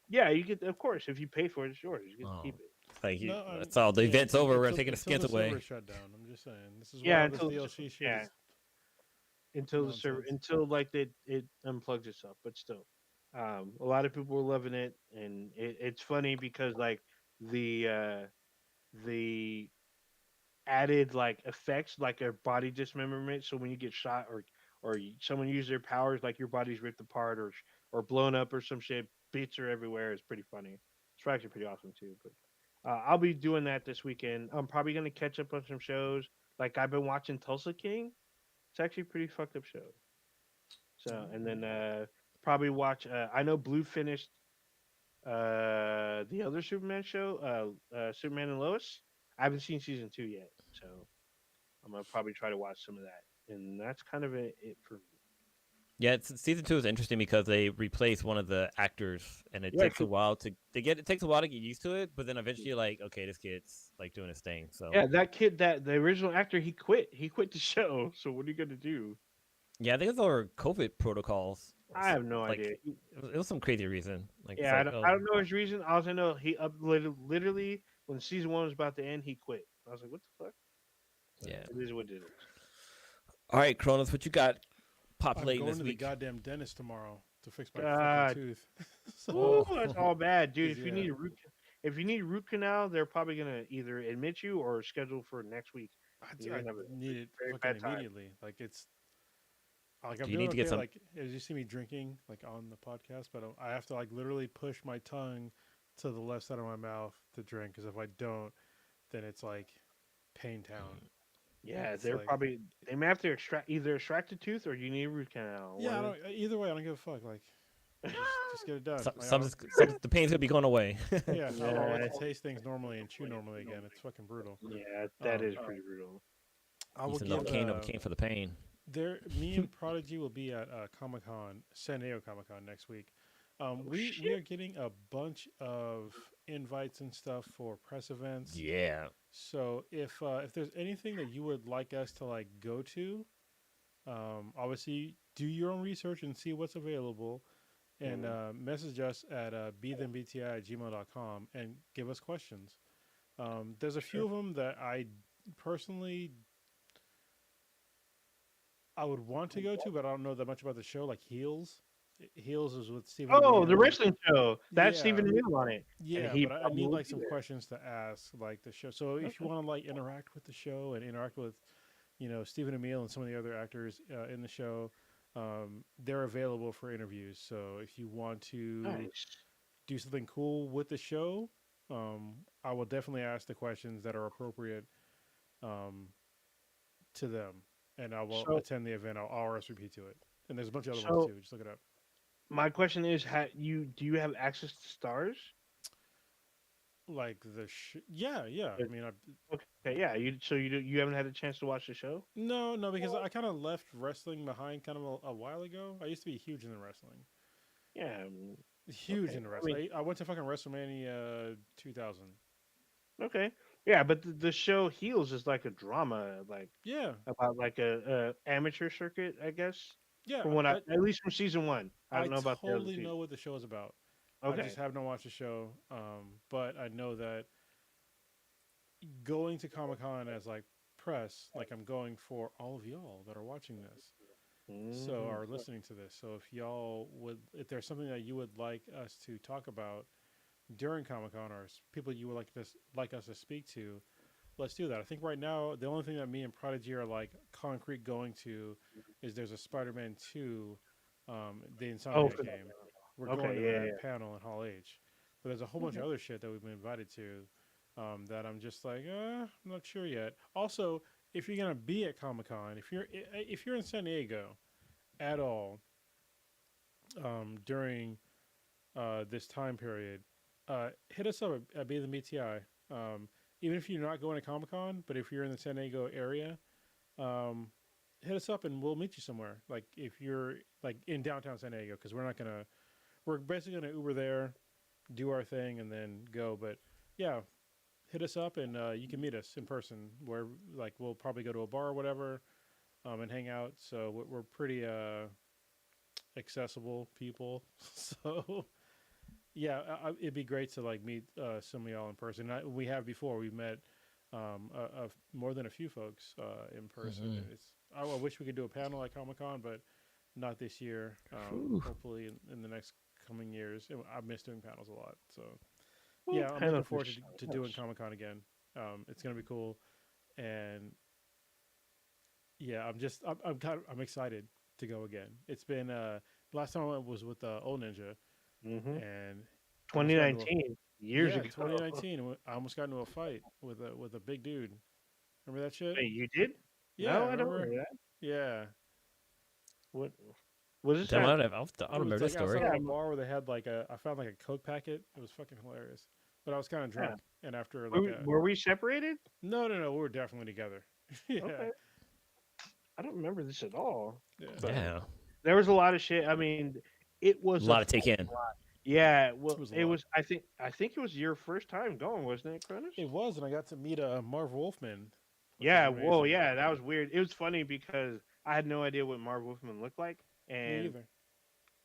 yeah, you get. Of course, if you pay for it, it's yours. You get to Oh, keep it. like you. no. That's all. The Yeah. event's over. We're taking the Until skins the server away. shut down. I'm just saying. This is why Yeah, all this DLC shit yeah is until the server nonsense. until like it unplugs itself. But still, a lot of people were loving it, and it's funny because like the added like effects like a body dismemberment. So when you get shot someone uses their powers, like your body's ripped apart or blown up or some shit, bits are everywhere. It's pretty funny. It's actually pretty awesome too. But I'll be doing that this weekend. I'm probably gonna catch up on some shows. Like I've been watching Tulsa King. It's actually a pretty fucked up show. So and then probably watch. I know Blue finished the other Superman show, Superman and Lois. I haven't seen season 2 yet, so I'm gonna probably try to watch some of that, and that's kind of it for me. Yeah, season two is interesting because they replace one of the actors, and it Yeah, takes a while to get. It takes a while to get used to it, but then eventually, you're like, okay, this kid's like doing his thing. So yeah, that kid, that the original actor, he quit. He quit the show. So what are you gonna do? yeah, I think it's our COVID protocols. I have no Like idea. it was some crazy reason. Like it's Yeah, like, oh I don't know his reason. All I know, he uploaded literally when season 1 was about to end, he quit. I was like, what the fuck? But yeah. it is what it is. All right, Cronus, what you got I'm populating going this to the week? goddamn dentist tomorrow to fix my fucking God, tooth. ooh, So, that's all bad, dude. 'cause, If you yeah, need a if you need root canal, they're probably gonna either admit you or schedule for next week. You're I gonna have need it very fucking bad time. immediately. Like like Do I'm you doing need to get okay. some? Like as you see me drinking like on the podcast, but I have to like literally push my tongue to the left side of my mouth to drink because if I don't, then it's like pain town. Yeah, It's they're like probably they may have to extract the tooth or you need a root canal. yeah, One I of don't. Either way, I don't give a fuck. Like just get it done. Like The pain's gonna be going away. yeah, I'll yeah, get to taste things normally and chew normally again. It's fucking brutal. yeah, that Um, is pretty brutal. I will Using get Novocaine for the pain. there. Me and Prodigy will be at Comic Con, San Diego Comic Con next week. Oh We are shit! getting a bunch of invites and stuff for press events. Yeah. So if there's anything that you would like us to like go to, obviously do your own research and see what's available, and Mm, message us at bethembti@gmail.com and give us questions. There's a few sure. of them that personally I would want to go to, but I don't know that much about the show. Like Heels, Heels is with Stephen Oh, the Amell. wrestling show. That's Yeah, Stephen Amell on it, and yeah, he but I probably need will like be some there. questions to ask, like the show. So if you Okay. want to like interact with the show and interact with, Stephen Amell and some of the other actors in the show, they're available for interviews. So if you want to Nice. do something cool with the show, I will definitely ask the questions that are appropriate um, to them, and I will So, attend the event. I'll RSVP to it. And there's a bunch of other ones so too. Just look it up. my question is, do you have access to stars? Like yeah, yeah. I mean, Okay, yeah. You haven't had a chance to watch the show? no, because I kind of left wrestling behind kind of a while ago. I used to be huge into wrestling, Yeah. huge Okay. into I mean, wrestling. I went to fucking WrestleMania 2000. okay. Yeah, but the show Heels is like a drama, like Yeah, about like a amateur circuit, I guess. yeah. From what at least from season one. I I don't know about the other totally two. know what the show is about. I just Okay. have not watched the show, but I know that going to Comic Con as like press, like I'm going for all of y'all that are watching this, so Hmm. are listening to this. So if y'all would, if there's something that you would like us to talk about during Comic Con, or people you would like us to speak to, let's do that. I think right now the only thing that me and Prodigy are like concrete going to is there's a Spider-Man 2, the Oh, Insomniac game. We're going okay. to Yeah, that yeah. panel in Hall H, but there's a whole bunch Okay. of other shit that we've been invited to, that I'm just like, I'm not sure yet. Also, if you're gonna be at Comic Con, if you're in San Diego at all, during this time period, hit us up at Be the BTI. Even if you're not going to Comic Con, but if you're in the San Diego area, um, hit us up and we'll meet you somewhere. Like if you're like in downtown San Diego, because we're basically gonna Uber there, do our thing, and then go. But yeah, hit us up and you can meet us in person. Where like we'll probably go to a bar or whatever, and hang out. So we're pretty accessible people. So yeah, it'd be great to like meet some of y'all in person. We have before. We've met more than a few folks in person. Mm-hmm. I wish we could do a panel at Comic Con, but not this year. Whew. Hopefully in the next coming years. I miss doing panels a lot. So Well, yeah, I'm kind looking of forward just to doing Comic Con again. It's gonna be cool, and yeah, I'm excited to go again. It's been last time I went was with Old Ninja, hmm and almost got into a 2019 years yeah, ago. in 2019, I almost got into a fight with a big dude. Remember that shit? Wait, you did? Yeah, No, I don't remember? remember that. Yeah, What was this Damn, at? I it was remember this like outside story. of Yeah, a bar where they had like I found like a Coke packet. It was fucking hilarious. But I was kind of yeah. drunk, and after like a Were we separated? no, we were definitely together. Yeah, Okay. I don't remember this at all. yeah, But Yeah, there was a lot of shit. I mean, it a was a lot to take in. lot. Yeah, it well, was a it lot. was. I think it was your first time going, wasn't it, Cronus? It was, and I got to meet Marv Wolfman, which was Yeah. Whoa. amazing. Yeah, that was weird. It was funny because I had no idea what Marv Wolfman looked like, Me and either.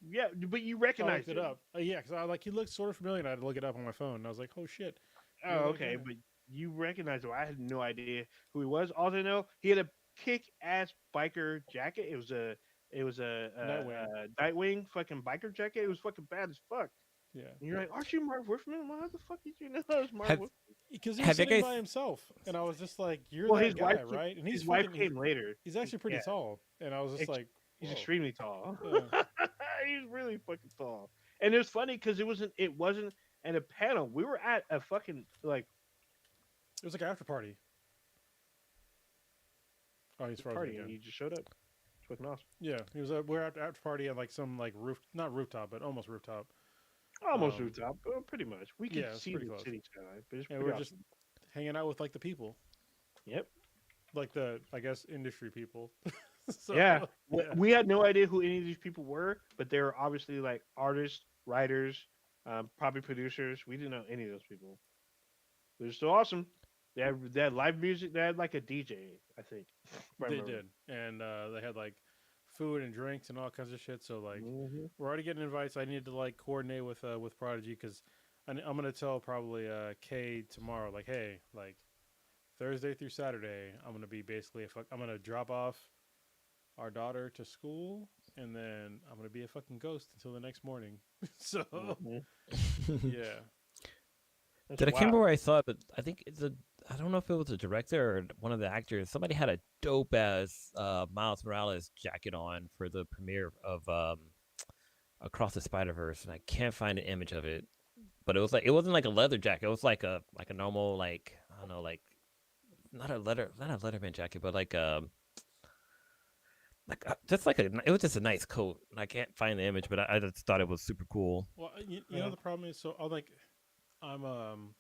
yeah, but you So I looked recognized it him. up. Yeah, because I like he looked sort of familiar. And I had to look it up on my phone. And I was like, oh shit, you're Oh, that okay, guy. but you recognized him. I had no idea who he was. All I know, he had a kick-ass biker jacket. It was a Nightwing. Nightwing fucking biker jacket. It was fucking bad as fuck. Yeah. And you're like, aren't you Marv Wolfman? Well, how the fuck did you know I was Marv Have Wolfman? Because he was Have you sitting guys? by himself, and I was just like, "You're Well, that guy, right?" And his wife came later. he's actually pretty Yeah, tall, and I was just ex- like, he's "Whoa, extremely tall. yeah." He's really fucking tall. And it was funny because it wasn't at a panel. We were at a fucking like It was like an after party. Oh, he's frozen party, and again. he just showed up. It's fucking awesome. Yeah, he was. We were at after party at like some like not rooftop, but almost rooftop. Almost Um, rooftop, pretty much. We could yeah, it's see pretty the close, city skyline, but it's and we pretty were just awesome. hanging out with like the people, Yep. like the I guess industry people. So Yeah. yeah, We had no idea who any of these people were, but they were obviously like artists, writers, probably producers. We didn't know any of those people. They're still awesome. They had live music. They had like a DJ, I think. If I they remember. did, and they had like food and drinks and all kinds of shit. So like, Hmm. we're already getting invites. I need to like coordinate with Prodigy because I'm gonna tell probably Kay tomorrow. Like, hey, like Thursday through Saturday, I'm gonna be basically I'm gonna drop off our daughter to school, and then I'm gonna be a fucking ghost until the next morning. So Hmm. yeah, That's Did I can't remember wild. where I saw it, but I think it's a. I don't know if it was a director or one of the actors. Somebody had a dope ass Miles Morales jacket on for the premiere of Across the Spider Verse, and I can't find an image of it. But it wasn't like a leather jacket. It was like a normal like I don't know like not a Letterman jacket, but just like it was just a nice coat. I can't find the image, but I just thought it was super cool. well, you know Yeah. the problem is so I'm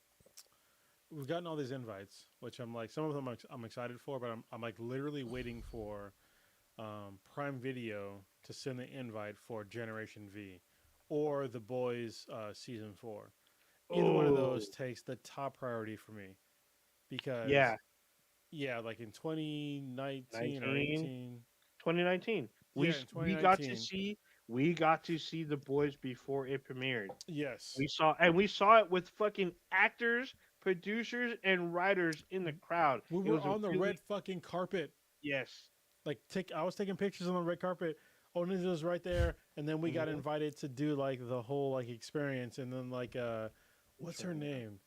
we've gotten all these invites, which I'm like, some of them I'm excited for, but I'm like literally waiting for Prime Video to send the invite for Generation V or The Boys season 4. Either one of Oh, those takes the top priority for me because yeah, yeah, like in 2019 or 19, 18, 2019. yeah, in We got to 2019, see the boys before it premiered. yes, We saw it with fucking actors, producers, and writers in the crowd. we It were was a on the really red fucking carpet. yes. Like, I was taking pictures on the red carpet. Oniz was right there, and then we got Hmm. invited to do like the whole like experience, and then like Which what's her one? name?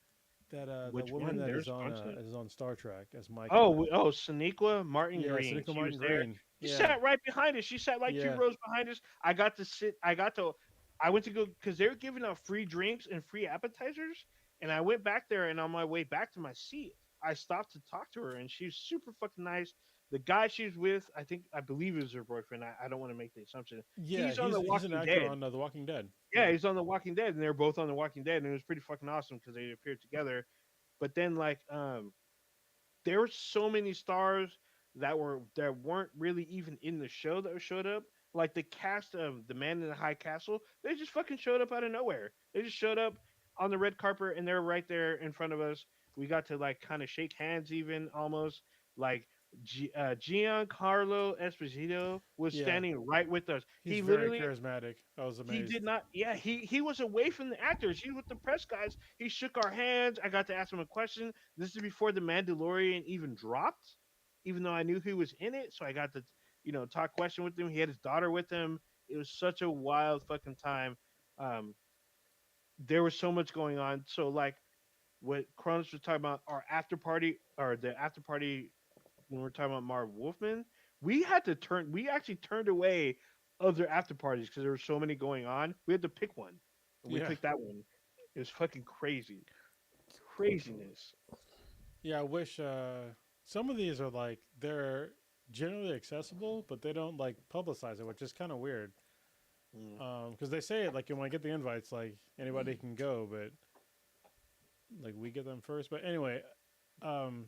That Which woman one? that There's a bunch of. is on Star Trek as Oh, Michael. Sonequa Martin Yeah, Green. Sonequa She was Martin there. Green. She Yeah, sat right behind us. She sat like two yeah, rows behind us. I got to sit. I got to. I went to go because they were giving out free drinks and free appetizers, and I went back there. And on my way back to my seat, I stopped to talk to her, and she's super fucking nice. The guy she's with, I believe, is her boyfriend. I don't want to make the assumption. yeah. He's on The He's an Walking actor Dead. on The Walking Dead. Yeah, Yeah, he's on The Walking Dead, and they're both on The Walking Dead, and it was pretty fucking awesome because they appeared together. But then, like, there were so many stars that weren't really even in the show that showed up. Like the cast of The Man in the High Castle, they just fucking showed up out of nowhere. They just showed up on the red carpet and they're right there in front of us. We got to like kind of shake hands, even almost like Giancarlo Esposito was yeah. standing right with us. He's He very literally charismatic. I was he did amazed. not. Yeah, he was away from the actors. He was with the press guys. He shook our hands. I got to ask him a question. This is before the Mandalorian even dropped, even though I knew he was in it. So I got to, talk question with him. He had his daughter with him. It was such a wild fucking time. Um, there was so much going on. So like what Kronos was talking about, our after party or the after party when we're talking about Marv Wolfman, we actually turned away other after parties because there were so many going on. We had to pick one, and we Yeah, picked that one. It was fucking crazy, craziness. yeah. I wish some of these are like they're generally accessible, but they don't like publicize it, which is kind of weird. Mm. Because they say it like when I get the invites, like anybody can go, but like we get them first. But anyway, um,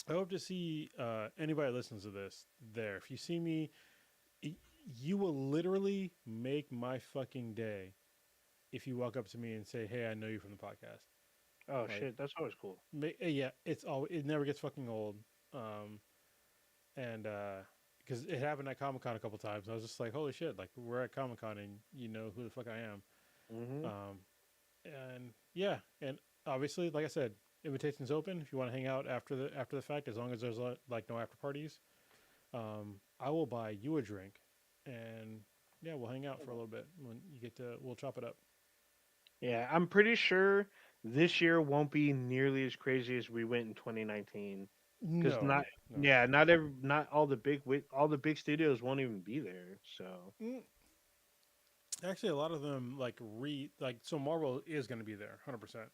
I hope to see anybody listens to this there. If you see me, you will literally make my fucking day if you walk up to me and say, "Hey, I know you from the podcast." Oh Like, shit, that's always cool. yeah, it never gets fucking old. Um, and because it happened at Comic Con a couple times, I was just like, "Holy shit!" Like we're at Comic Con and you know who the fuck I am. Hmm. Um, and yeah, and obviously, like I said, invitations open if you want to hang out after the fact, as long as there's like no after parties. I will buy you a drink, and yeah, we'll hang out for a little bit when you get to. We'll chop it up. Yeah, I'm pretty sure this year won't be nearly as crazy as we went in 2019. Because No, not, no. yeah, not all the big studios won't even be there. So Mm, actually, a lot of them like so Marvel is going to be there, 100%.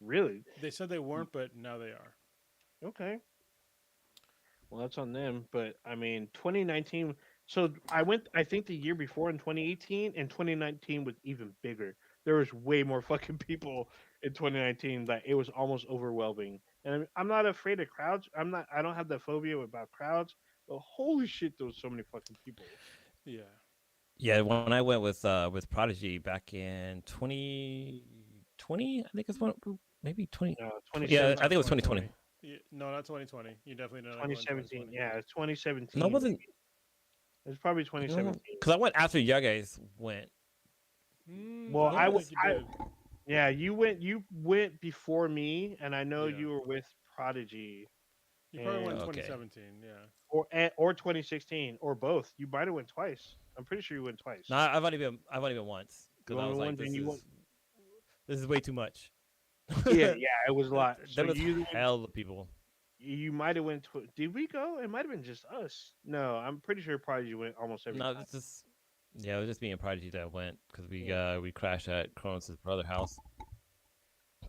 really, They said they weren't, but now they are. okay. Well, that's on them. But I mean, 2019. So I went. I think the year before in 2018 and 2019 was even bigger. There was way more fucking people in 2019 that it was almost overwhelming. And I'm not afraid of crowds. I'm not. I don't have that phobia about crowds. But holy shit, there was so many fucking people. Yeah, Yeah, when I went with Prodigy back in 2020, I think it's one maybe 20. Yeah, I not 2017. think it was 2020. 2020. Yeah, no, not 2020. You definitely did not go in 2017. 2020. Yeah, it's No, it 2017. wasn't. It was probably You know, 2017. because I went after you guys went. Well, I don't think you did. yeah, you went before me, and I know Yeah, you were with Prodigy you probably went and in Okay. 2017. Yeah. or 2016 or both. You might have went twice. I'm pretty sure you went No, twice. I've only been once You because I only was like, won, then you won. this is way too much. Yeah, yeah, it was a lot. So There was you went. hell of people. You might have went. Did we go? It might have been just us. No, I'm pretty sure Prodigy went almost every No, time. this is yeah, it was just me and Prodigy that went because Yeah. we crashed at Kronos' brother house.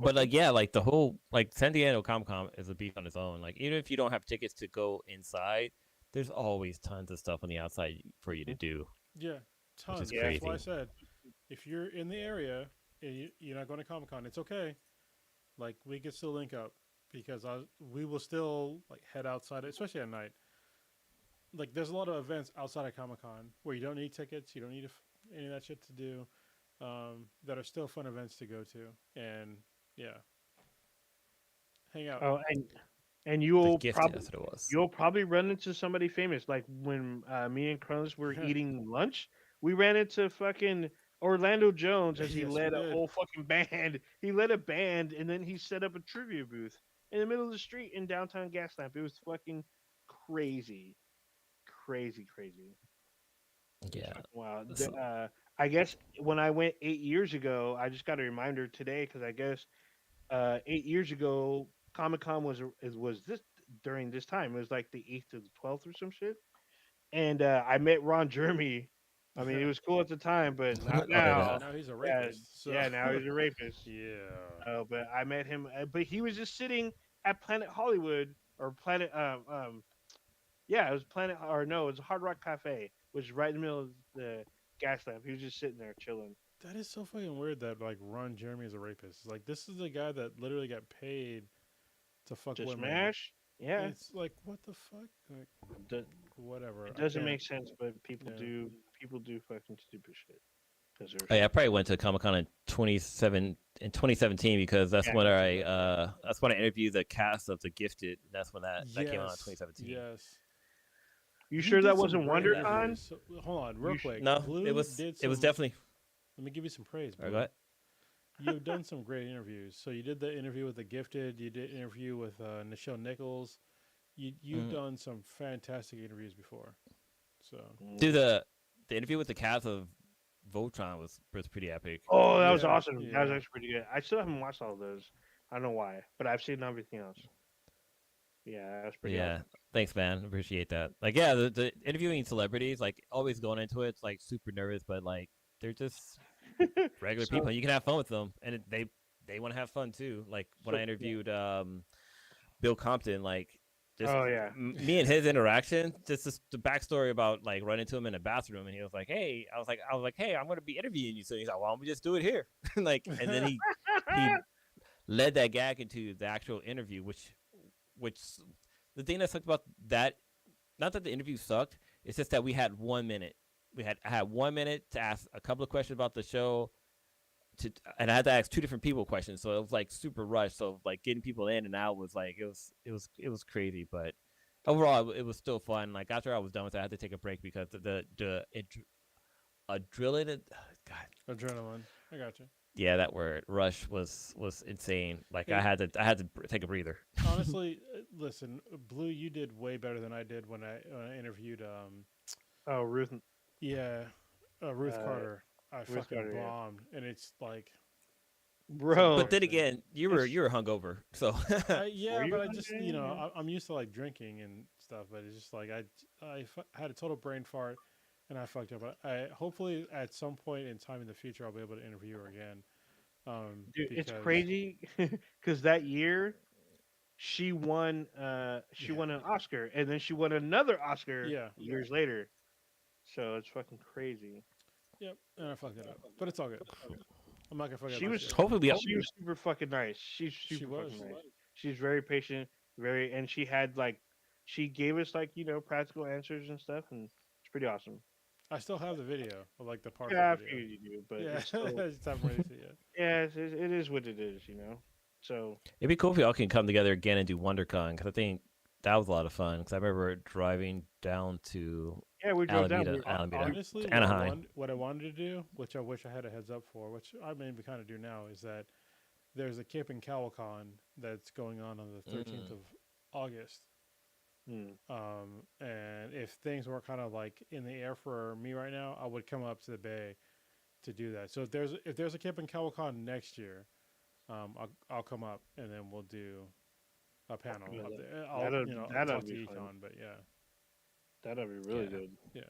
But Okay. like yeah, like the whole like San Diego Comic Con is a beast on its own. Like even if you don't have tickets to go inside, there's always tons of stuff on the outside for you to Mhm. do, Yeah, which is tons. Yeah. That's why I crazy. said if you're in the area and you're not going to Comic Con, it's okay. 'Cause, like, it's okay. It's okay. It's okay. It's okay. It's okay. It's okay. It's okay. It's okay. It's okay. It's okay. It's okay. It's okay. It's okay. It's okay. It's okay. If you're in the area and you're not going to Comic Con, it's okay. Like we could still link up because we will still like head outside, especially at night. Like there's a lot of events outside of Comic Con where you don't need tickets, you don't need any of that shit to do. That are still fun events to go to, and yeah, hang out. Oh, and The gifted, that's what it was. you'll probably run into somebody famous. Like when me and Kronos were eating lunch, we ran into fucking Orlando Jones as he Yes, we led a did. whole fucking band. He led a band and then he set up a trivia booth in the middle of the street in downtown Gaslamp. It was fucking crazy, crazy, crazy. It was Yeah. fucking wild. So, I guess when I went 8 years ago, I just got a reminder today because I guess 8 years ago, Comic Con was this during this time. It was like the 8th to the 12th or some shit. And I met Ron Jeremy. I mean, it was cool at the time, but not oh Yeah, now. yeah. now he's a Yeah, rapist. So yeah. Now he's a rapist. yeah, But I met him. But he was just sitting at Planet Hollywood or Planet. Yeah, it was Planet or no, it was Hard Rock Cafe, which is right in the middle of the gas lamp. He was just sitting there chilling. that is so fucking weird that like Ron Jeremy is a rapist. It's like this is the guy that literally got paid to fuck To women. smash. Yeah, It's like what the fuck? Like it whatever. I doesn't can't. make sense, but people Yeah. do. People do fucking stupid shit because they're Oh, yeah, I stupid. probably went to Comic Con in 2017 because Yeah, that's when I interviewed the cast of The Gifted. That's when that came out in Yes. 2017. Yes. you You sure that did some wasn't great WonderCon? interviews. So, hold on, real You sh- quick. No, Blue did it was some. definitely. Let me give you some praise, All right, go Blue. ahead. You've done some great interviews. So you did the interview with the Gifted. You did interview with Nichelle Nichols. You've Mm. done some fantastic interviews before. So Dude, Mm. the interview with the cast of Voltron was pretty epic. Oh, that was yeah, awesome. That was yeah. actually pretty good. I still haven't watched all of those. I don't know why, but I've seen everything else. Yeah, that's pretty Yeah, awesome. thanks, man. Appreciate that. Like, yeah, the interviewing celebrities, like, always going into it, it's like super nervous, but like they're just regular so, people. And you can have fun with them, and they want to have fun too. Like when I yeah. interviewed Bill Compton, like just Oh yeah. me and his interaction, just the backstory about like running into him in a bathroom, and he was like, "Hey," I was like, "Hey, I'm gonna be interviewing you." So he's like, "Why don't we just do it here?" Like, and then he led that gag into the actual interview, which the thing that sucked about that, not that the interview sucked, it's just that we had 1 minute. I had 1 minute to ask a couple of questions about the show, and I had to ask two different people questions, so it was like super rushed. So like getting people in and out was like it was crazy, but overall it was still fun. Like after I was done with it, I had to take a break because the adrenaline, God, Adrenaline. I got you. yeah, that word rush was insane. Like Hey, I had to take a breather. honestly, listen, Blue, you did way better than I did when I interviewed. Oh, Yeah, Ruth uh, Carter. I Ruth fucking Carter. Yeah. bombed, and it's like it's Bro, But then embarrassing. again, it's you were hungover, so were Yeah, you but I on just there? I'm used to like drinking and stuff, but it's just like had a total brain fart, and I fucked up. I hopefully at some point in time in the future I'll be able to interview her again. Dude, it's Because crazy because that year she yeah, won an Oscar and then she won another Oscar yeah, years later. So it's fucking crazy. yep, and I fucked it up, but it's all good. I'm not gonna fuck it up She this was year. hopefully we. she was super fucking nice. She's She super fucking was. nice. She's very patient, very and she had like she gave us like, practical answers and stuff and it's pretty awesome. I still have the video, or like the partial Yeah, I video. figured you do, but Yeah, it's still I just haven't released it yet. yeah, it is what it is. So It'd be cool if we all can come together again and do WonderCon because I think that was a lot of fun. Because I remember driving down to yeah, we drove down. Alameda, Honestly, to Anaheim. what I wanted to do, which I wish I had a heads up for, which I maybe kind of do now, is that there's a Cape and Cowicon that's going on the 13th Mm. of August. Hmm. And if things were kind of like in the air for me right now, I would come up to the Bay to do that. So if there's a Cape and Cowicon next year, I'll come up and then we'll do a panel Yeah, up there. I'll I'll that'll talk to be fun. Econ, but yeah, That'll be really Yeah, good. yeah,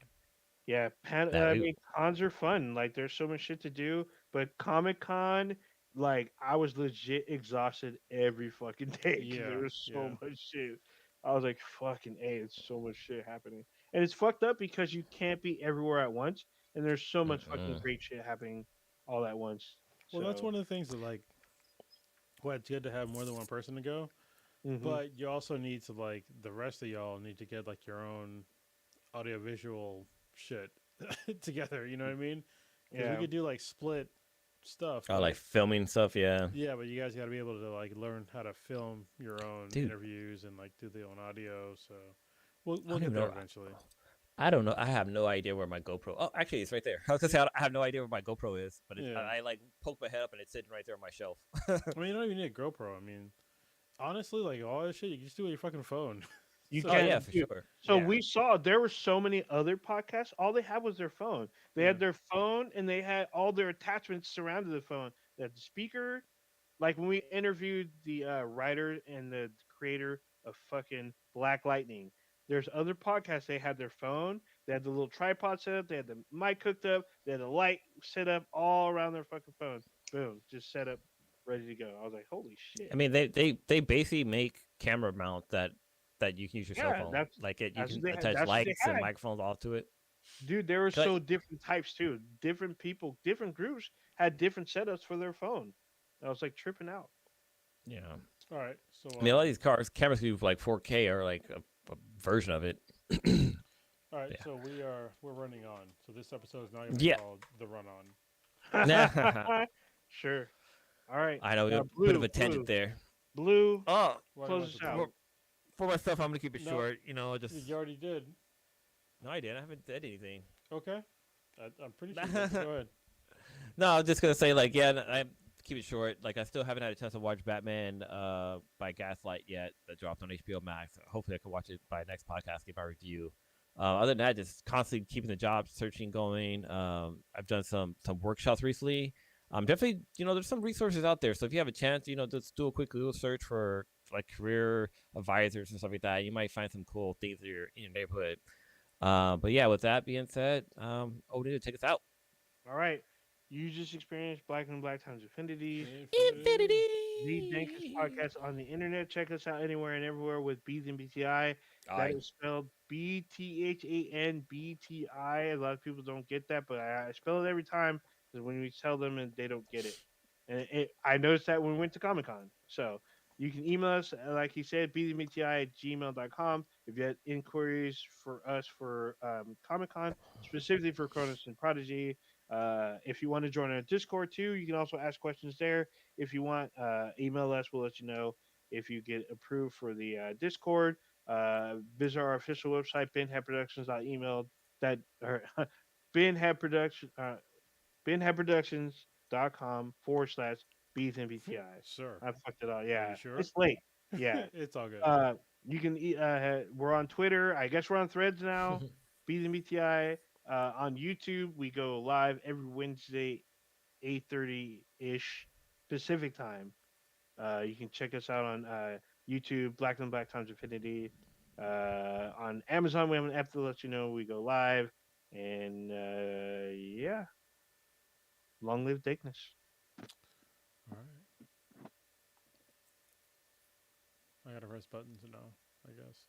Yeah, that I mean, cons are fun. Like, there's so much shit to do. But Comic Con, like, I was legit exhausted every fucking day because yeah, there was so yeah. much shit. I was like, fucking a, it's so much shit happening, and it's fucked up because you can't be everywhere at once, and there's so much fucking mm-mm. great shit happening all at once. Well, that's So one of the things that like well, it's good to have more than one person to go, Mm-hmm. but you also need to like the rest of y'all need to get like your own audiovisual shit together. You know what I mean? Because we Yeah. could do like split stuff, Oh, like but filming stuff. Yeah, yeah, but you guys got to be able to like learn how to film your own dude. interviews and like do the own audio. So I we'll don't get even there know. eventually. I don't know. I have no idea where my GoPro. Oh, actually, it's right there. I was gonna say I have no idea where my GoPro is, but Yeah, I like poke my head up and it's sitting right there on my shelf. I mean you don't even need a GoPro. I mean honestly, like all this shit you can just do with your fucking phone. You Oh So yeah, can for do. sure. So Yeah. we saw there were so many other podcasts. All they had was their phone. They yeah, had their phone and they had all their attachments surrounded the phone. They had the speaker. Like when we interviewed the writer and the creator of fucking Black Lightning, there's other podcasts. They had their phone. They had the little tripod set up. They had the mic hooked up. They had the light set up all around their fucking phone. Boom, just set up, ready to go. I was like, holy I shit. mean, they basically make camera mount that you can use your cell Yeah, phone. Like it, you that's can what they had. attach That's what they lights and had. microphones off to it. Dude, there were 'Cause so different types too. Different people, different groups had different setups for their phone. I was like tripping out. yeah, all right. So I mean, a lot of these cars cameras do like 4K or like a version of it. all right. Yeah. So we're running on. So this episode is not gonna be Yeah. called the run on. Sure. All right. I know a bit of Blue, a tangent there. blue, Oh, Why do you want close the us out. blue? for myself, I'm gonna keep it No, short. You know, just you already did. no, I didn't. I haven't said anything. Okay. I'm pretty sure. You did. Go ahead. No, I was just gonna say like yeah, I keep it short. Like I still haven't had a chance to watch Batman by Gaslight yet. That dropped on HBO Max. Hopefully, I can watch it by next podcast. Give my review. Other than that, just constantly keeping the job searching going. I've done some workshops recently. Definitely, there's some resources out there. So if you have a chance, just do a quick Google search for like career advisors and stuff like that. You might find some cool things in your neighborhood. But yeah, with that being said, Odin, take us out. All right. You just experienced Black and Black times Infinity, Infinity. the dankest podcast on the internet. Check us out anywhere and everywhere with Beats and BTI. That Aye. is spelled BTHANBTI. A lot of people don't get that, but I spell it every time because when we tell them and they don't get it. And I noticed that when we went to Comic Con. So you can email us, like he said, btbti@gmail.com. If you had inquiries for us for Comic Con, specifically for Cronus and Prodigy. If you want to join our Discord too, you can also ask questions there. If you want, email us. We'll let you know if you get approved for the Discord. Visit our official website, benheadproductions.email that or benheadproduction benheadproductions.com/beats and BTI. Sir, I fucked it all. are you Yeah, sure? it's late. Yeah. It's all good. Uh, you can. We're on Twitter. I guess we're on Threads now. Beats and BTI. On YouTube, we go live every Wednesday, 8:30 ish Pacific time. You can check us out on YouTube, Black and Black Times Infinity. On Amazon, we have an app to let you know we go live. And yeah, long live Dickness. All right. I gotta press buttons now, I guess.